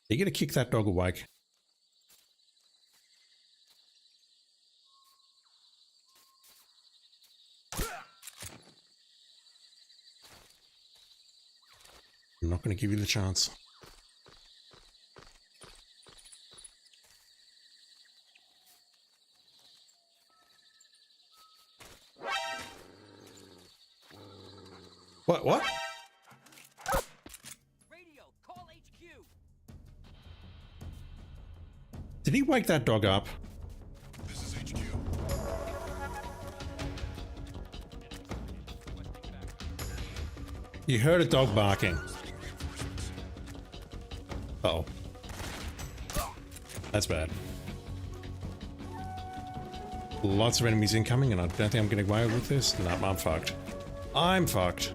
You gotta kick that dog awake. I'm not going to give you the chance. What? Radio, call HQ. Did he wake that dog up? This is HQ. You heard a dog barking. Uh-oh. That's bad. Lots of enemies incoming, and I don't think I'm getting away with this. No, I'm fucked. I'm fucked.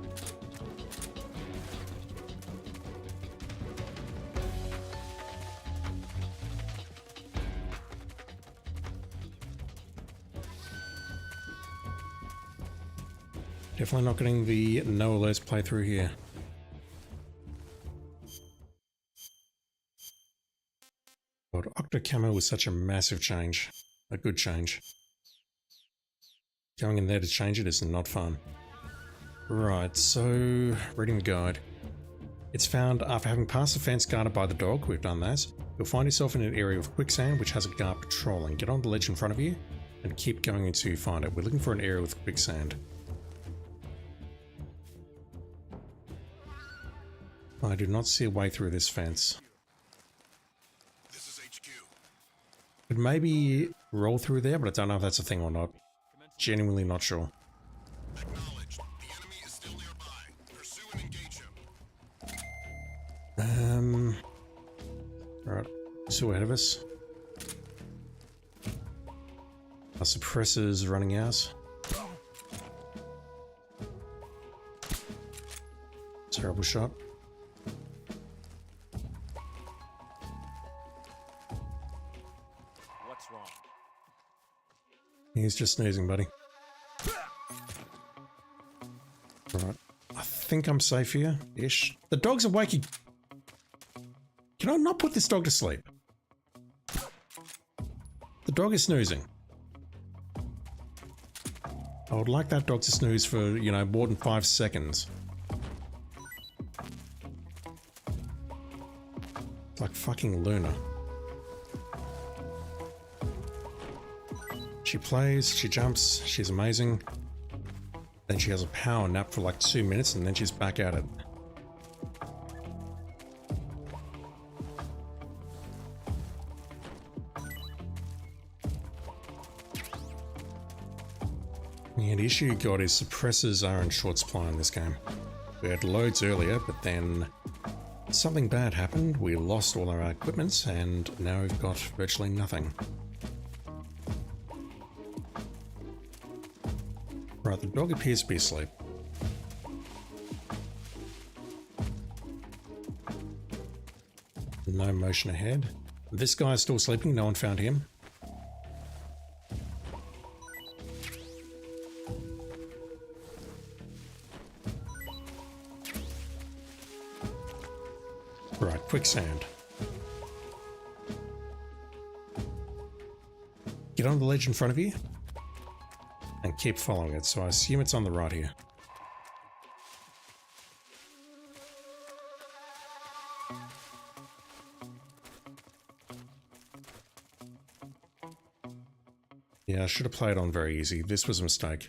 Definitely not getting the no alerts playthrough here. God, Octocamo was such a massive change. A good change. Going in there to change it is not fun. Right, so reading the guide. It's found after having passed the fence guarded by the dog, we've done that. You'll find yourself in an area of quicksand which has a guard patrolling. Get on the ledge in front of you and keep going until you find it. We're looking for an area with quicksand. I do not see a way through this fence. This is HQ. Could maybe roll through there, but I don't know if that's a thing or not. Genuinely not sure. Acknowledged. The enemy is still nearby. Pursue and engage him. Right. Two ahead of us. Our suppressor's running out. Terrible shot. What's wrong? He's just sneezing, buddy. Alright. I think I'm safe here. Ish. The dog's awake. Can I not put this dog to sleep? The dog is snoozing. I would like that dog to snooze for, you know, more than 5 seconds. It's like fucking Luna. She plays, she jumps, she's amazing. Then she has a power nap for like 2 minutes and then she's back at it. Yeah, the issue you got is suppressors are in short supply in this game. We had loads earlier, but then Something bad happened, we lost all our equipment, and now we've got virtually nothing. Right, the dog appears to be asleep. No motion ahead. This guy's still sleeping, no one found him. Right, quicksand. Get on the ledge in front of you and keep following it, so I assume it's on the right here. Yeah, I should have played on very easy. This was a mistake.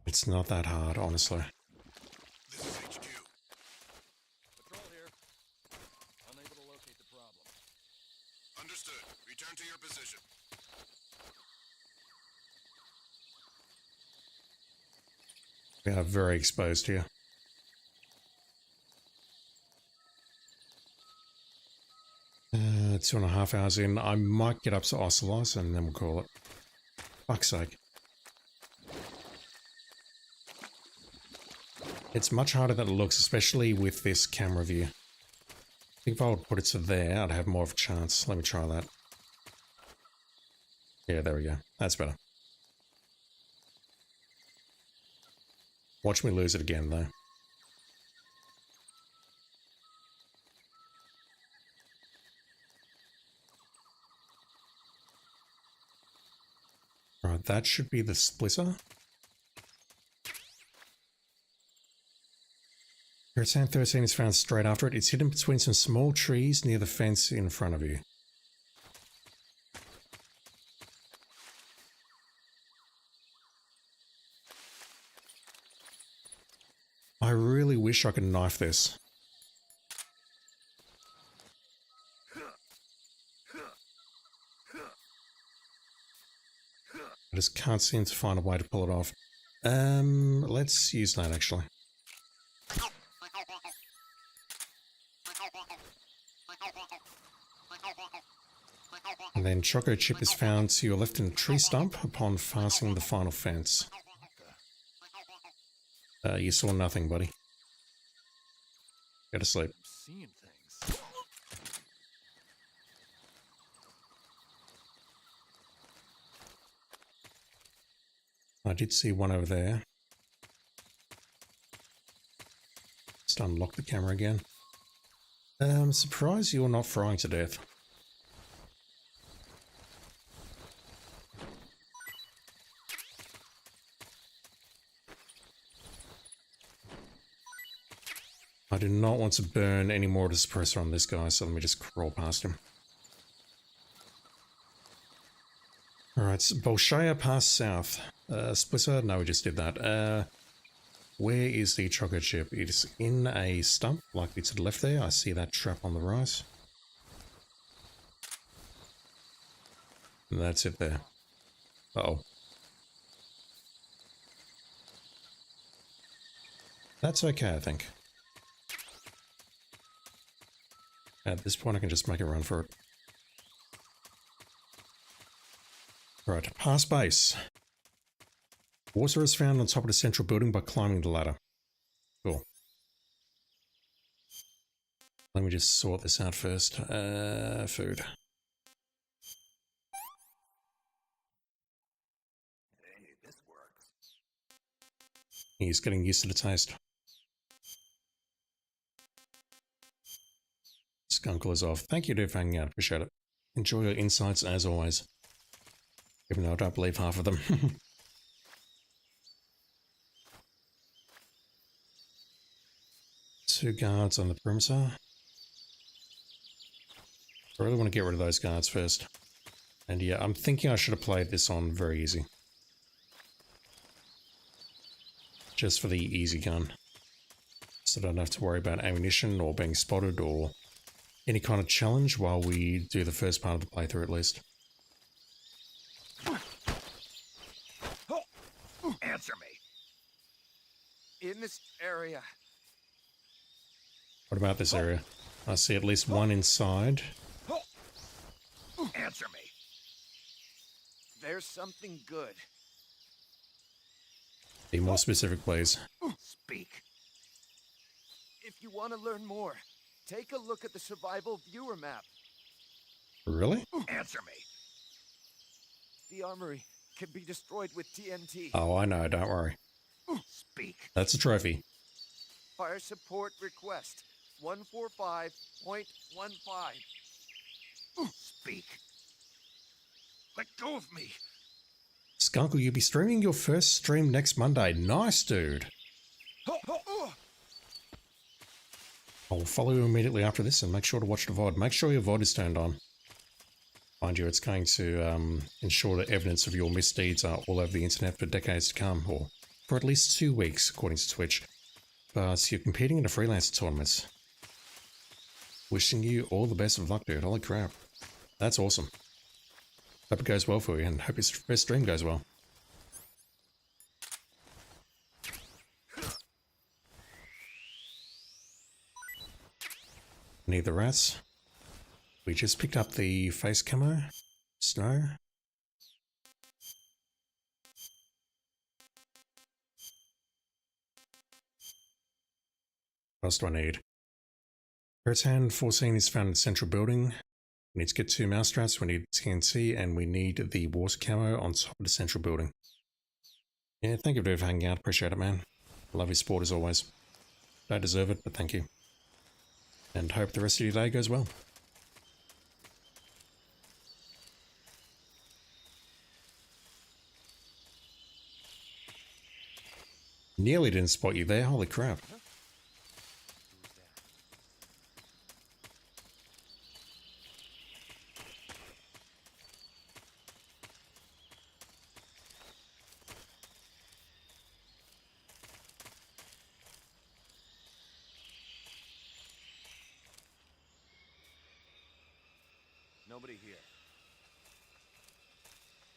It's not that hard, honestly. This is HQ. Patrol here. Unable to locate the problem. Understood. Return to your position. We are very exposed here. 2.5 hours in. I might get up to Ocelos and then we'll call it. Fuck's sake. It's much harder than it looks, especially with this camera view. I think if I would put it to there, I'd have more of a chance. Let me try that. Yeah, there we go. That's better. Watch me lose it again, though. Right, that should be the splitter. Sand 13 is found straight after it. It's hidden between some small trees near the fence in front of you. I really wish I could knife this. I just can't seem to find a way to pull it off. Let's use that actually. And then Choco Chip is found to your left in a tree stump upon passing the final fence. You saw nothing, buddy. Go to sleep. I'm seeing things. I did see one over there. Just unlock the camera again. I'm surprised you're not frying to death. I do not want to burn any more of the suppressor on this guy, so let me just crawl past him. Alright, so Bolshaya Pass South. Splitter? No, we just did that. Where is the Choco Chip? It is in a stump, likely to the left there. I see that trap on the right. And that's it there. Uh-oh. That's okay, I think. At this point, I can just make a run for it. Right, pass base. Water is found on top of the central building by climbing the ladder. Cool. Let me just sort this out first. Food. Hey, this works. He's getting used to the taste. Skunkle is off. Thank you, dude, for hanging out. Appreciate it. Enjoy your insights as always. Even though I don't believe half of them. Two guards on the perimeter. I really want to get rid of those guards first. And yeah, I'm thinking I should have played this on very easy. Just for the easy gun. So I don't have to worry about ammunition or being spotted or any kind of challenge while we do the first part of the playthrough at least. Answer me. In this area. What about this area? I see at least one inside. Answer me. There's something good. Be more specific, please. Speak. If you want to learn more, take a look at the survival viewer map. Really? Answer me. The armory can be destroyed with TNT. Oh, I know, don't worry. Speak. That's a trophy. Fire support request 145.15. Speak. Let go of me. Skunk, will you be streaming your first stream next Monday? Nice, dude. I'll follow you immediately after this and make sure to watch the VOD. Make sure your VOD is turned on. Mind you, it's going to ensure that evidence of your misdeeds are all over the internet for decades to come, or for at least 2 weeks, according to Twitch. But you're competing in a freelancer tournament. Wishing you all the best of luck, dude. Holy crap. That's awesome. Hope it goes well for you, and hope your first stream goes well. Need the rats. We just picked up the face camo. Snow. What else do I need? Rattan 14 is found in the central building. We need to get 2 mousetraps, we need TNT, and we need the water camo on top of the central building. Yeah, thank you for hanging out. Appreciate it, man. Love your support as always. Don't deserve it, but thank you. And hope the rest of your day goes well. Nearly didn't spot you there, holy crap. Nobody here.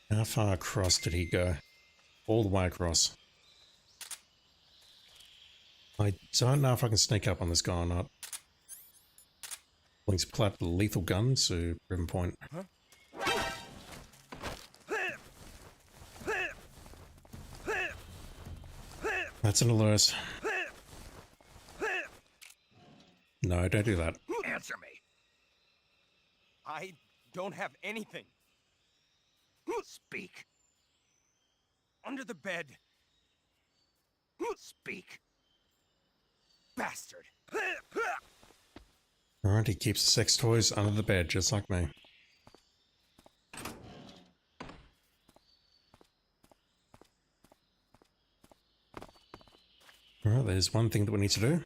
How far across did he go? All the way across. I don't know if I can sneak up on this guy or not. Willing to pull out the lethal gun to prove point. Huh? That's an alert. No, don't do that. Answer me. I don't have anything. Speak. Under the bed. Speak. Bastard. Alright, he keeps the sex toys under the bed, just like me. Alright, there's one thing that we need to do.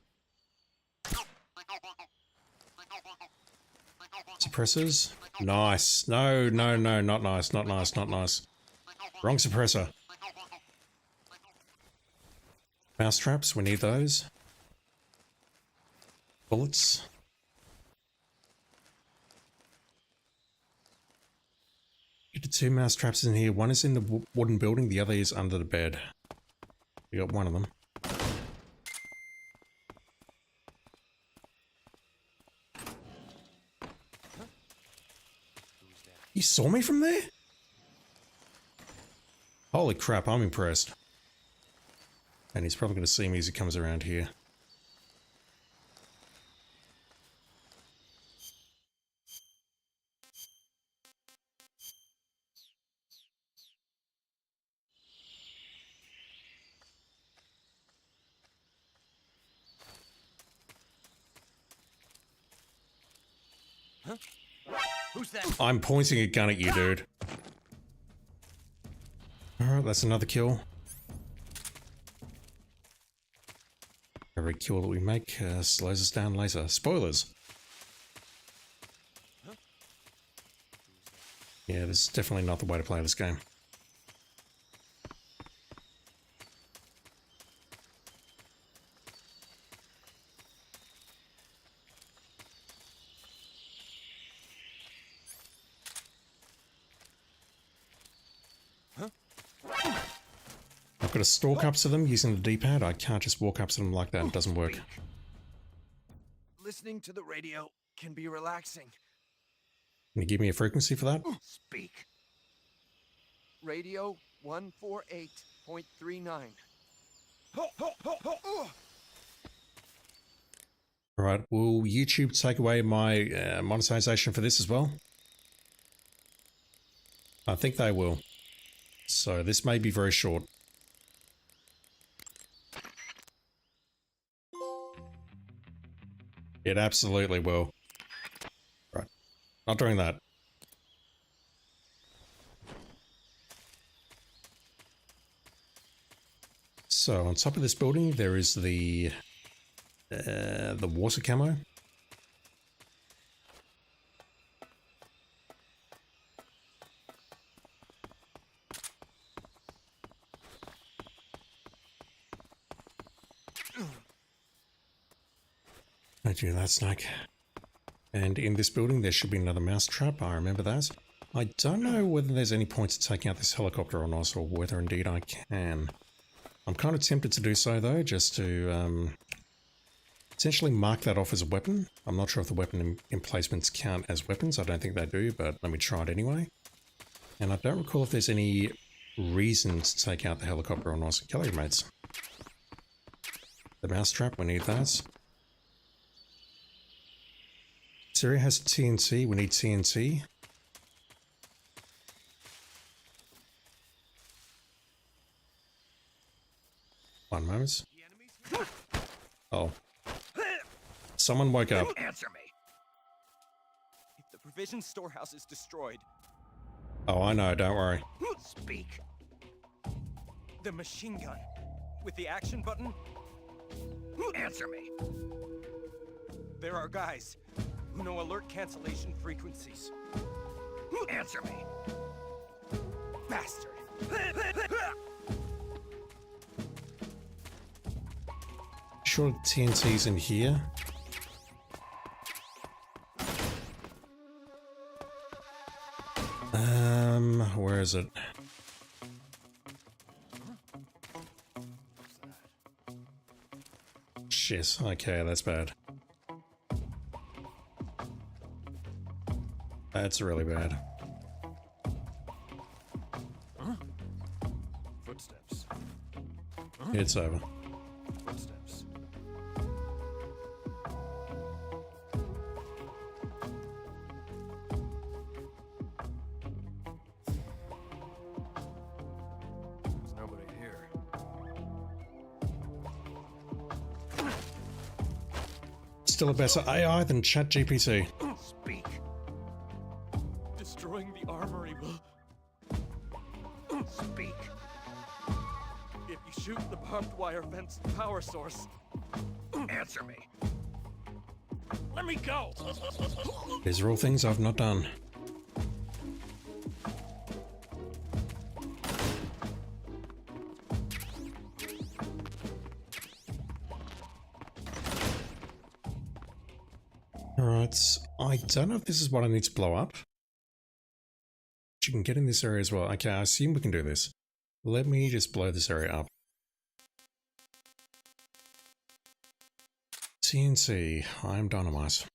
Suppressors. Nice. No, no, no, not nice, not nice, not nice. Wrong suppressor. Mousetraps, we need those. Bullets. Get the 2 mousetraps in here. One is in the wooden building, the other is under the bed. We got one of them. You saw me from there? Holy crap, I'm impressed. And he's probably going to see me as he comes around here. Huh? Who's that? I'm pointing a gun at you, dude. Alright, that's another kill. Every kill that we make slows us down later. Spoilers! Yeah, this is definitely not the way to play this game. got to stalk up to them using the D-pad. I can't just walk up to them like that. It doesn't work. Listening to the radio can be relaxing. Can you give me a frequency for that? Speak. Radio 148.39. Alright, will YouTube take away my monetization for this as well? I think they will. So this may be very short. It absolutely will. Right, not doing that. So on top of this building, there is the water camo. Don't do that, Snake. And in this building, there should be another mouse trap. I remember that. I don't know whether there's any point to taking out this helicopter or not, or whether indeed I can. I'm kind of tempted to do so, though, just to essentially mark that off as a weapon. I'm not sure if the weapon emplacements count as weapons. I don't think they do, but let me try it anyway. And I don't recall if there's any reason to take out the helicopter or not. Kill your mates. The mousetrap, we need that. This area has TNT, we need TNT. One moment. Oh. Someone woke up. Answer me. If the provision storehouse is destroyed. Oh, I know, don't worry. Speak. The machine gun with the action button. Answer me. There are guys who know alert cancellation frequencies. Answer me. Bastard. Sure, TNT's in here. Where is it? Shit, okay, that's bad. That's really bad. Footsteps. It's over. Footsteps. There's nobody here. Still a better AI than ChatGPT. Speak. Destroying the armory will... Speak. If you shoot the barbed wire fence power source... Answer me. Let me go! These are all things I've not done. Alright, I don't know if this is what I need to blow up. You can get in this area as well. Okay, I assume we can do this. Let me just blow this area up. TNT, I am dynamite.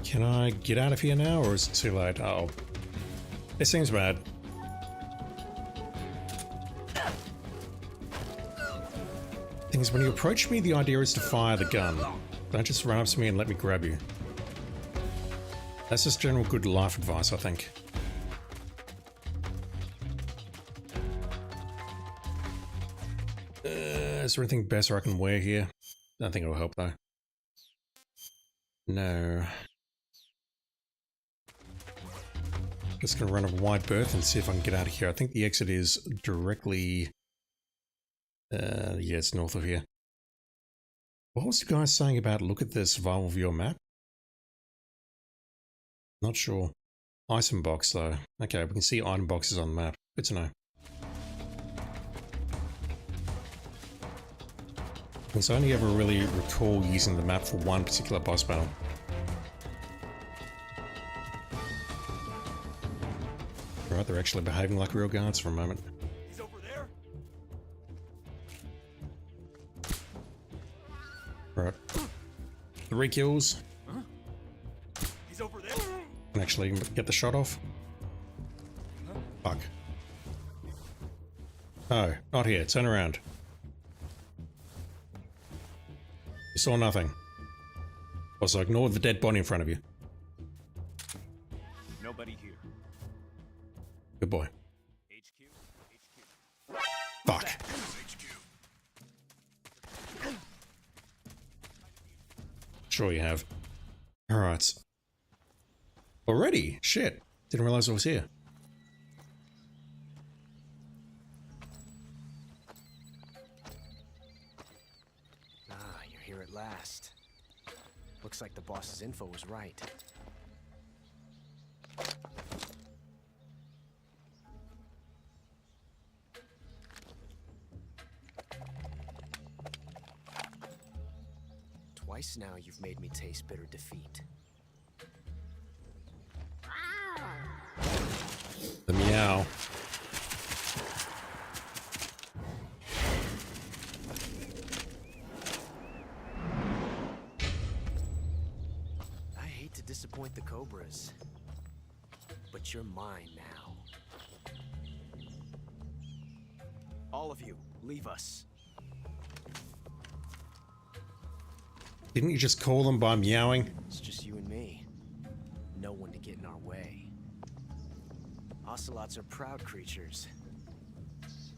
Can I get out of here now, or is it too late? Oh, it seems bad. Thing is, when you approach me, the idea is to fire the gun. Don't just run up to me and let me grab you. That's just general good life advice, I think. Is there anything better I can wear here? Don't think it'll help though. No. Just gonna run a wide berth and see if I can get out of here. I think the exit is directly... yeah, it's north of here. What was the guy saying about look at the survival viewer map? Not sure. Item box though. Okay, we can see item boxes on the map. Good to know. Because I only ever really recall using the map for one particular boss battle. Right, they're actually behaving like real guards for a moment. He's over there. Right. 3 kills. He's over there. Can actually get the shot off. Fuck. Oh, not here. Turn around. You saw nothing. Also, ignore the dead body in front of you. Nobody here. Good boy. HQ. Fuck. Sure you have. Alright. Already? Shit. Didn't realize I was here. Ah, you're here at last. Looks like the boss's info was right. Twice now you've made me taste bitter defeat. The meow. I hate to disappoint the Cobras, but you're mine now. All of you, leave us. Didn't you just call them by meowing? It's just you and me. No one to get in our way. Ocelots are proud creatures.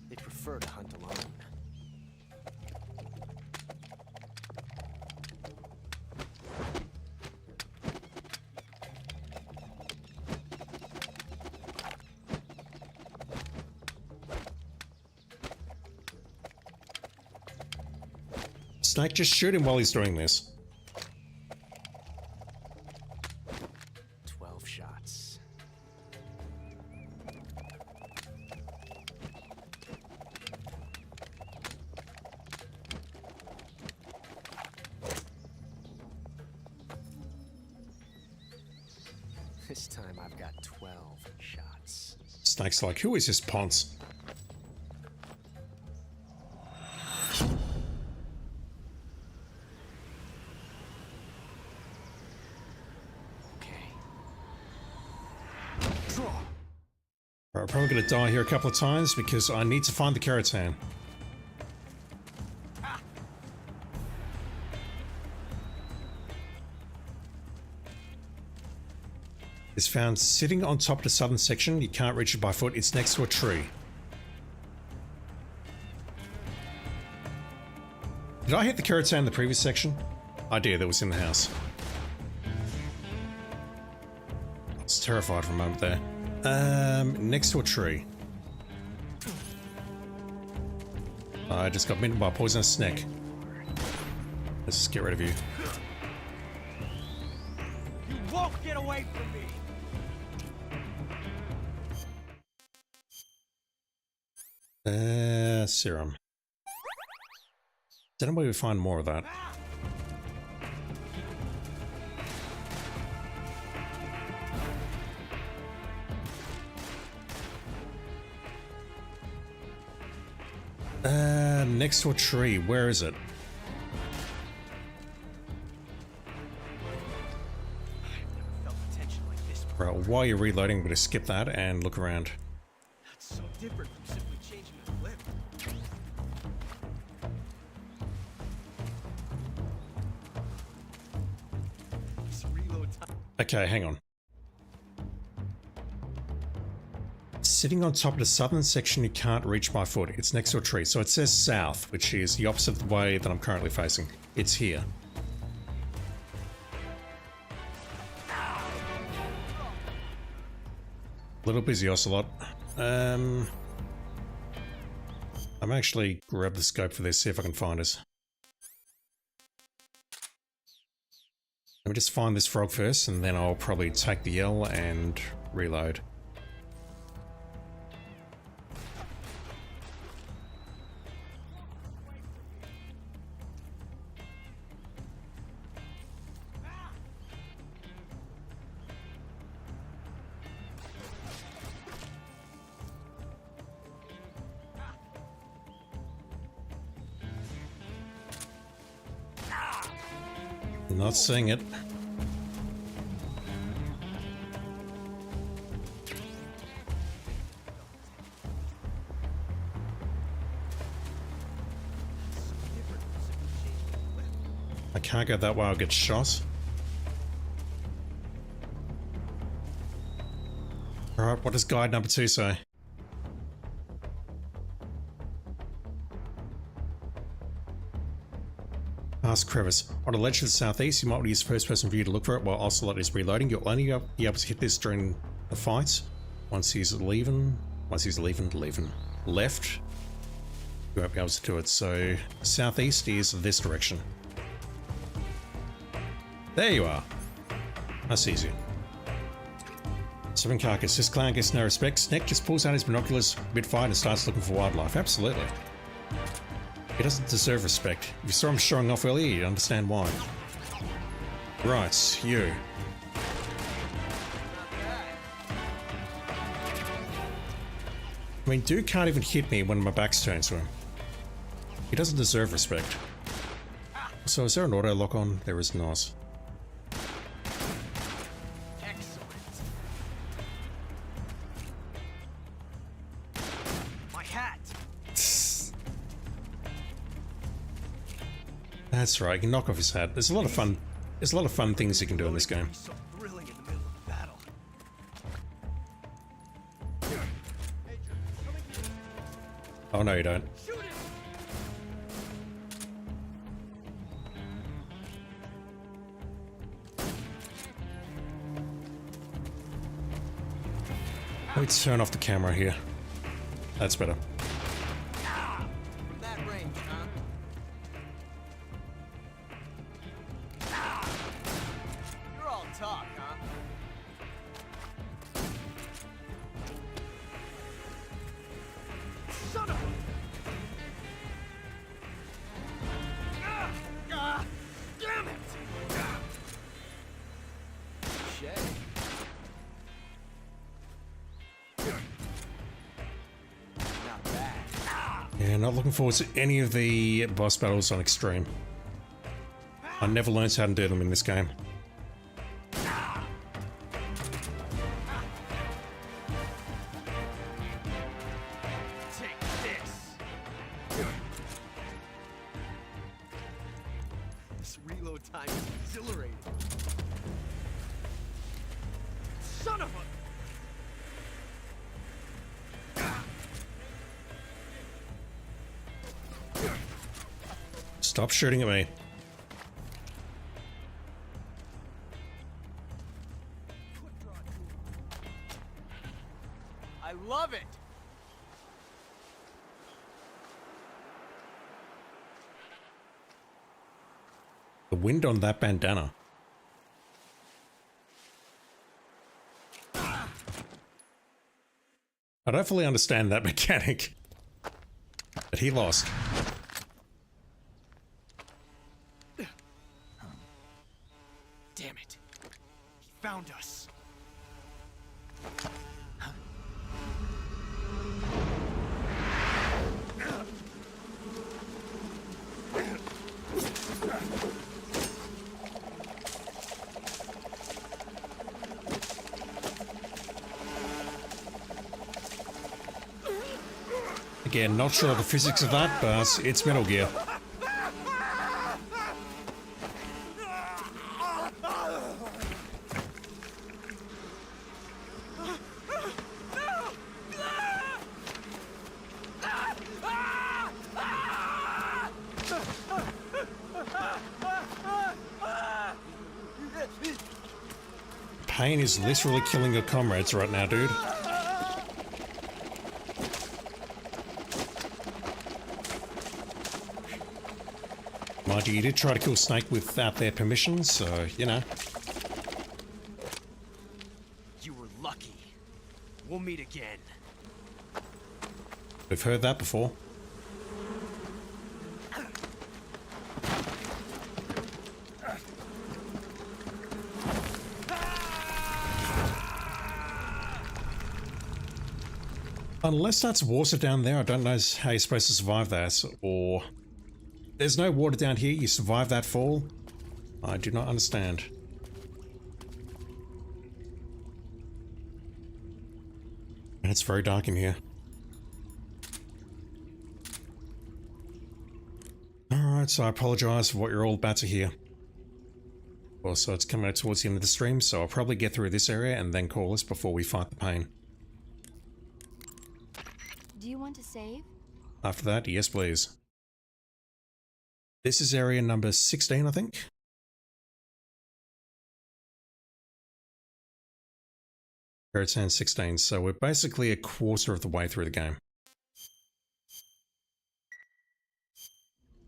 They prefer to hunt alone. Snake, just shoot him while he's doing this. 12 shots. This time I've got 12 shots. Snake's like, who is this Ponce? I'm probably going to die here a couple of times because I need to find the Keratan. It's found sitting on top of the southern section. You can't reach it by foot. It's next to a tree. Did I hit the Keratan in the previous section? I did. That was in the house. I was terrified for a moment there. Next to a tree. I just got bitten by a poisonous snake. Let's just get rid of you. You won't get away from me. Serum. Is there any way we find more of that? Next to a tree. Where is it? Right, while you're reloading, I'm going to skip that and look around. That's so different from simply changing the flip. This reload time. Okay, hang on. Sitting on top of the southern section you can't reach by foot. It's next to a tree. So it says south, which is the opposite of the way that I'm currently facing. It's here. Little busy, Ocelot. I'm actually grab the scope for this, see if I can find us. Let me just find this frog first, and then I'll probably take the L and reload. Not seeing it. I can't go that way, I'll get shot. Alright, what does guide number 2 say? Past crevice. On a ledge to the southeast, you might want to use first person view to look for it while Ocelot is reloading. You'll only be able to hit this during the fight. Once he's leaving left, you won't be able to do it. So, southeast is this direction. There you are. That's easy. Seven carcass. This clown gets no respect. Sneck just pulls out his binoculars mid-fight and starts looking for wildlife. Absolutely. He doesn't deserve respect. If you saw him showing off earlier, you'd understand why. Right, you. I mean, dude can't even hit me when my back's turned to him. He doesn't deserve respect. So is there an auto lock on? There is not. That's right, you can knock off his hat. There's a lot of fun. There's a lot of fun things you can do in this game. Oh no, you don't. Let me turn off the camera here. That's better. Yeah, not looking forward to any of the boss battles on Extreme. I never learned how to do them in this game. Take this. This reload time is exhilarating. Son of a... Stop shooting at me. I love it. The wind on that bandana. I don't fully understand that mechanic, but he lost. Damn it. He found us. Again, not sure of the physics of that, but it's Metal Gear. pain is literally killing your comrades right now, dude. Mind you did try to kill Snake without their permission, so, you know. You were lucky. We'll meet again. We've heard that before. Unless that's water down there, I don't know how you're supposed to survive that, or... There's no water down here, you survive that fall? I do not understand. And it's very dark in here. Alright, so I apologise for what you're all about to hear. Also, it's coming out towards the end of the stream, so I'll probably get through this area and then call us before we fight the pain. Do you want to save? After that, yes please. This is area number 16, I think. Here it's saying 16, so we're basically a quarter of the way through the game.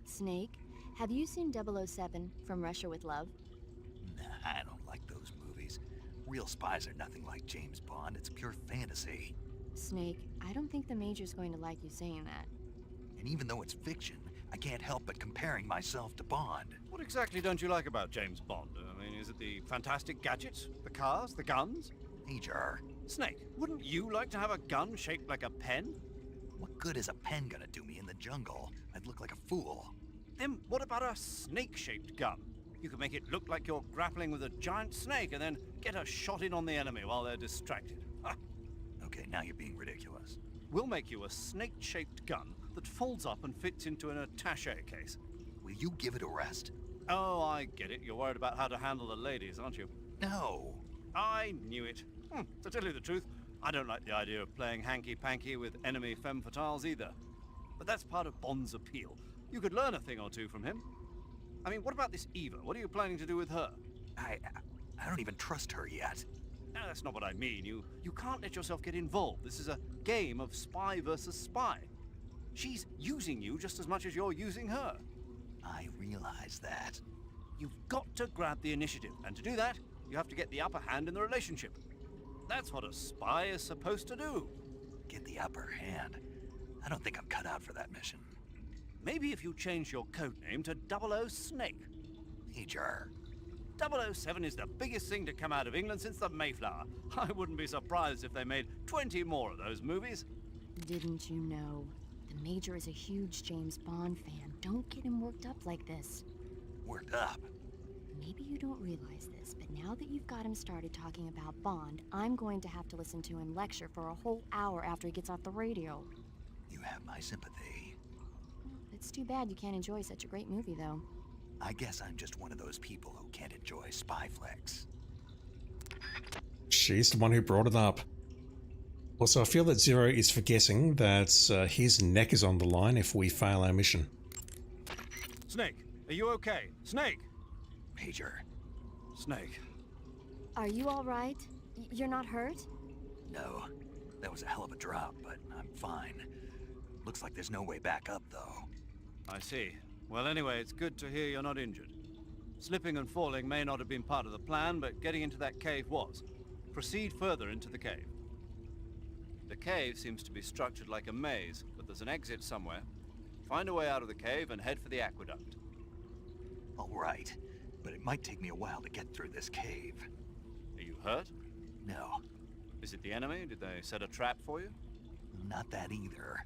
Snake, have you seen 007 from Russia with Love? Nah, I don't like those movies. Real spies are nothing like James Bond. It's pure fantasy. Snake, I don't think the Major's going to like you saying that. And even though it's fiction, I can't help but comparing myself to Bond. What exactly don't you like about James Bond? I mean, is it the fantastic gadgets? The cars? The guns? Major. Snake, wouldn't you like to have a gun shaped like a pen? What good is a pen gonna do me in the jungle? I'd look like a fool. Then what about a snake-shaped gun? You could make it look like you're grappling with a giant snake and then get a shot in on the enemy while they're distracted. Ha! Okay, now you're being ridiculous. We'll make you a snake-shaped gun that folds up and fits into an attaché case. Will you give it a rest? Oh, I get it. You're worried about how to handle the ladies, aren't you? No. I knew it. To tell you the truth, I don't like the idea of playing hanky-panky with enemy femme fatales either. But that's part of Bond's appeal. You could learn a thing or two from him. I mean, what about this Eva? What are you planning to do with her? I don't even trust her yet. No, that's not what I mean. You can't let yourself get involved. This is a game of spy versus spy. She's using you just as much as you're using her. I realize that. You've got to grab the initiative, and to do that, you have to get the upper hand in the relationship. That's what a spy is supposed to do. Get the upper hand? I don't think I'm cut out for that mission. Maybe if you change your codename to 00 Snake. Major. 007 is the biggest thing to come out of England since the Mayflower. I wouldn't be surprised if they made 20 more of those movies. Didn't you know? The Major is a huge James Bond fan. Don't get him worked up like this. Worked up? Maybe you don't realize this, but now that you've got him started talking about Bond, I'm going to have to listen to him lecture for a whole hour after he gets off the radio. You have my sympathy. It's too bad you can't enjoy such a great movie, though. I guess I'm just one of those people who can't enjoy spy flicks. She's the one who brought it up. Also, I feel that Zero is forgetting that his neck is on the line if we fail our mission. Snake, are you okay? Snake! Major. Snake. Are you all right? You're not hurt? No. That was a hell of a drop, but I'm fine. Looks like there's no way back up, though. I see. Well, anyway, it's good to hear you're not injured. Slipping and falling may not have been part of the plan, but getting into that cave was. Proceed further into the cave. The cave seems to be structured like a maze, but there's an exit somewhere. Find a way out of the cave and head for the aqueduct. All right, but it might take me a while to get through this cave. Are you hurt? No. Is it the enemy? Did they set a trap for you? Not that either.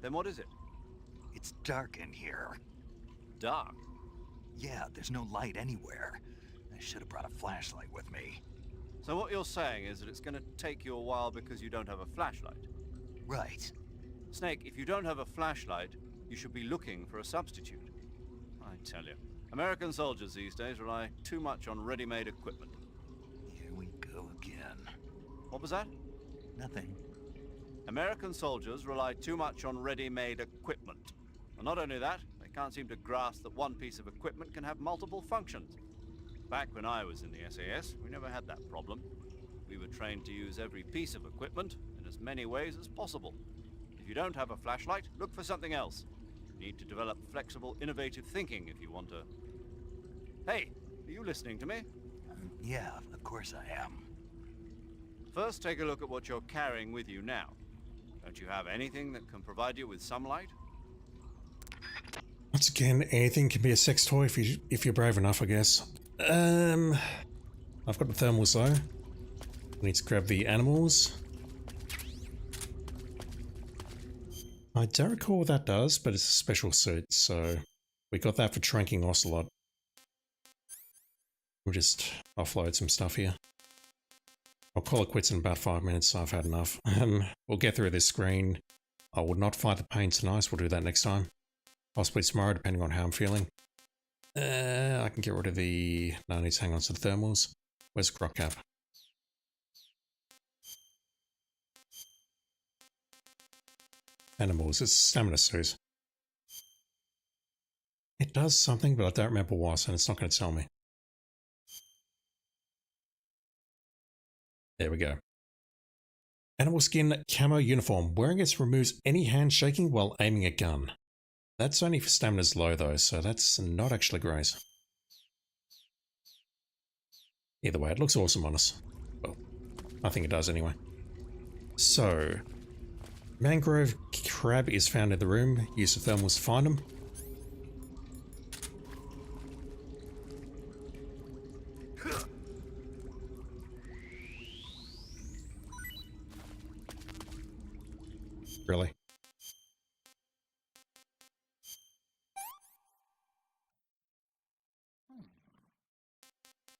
Then what is it? It's dark in here. Dark? Yeah, there's no light anywhere. I should have brought a flashlight with me. So what you're saying is that it's going to take you a while because you don't have a flashlight? Right. Snake, if you don't have a flashlight, you should be looking for a substitute. I tell you, American soldiers these days rely too much on ready-made equipment. Here we go again. What was that? Nothing. American soldiers rely too much on ready-made equipment. And not only that, they can't seem to grasp that one piece of equipment can have multiple functions. Back when I was in the SAS, we never had that problem. We were trained to use every piece of equipment in as many ways as possible. If you don't have a flashlight, look for something else. You need to develop flexible, innovative thinking if you want to... Hey, are you listening to me? Yeah, of course I am. First, take a look at what you're carrying with you now. Don't you have anything that can provide you with some light? Once again, anything can be a sex toy if you're brave enough, I guess. I've got the thermals though. I need to grab the animals. I don't recall what that does, but it's a special suit, so we got that for tranking Ocelot. We'll just offload some stuff here. I'll call it quits in about 5 minutes. I've had enough. We'll get through this screen. I will not fight the pain tonight. We'll do that next time. Possibly tomorrow, depending on how I'm feeling. I can get rid of the... No, I need to hang on to the thermals. Where's Grot Cap? Animals. It's stamina suit. It does something, but I don't remember what, and it's not going to tell me. There we go. Animal skin camo uniform. Wearing it removes any hand shaking while aiming a gun. That's only for stamina's low though, so that's not actually great. Either way, it looks awesome on us. Well, I think it does anyway. So, mangrove crab is found in the room. Use the thermals to find them. Really?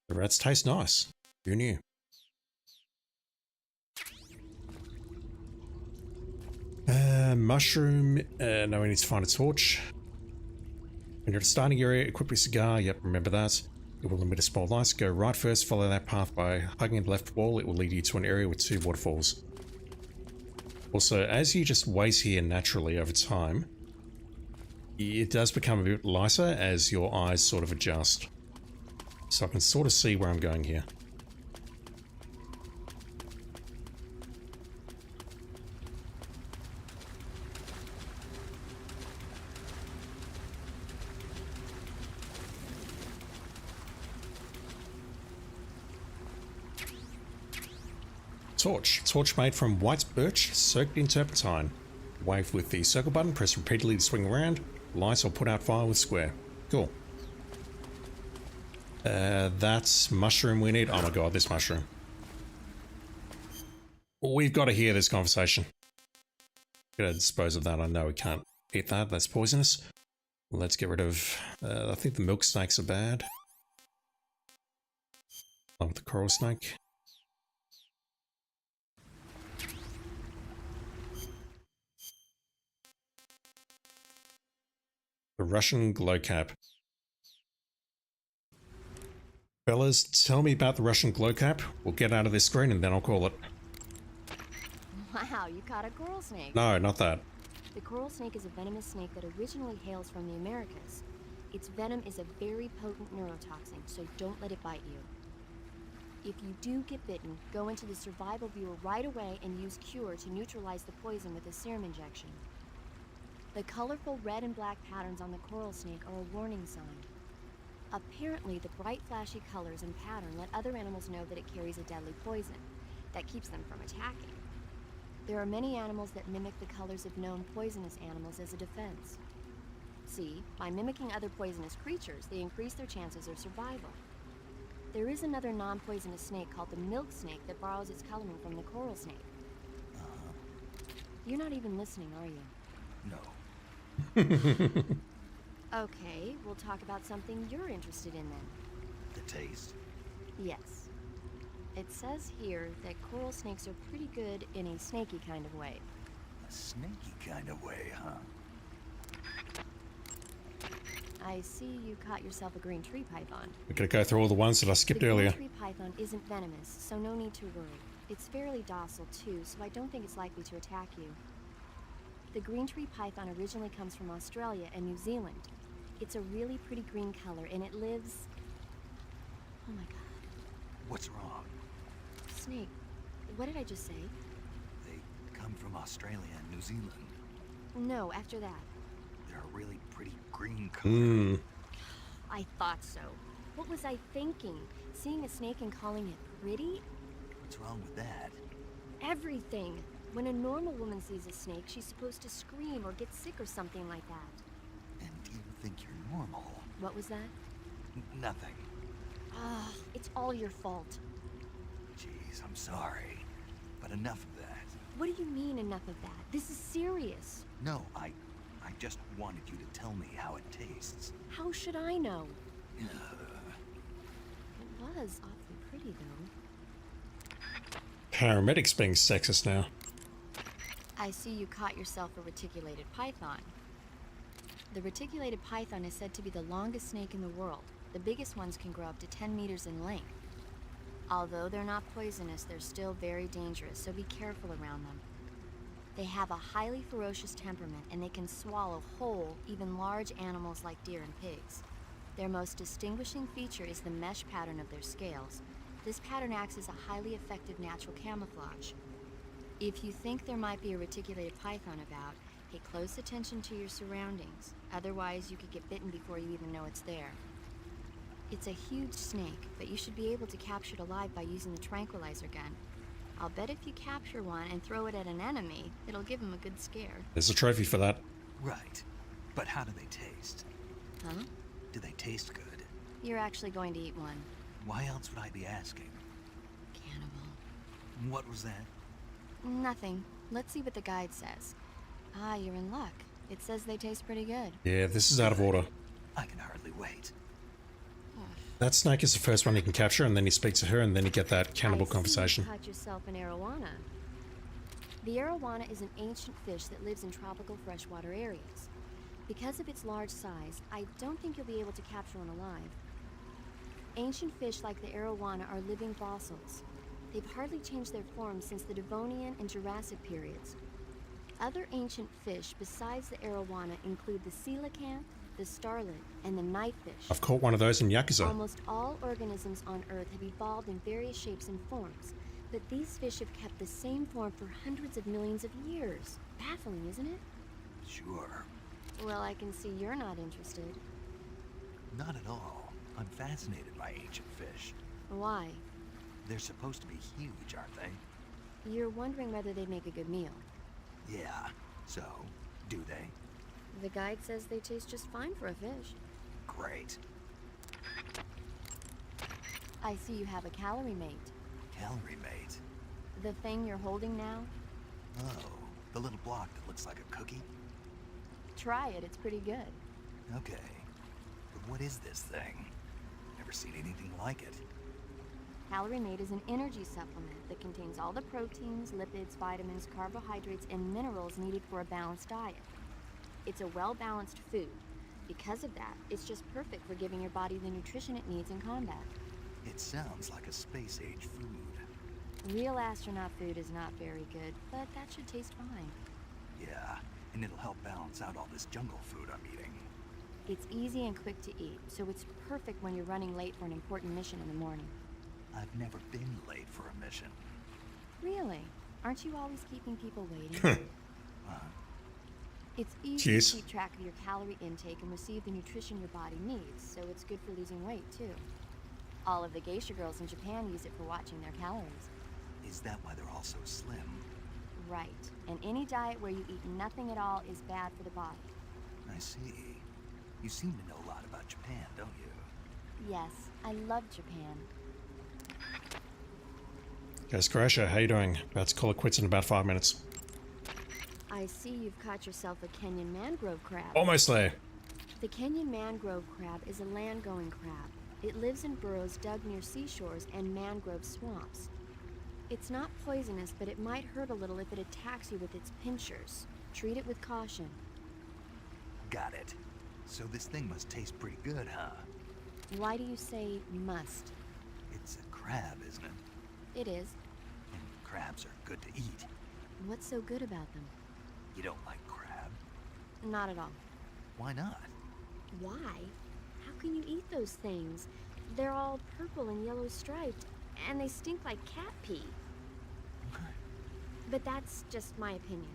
The rats taste nice. Who knew? Mushroom. No, we need to find a torch. When you're at the starting area, equip your cigar. Yep, remember that. It will emit a small light. Go right first, follow that path by hugging the left wall. It will lead you to an area with 2 waterfalls. Also, as you just wait here naturally over time, it does become a bit lighter as your eyes sort of adjust. So I can sort of see where I'm going here. Torch. Torch made from white birch soaked in turpentine. Wave with the circle button, press repeatedly to swing around. Light or put out fire with square. Cool. That's mushroom we need. Oh my god, this mushroom. We've got to hear this conversation. Gotta dispose of that. I know we can't eat that. That's poisonous. Let's get rid of... I think the milk snakes are bad. Along with the coral snake. The Russian glowcap. Fellas, tell me about the Russian glowcap. We'll get out of this screen and then I'll call it. Wow, you caught a coral snake. No, not that. The coral snake is a venomous snake that originally hails from the Americas. Its venom is a very potent neurotoxin, so don't let it bite you. If you do get bitten, go into the survival viewer right away and use Cure to neutralize the poison with a serum injection. The colorful red and black patterns on the coral snake are a warning sign. Apparently, the bright flashy colors and pattern let other animals know that it carries a deadly poison that keeps them from attacking. There are many animals that mimic the colors of known poisonous animals as a defense. See, by mimicking other poisonous creatures, they increase their chances of survival. There is another non-poisonous snake called the milk snake that borrows its coloring from the coral snake. You're not even listening, are you? No. Okay, we'll talk about something you're interested in then. The taste? Yes. It says here that coral snakes are pretty good in a snaky kind of way. A snaky kind of way, huh? I see you caught yourself a green tree python. We're gonna go through all the ones that I skipped earlier. The green tree python isn't venomous, so no need to worry. It's fairly docile too, so I don't think it's likely to attack you. The green tree python originally comes from Australia and New Zealand. It's a really pretty green color, and it lives... Oh my god. What's wrong? Snake, what did I just say? They come from Australia and New Zealand. No, after that. They're a really pretty green color. Hmm. I thought so. What was I thinking? Seeing a snake and calling it pretty? What's wrong with that? Everything. When a normal woman sees a snake, she's supposed to scream or get sick or something like that. And do you think you're normal? What was that? Nothing. Ah, it's all your fault. Jeez, I'm sorry. But enough of that. What do you mean enough of that? This is serious. No, I just wanted you to tell me how it tastes. How should I know? Uh, It was awfully pretty, though. Paramedics being sexist now. I see you caught yourself a reticulated python. The reticulated python is said to be the longest snake in the world. The biggest ones can grow up to 10 meters in length. Although they're not poisonous, they're still very dangerous, so be careful around them. They have a highly ferocious temperament, and they can swallow whole, even large animals like deer and pigs. Their most distinguishing feature is the mesh pattern of their scales. This pattern acts as a highly effective natural camouflage. If you think there might be a reticulated python about, pay close attention to your surroundings. Otherwise, you could get bitten before you even know it's there. It's a huge snake, but you should be able to capture it alive by using the tranquilizer gun. I'll bet if you capture one and throw it at an enemy, it'll give him a good scare. There's a trophy for that. right. But how do they taste? Huh? Do they taste good? You're actually going to eat one. Why else would I be asking? Cannibal. What was that? Nothing. Let's see what the guide says. Ah, you're in luck. It says they taste pretty good. Yeah, this is out of order. I can hardly wait. That snake is the first one you can capture, and then you speak to her, and then you get that cannibal I see conversation. You caught yourself an arowana. The arowana is an ancient fish that lives in tropical freshwater areas. Because of its large size, I don't think you'll be able to capture one alive. Ancient fish like the arowana are living fossils. They've hardly changed their form since the Devonian and Jurassic periods. Other ancient fish besides the arowana include the coelacanth, the starlet, and the knifefish. I've caught one of those in Yakuza. Almost all organisms on Earth have evolved in various shapes and forms, but these fish have kept the same form for hundreds of millions of years. Baffling, isn't it? Sure. Well, I can see you're not interested. Not at all. I'm fascinated by ancient fish. Why? They're supposed to be huge, aren't they? You're wondering whether they make a good meal. Yeah. So, do they? The guide says they taste just fine for a fish. Great. I see you have a calorie mate. Calorie mate. The thing you're holding now? Oh, the little block that looks like a cookie? Try it, it's pretty good. Okay. But what is this thing? Never seen anything like it. Calorie Mate is an energy supplement that contains all the proteins, lipids, vitamins, carbohydrates, and minerals needed for a balanced diet. It's a well-balanced food. Because of that, it's just perfect for giving your body the nutrition it needs in combat. It sounds like a space-age food. Real astronaut food is not very good, but that should taste fine. Yeah, and it'll help balance out all this jungle food I'm eating. It's easy and quick to eat, so it's perfect when you're running late for an important mission in the morning. I've never been late for a mission. Really? Aren't you always keeping people waiting? It's easy to keep track of your calorie intake and receive the nutrition your body needs, so it's good for losing weight, too. All of the geisha girls in Japan use it for watching their calories. Is that why they're all so slim? Right. And any diet where you eat nothing at all is bad for the body. I see. You seem to know a lot about Japan, don't you? Yes, I love Japan. Yes, Croatia, how you doing? About to call it quits in about 5 minutes. I see you've caught yourself a Kenyan mangrove crab. Almost there. The Kenyan mangrove crab is a land-going crab. It lives in burrows dug near seashores and mangrove swamps. It's not poisonous, but it might hurt a little if it attacks you with its pincers. Treat it with caution. Got it. So this thing must taste pretty good, huh? Why do you say must? It's a crab, isn't it? It is. And crabs are good to eat. What's so good about them? You don't like crab? Not at all. Why not? Why? How can you eat those things? They're all purple and yellow striped, and they stink like cat pee. But that's just my opinion.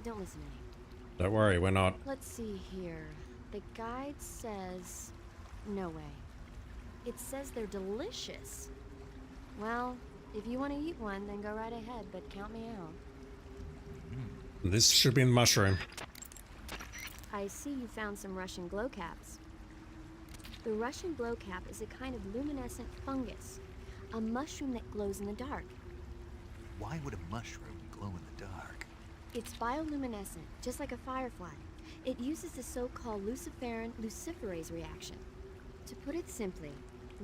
Don't listen to me. Don't worry, we're not. Let's see here. The guide says... No way. It says they're delicious. Well, if you want to eat one, then go right ahead, but count me out. This should be in the mushroom. I see you found some Russian glowcaps. The Russian glowcap is a kind of luminescent fungus, a mushroom that glows in the dark. Why would a mushroom glow in the dark? It's bioluminescent, just like a firefly. It uses the so-called luciferin luciferase reaction. To put it simply,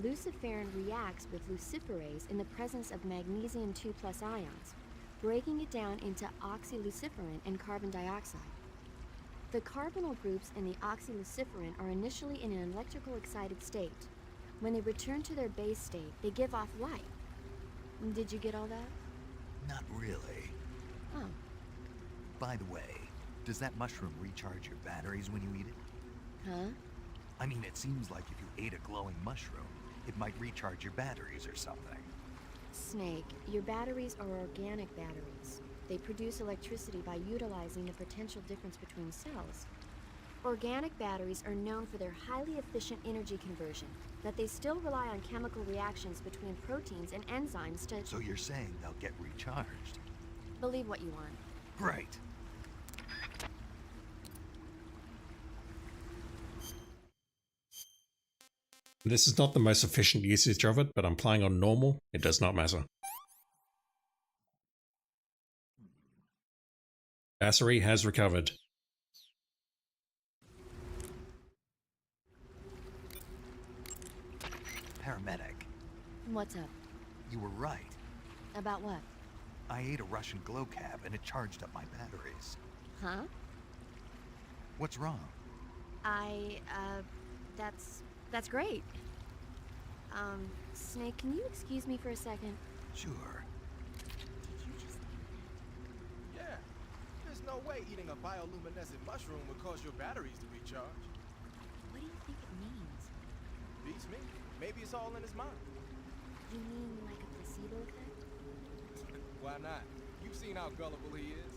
luciferin reacts with luciferase in the presence of magnesium 2+ ions, breaking it down into oxyluciferin and carbon dioxide. The carbonyl groups in the oxyluciferin are initially in an electrical excited state. When they return to their base state, they give off light. Did you get all that? Not really. Oh. By the way, does that mushroom recharge your batteries when you eat it? Huh? I mean, it seems like if you ate a glowing mushroom, it might recharge your batteries or something. Snake, your batteries are organic batteries. They produce electricity by utilizing the potential difference between cells. Organic batteries are known for their highly efficient energy conversion, but they still rely on chemical reactions between proteins and enzymes to... So you're saying they'll get recharged? Believe what you want. Great. This is not the most efficient usage of it, but I'm playing on normal. It does not matter. Battery has recovered. Paramedic. What's up? You were right. About what? I ate a Russian glowcap and it charged up my batteries. Huh? What's wrong? That's great. Snake, can you excuse me for a second? Sure. Did you just... Yeah. There's no way eating a bioluminescent mushroom would cause your batteries to recharge. What do you think it means? Beats me. Maybe it's all in his mind. You mean like a placebo effect? Why not? You've seen how gullible he is.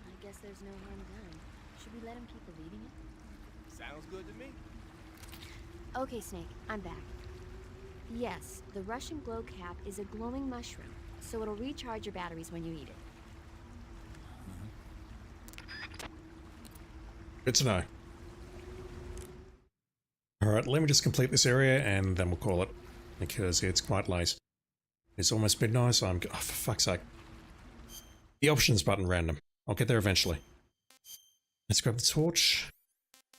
I guess there's no harm done. Should we let him keep believing it? Sounds good to me. Okay, Snake, I'm back. Yes, the Russian glowcap is a glowing mushroom, so it'll recharge your batteries when you eat it. Good to know. Alright, let me just complete this area and then we'll call it, because it's quite late. It's almost midnight, so I'm... Oh, for fuck's sake. The options button random. I'll get there eventually. Let's grab the torch,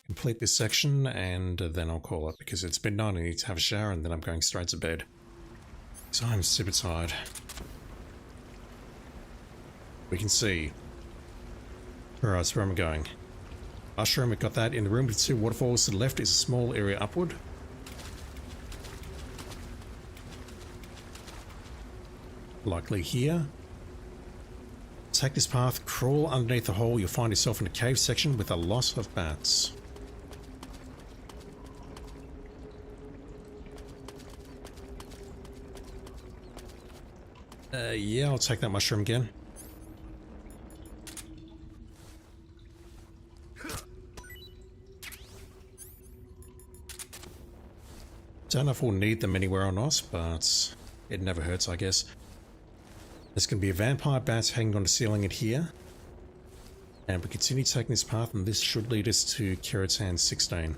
complete this section, and then I'll call it, because it's midnight, I need to have a shower, and then I'm going straight to bed. So I'm super tired. We can see. Alright, so where am I going? Mushroom, we got that. In the room with 2 waterfalls to the left is a small area upward. Likely here. Take this path, crawl underneath the hole, you'll find yourself in a cave section with a lot of bats. Yeah, I'll take that mushroom again. Don't know if we'll need them anywhere or not, but it never hurts, I guess. There's going to be a vampire bat hanging on the ceiling in here. And we continue taking this path, and this should lead us to Keratin 16.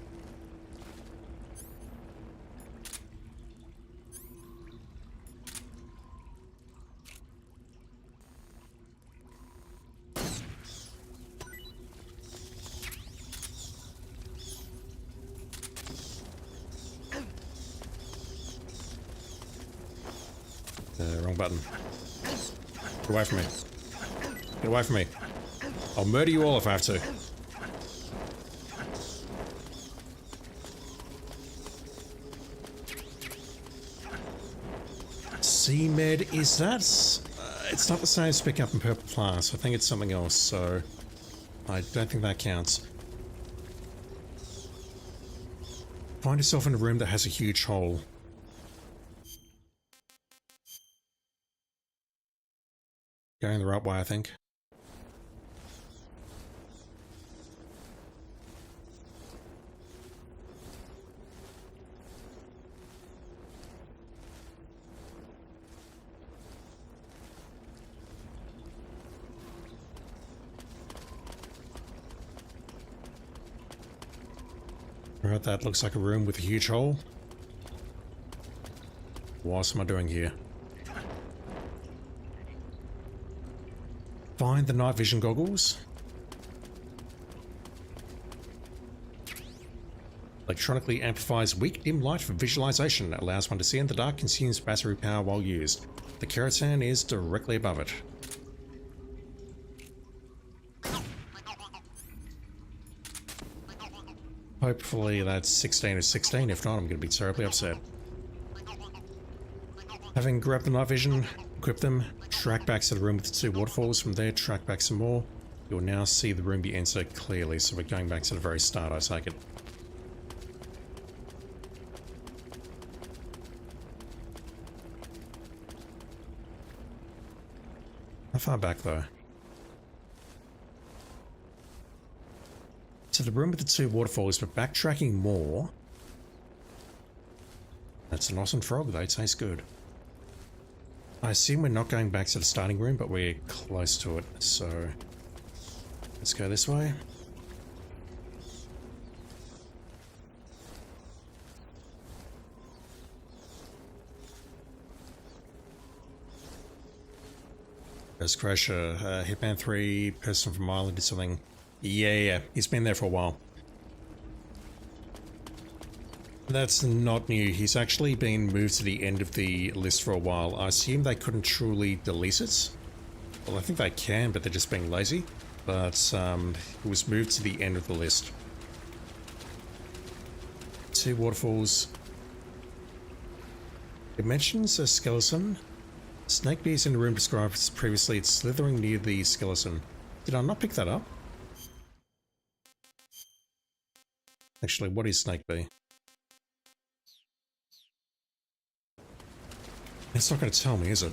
Wrong button. Get away from me. Get away from me. I'll murder you all if I have to. C-Med, is that... it's not the same as picking up in Purple Class. I think it's something else, so... I don't think that counts. Find yourself in a room that has a huge hole. Going the right way, I think. Right, that looks like a room with a huge hole. What am I doing here? Find the night vision goggles. Electronically amplifies weak dim light for visualization. Allows one to see in the dark, consumes battery power while used. The Keratan is directly above it. Hopefully that's 16 or 16, if not I'm going to be terribly upset. Having grabbed the night vision, equip them, track back to the room with the 2 waterfalls, from there track back some more. You'll now see the room you enter clearly, so we're going back to the very start, I take it. How far back though? To the room with the 2 waterfalls, but backtracking more. That's an awesome frog, they taste good. I assume we're not going back to the starting room, but we're close to it, so let's go this way. Ghost Crusher, Hitman 3, person from Ireland did something. Yeah, he's been there for a while. That's not new. He's actually been moved to the end of the list for a while. I assume they couldn't truly delete it. Well, I think they can, but they're just being lazy. But it was moved to the end of the list. 2 waterfalls. It mentions a skeleton. Snake bees in the room described previously. It's slithering near the skeleton. Did I not pick that up? Actually, what is snake bee? It's not going to tell me, is it?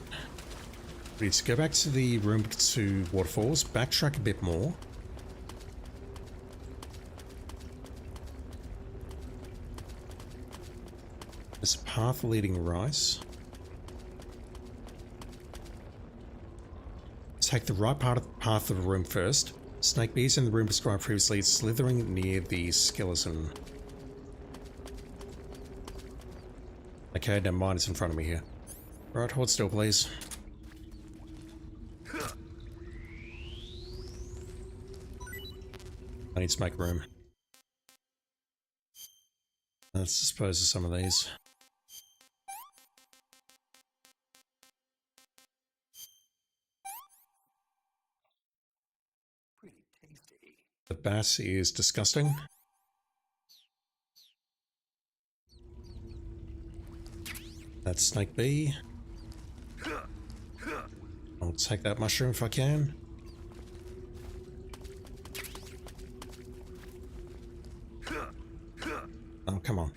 We need to go back to the room with 2 waterfalls, backtrack a bit more. There's a path leading right. Take the right part of the path of the room first. Snake bees in the room described previously. It's slithering near the skeleton. Okay, never mind, it's in front of me here. Right, hold still, please. I need to make room. Let's dispose of some of these. The bat is disgusting. That's snake bee. I'll take that mushroom if I can. Oh, come on.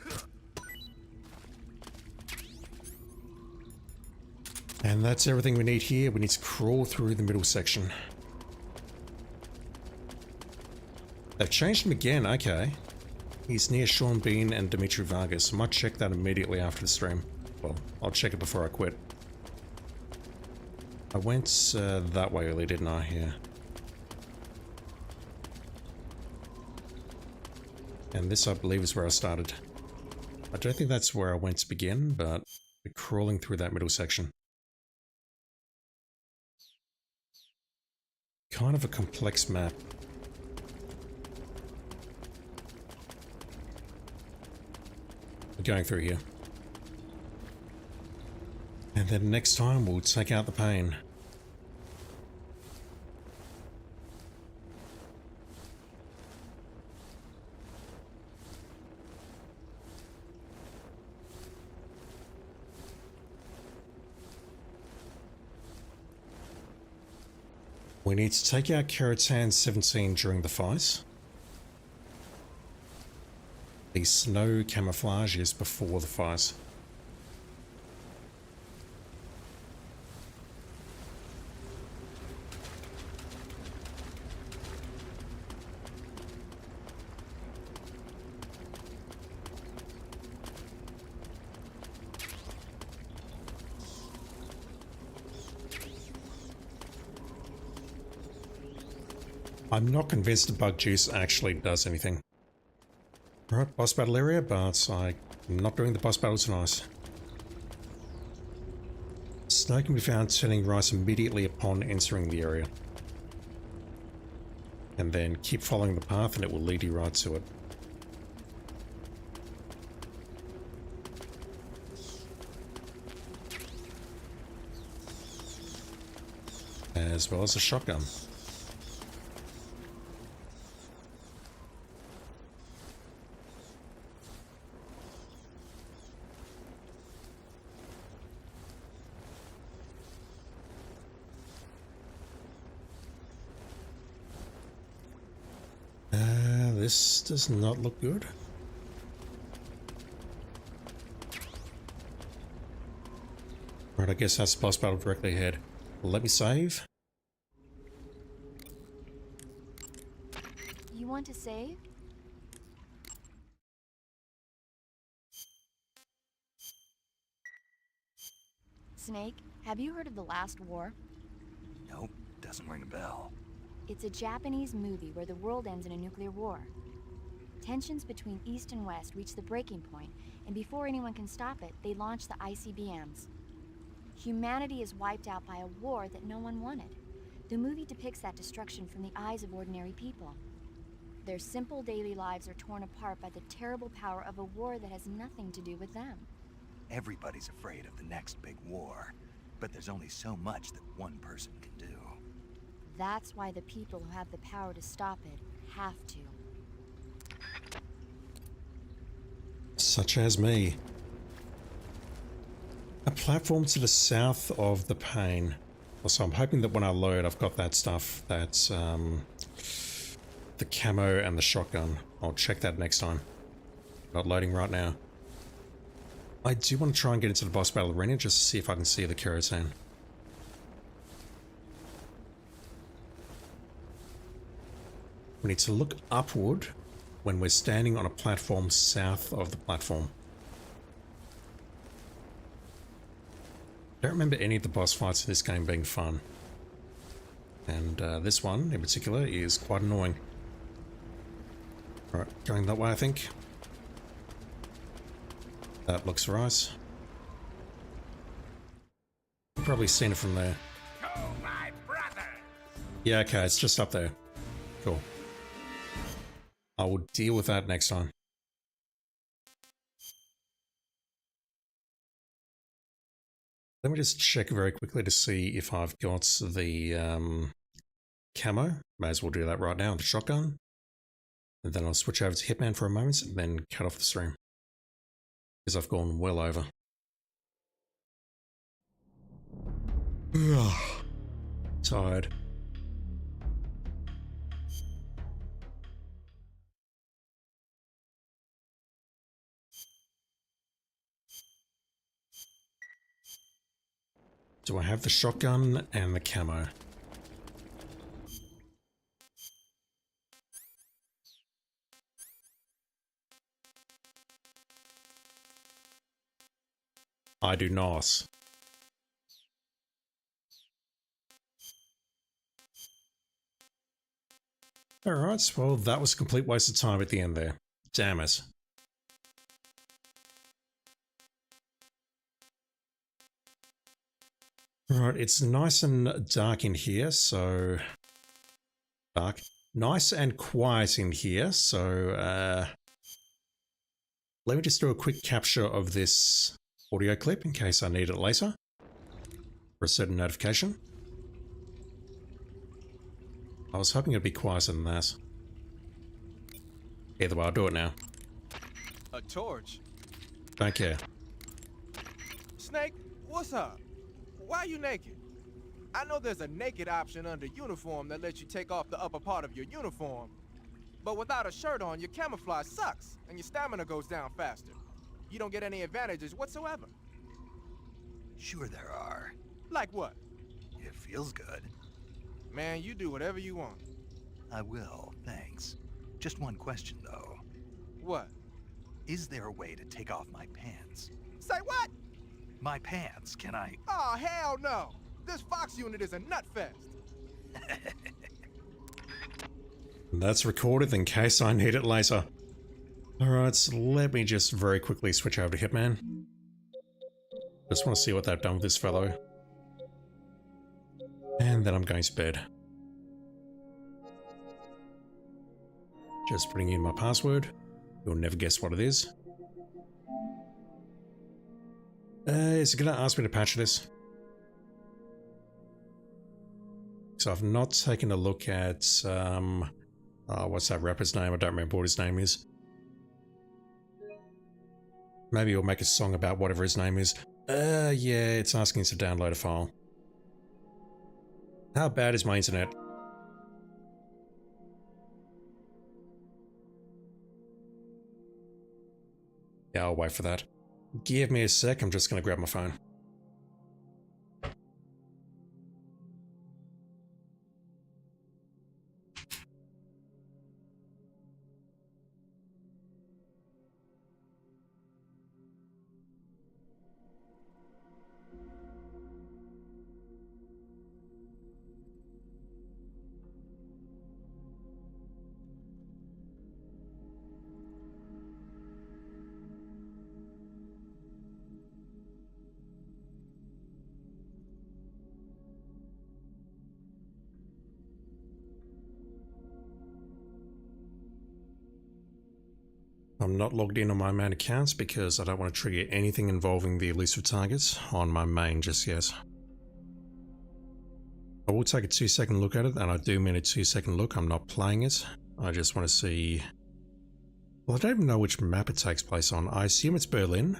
And that's everything we need here. We need to crawl through the middle section. They've changed him again, okay. He's near Sean Bean and Dimitri Vargas. I might check that immediately after the stream. Well, I'll check it before I quit. I went that way earlier, didn't I? Yeah. And this, I believe, is where I started. I don't think that's where I went to begin, but we're crawling through that middle section. Kind of a complex map. We're going through here. And then next time we'll take out the pain. We need to take out Keratan 17 during the fight. The snow camouflage is before the fight. I'm not convinced the bug juice actually does anything. Alright, boss battle area, but I'm not doing the boss battles tonight. Snow can be found turning right immediately upon entering the area. And then keep following the path and it will lead you right to it. As well as a shotgun. This does not look good. Right, I guess that's the boss battle directly ahead. Let me save. You want to save? Snake, have you heard of The Last War? Nope, doesn't ring a bell. It's a Japanese movie where the world ends in a nuclear war. Tensions between East and West reach the breaking point, and before anyone can stop it, they launch the ICBMs. Humanity is wiped out by a war that no one wanted. The movie depicts that destruction from the eyes of ordinary people. Their simple daily lives are torn apart by the terrible power of a war that has nothing to do with them. Everybody's afraid of the next big war, but there's only so much that one person can do. That's why the people who have the power to stop it have to. Such as me. A platform to the south of the pane. Also, I'm hoping that when I load, I've got that stuff. That's the camo and the shotgun. I'll check that next time. Not loading right now. I do want to try and get into the boss battle arena just to see if I can see the Keratin. We need to look upward when we're standing on a platform south of the platform. I don't remember any of the boss fights in this game being fun. And this one, in particular, is quite annoying. Alright, going that way, I think. That looks right. You've probably seen it from there. Oh, my brother! Yeah, okay, it's just up there. Cool. I will deal with that next time. Let me just check very quickly to see if I've got the camo. May as well do that right now with the shotgun. And then I'll switch over to Hitman for a moment and then cut off the stream. Because I've gone well over. Tired. Do I have the shotgun and the camo? I do not. Alright, well that was a complete waste of time at the end there. Damn it. Right, it's nice and dark in here, so... Dark. Nice and quiet in here, so... Let me just do a quick capture of this audio clip in case I need it later. For a certain notification. I was hoping it'd be quieter than that. Either way, I'll do it now. A torch? Don't care. Snake, what's up? Why are you naked? I know there's a naked option under uniform that lets you take off the upper part of your uniform. But without a shirt on, your camouflage sucks, and your stamina goes down faster. You don't get any advantages whatsoever. Sure there are. Like what? It feels good. Man, you do whatever you want. I will, thanks. Just one question, though. What? Is there a way to take off my pants? Say what? My pants, can I? Oh, hell no! This Fox unit is a nut fest! That's recorded in case I need it later. Alright, so let me just very quickly switch over to Hitman. Just want to see what they've done with this fellow. And then I'm going to bed. Just putting in my password. You'll never guess what it is. Is it going to ask me to patch this? So I've not taken a look at, what's that rapper's name? I don't remember what his name is. Maybe he'll make a song about whatever his name is. Yeah, it's asking us to download a file. How bad is my internet? Yeah, I'll wait for that. Give me a sec, I'm just gonna grab my phone. I'm not logged in on my main accounts because I don't want to trigger anything involving the elusive targets on my main just yet. I will take a 2-second look at it, and I do mean a 2-second look. I'm not playing it. I just want to see... Well, I don't even know which map it takes place on. I assume it's Berlin,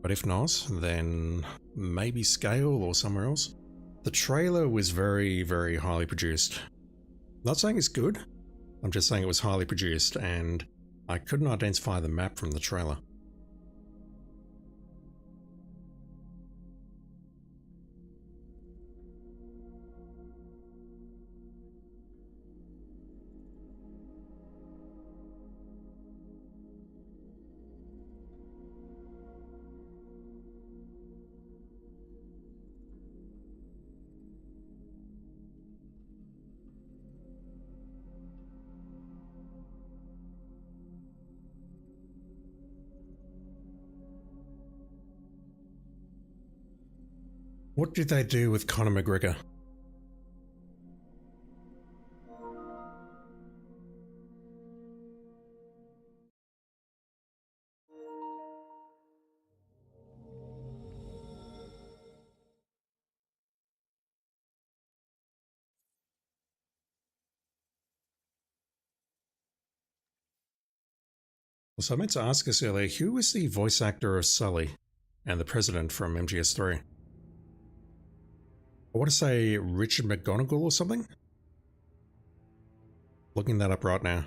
but if not, then maybe Scale or somewhere else. The trailer was very, very highly produced. Not saying it's good, I'm just saying it was highly produced, and I couldn't identify the map from the trailer. What did they do with Conor McGregor? So I meant to ask us earlier, who was the voice actor of Sully and the President from MGS3? I want to say Richard McGonigal or something? Looking that up right now.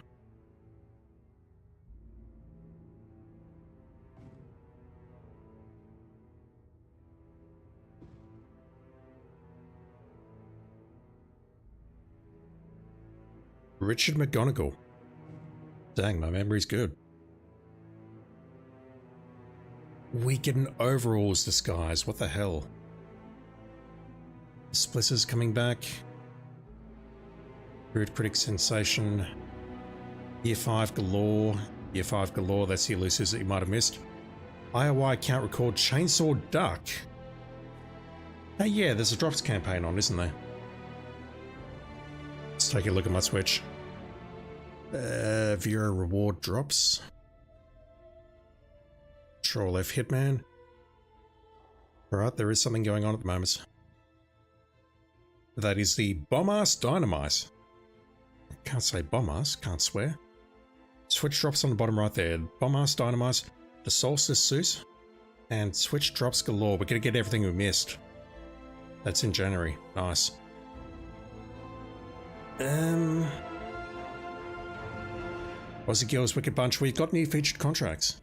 Richard McGonigal. Dang, my memory's good. We get an overalls disguise, what the hell? Splitter's coming back. Rude Critic Sensation. Year 5 galore. Year 5 galore, that's the elusives that you might have missed. IOI can't record Chainsaw Duck. Hey, yeah, there's a drops campaign on, isn't there? Let's take a look at my Switch. Viewer reward drops. Control F Hitman. Alright, there is something going on at the moment. That is the Bomb-Ass Dynamite. I can't say Bomb-Ass, can't swear. Switch drops on the bottom right there. Bomb-Ass Dynamite, the Solstice Suit, and Switch drops galore. We're gonna get everything we missed. That's in January. Nice. Aussie Girls Wicked Bunch, we've got new featured contracts.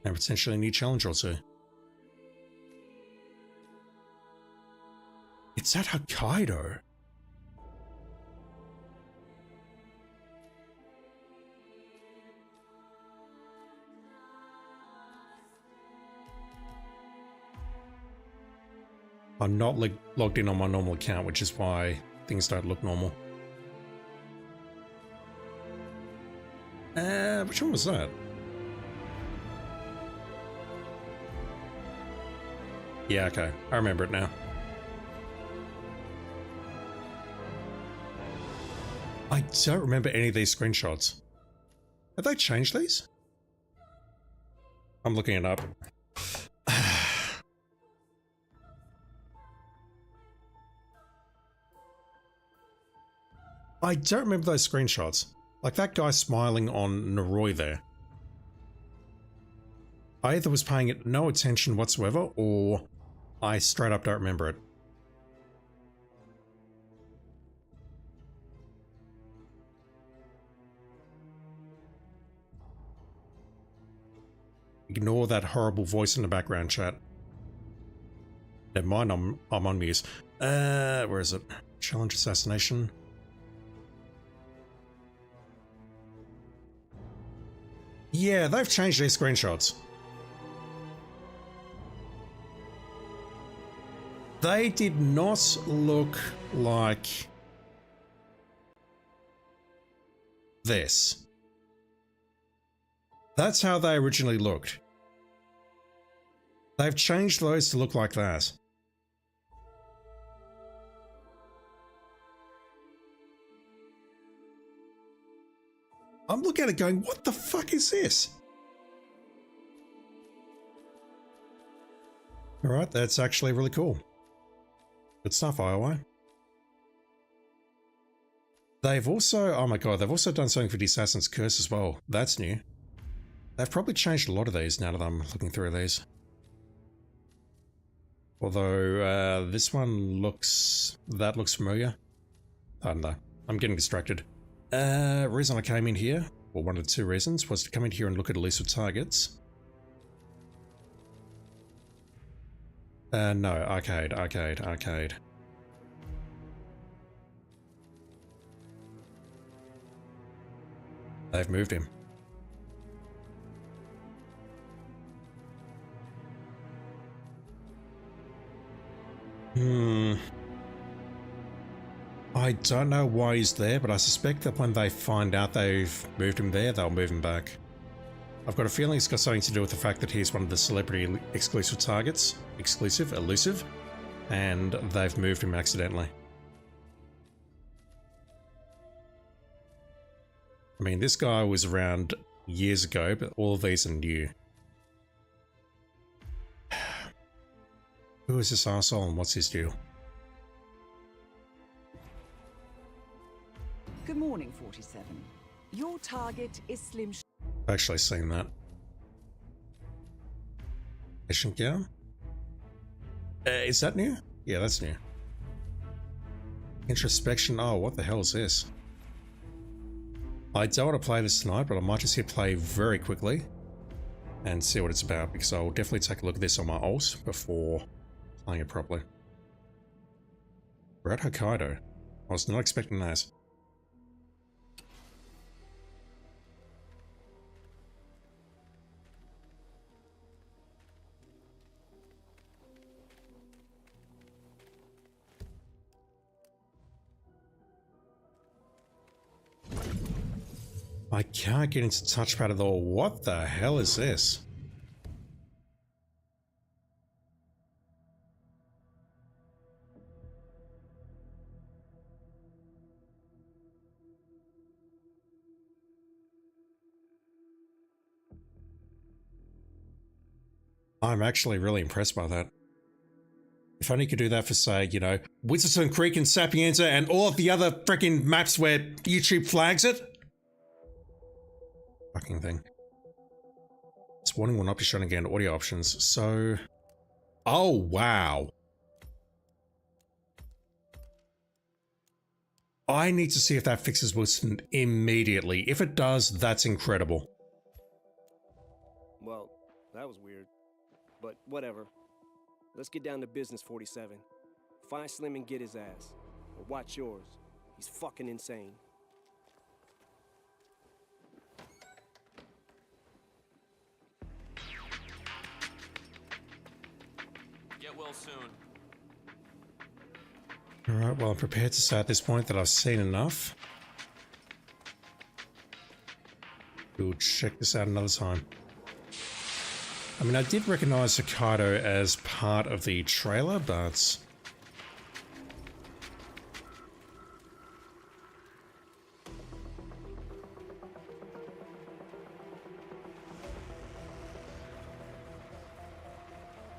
And potentially a new challenge or two. It's at Hokkaido. I'm not logged in on my normal account, which is why things don't look normal. Which one was that? Yeah, okay. I remember it now. I don't remember any of these screenshots. Have they changed these? I'm looking it up. I don't remember those screenshots. Like that guy smiling on Noroi there. I either was paying it no attention whatsoever, or I straight up don't remember it. Ignore that horrible voice in the background, chat. Never mind, I'm on mute. Where is it? Challenge assassination. Yeah, they've changed these screenshots. They did not look like this. That's how they originally looked. They've changed those to look like that. I'm looking at it going, what the fuck is this? Alright, that's actually really cool. Good stuff, IOI. They've also, oh my god, they've also done something for the Assassin's Curse as well. That's new. They've probably changed a lot of these now that I'm looking through these. Although, this one looks, that looks familiar. I don't know, I'm getting distracted. Reason I came in here, or one of the two reasons, was to come in here and look at elusive targets. No, arcade. They've moved him. I don't know why he's there, but I suspect that when they find out they've moved him there, they'll move him back. I've got a feeling it's got something to do with the fact that he's one of the celebrity exclusive targets. Elusive. And they've moved him accidentally. I mean, this guy was around years ago, but all of these are new. Who is this arsehole and what's his deal? Good morning, 47. Your target is Slim I've actually seen that. Patient Gear? Is that new? Yeah, that's new. Introspection. Oh, what the hell is this? I don't want to play this tonight, but I might just hit play very quickly and see what it's about, because I'll definitely take a look at this on my alt before playing it properly. We're at Hokkaido. I was not expecting that. I can't get into touchpad at all. What the hell is this? I'm actually really impressed by that. If only you could do that for, say, you know, Winterton Creek and Sapienza and all of the other freaking maps where YouTube flags it. Fucking thing. This warning will not be shown again. Audio options. So, oh wow. I need to see if that fixes Wilson immediately. If it does, that's incredible. Well, that was weird. But whatever. Let's get down to business, 47. Find Slim and get his ass. Or watch yours. He's fucking insane. Get well soon. Alright, well, I'm prepared to say at this point that I've seen enough. we'll check this out another time. I mean, I did recognize Hokkaido as part of the trailer, but...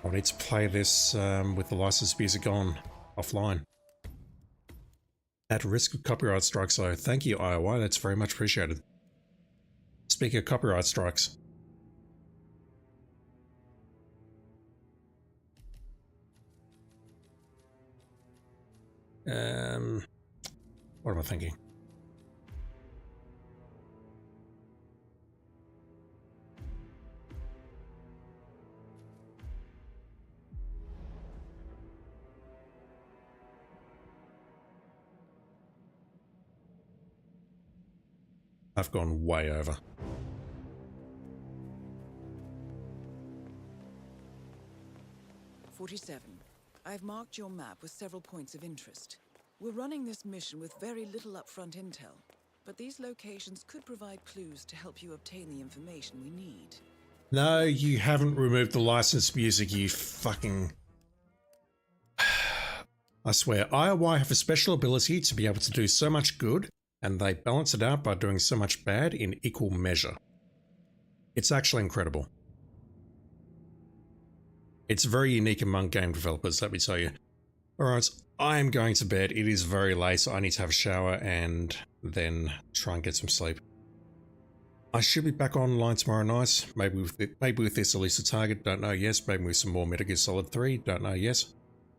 I'll need to play this with the licensed music on, offline. At risk of copyright strikes, so thank you, Iowa, that's very much appreciated. Speaking of copyright strikes. What am I thinking? I've gone way over. I've marked your map with several points of interest. We're running this mission with very little upfront intel, but these locations could provide clues to help you obtain the information we need. No, you haven't removed the licensed music, you fucking... I swear, IOI have a special ability to be able to do so much good, and they balance it out by doing so much bad in equal measure. It's actually incredible. It's very unique among game developers, let me tell you. Alright, I am going to bed. It is very late, so I need to have a shower and then try and get some sleep. I should be back online tomorrow night, maybe with this Elisa Target, don't know, yes. Maybe with some more Metal Gear Solid 3, don't know, yes.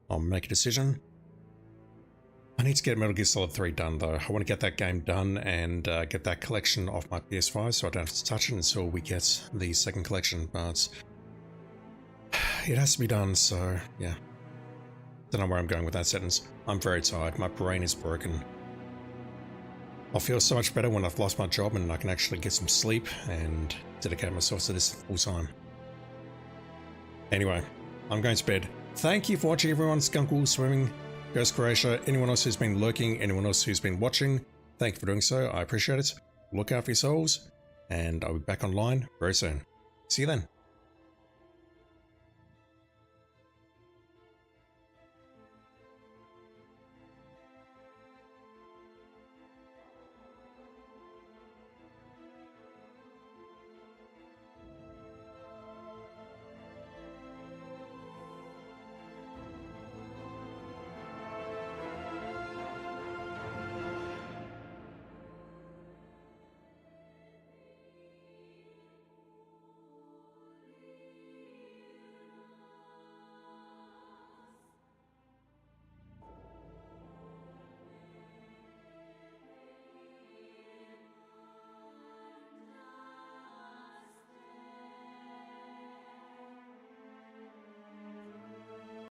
I'll make a decision. I need to get Metal Gear Solid 3 done though. I want to get that game done and get that collection off my PS5 so I don't have to touch it until we get the second collection, but it has to be done, so yeah. Don't know where I'm going with that sentence. I'm very tired. My brain is broken. I'll feel so much better when I've lost my job and I can actually get some sleep and dedicate myself to this full time. Anyway, I'm going to bed. Thank you for watching, everyone. Skunkle, Swimming, Ghost Croatia, anyone else who's been lurking, anyone else who's been watching. Thank you for doing so. I appreciate it. Look out for yourselves, and I'll be back online very soon. See you then.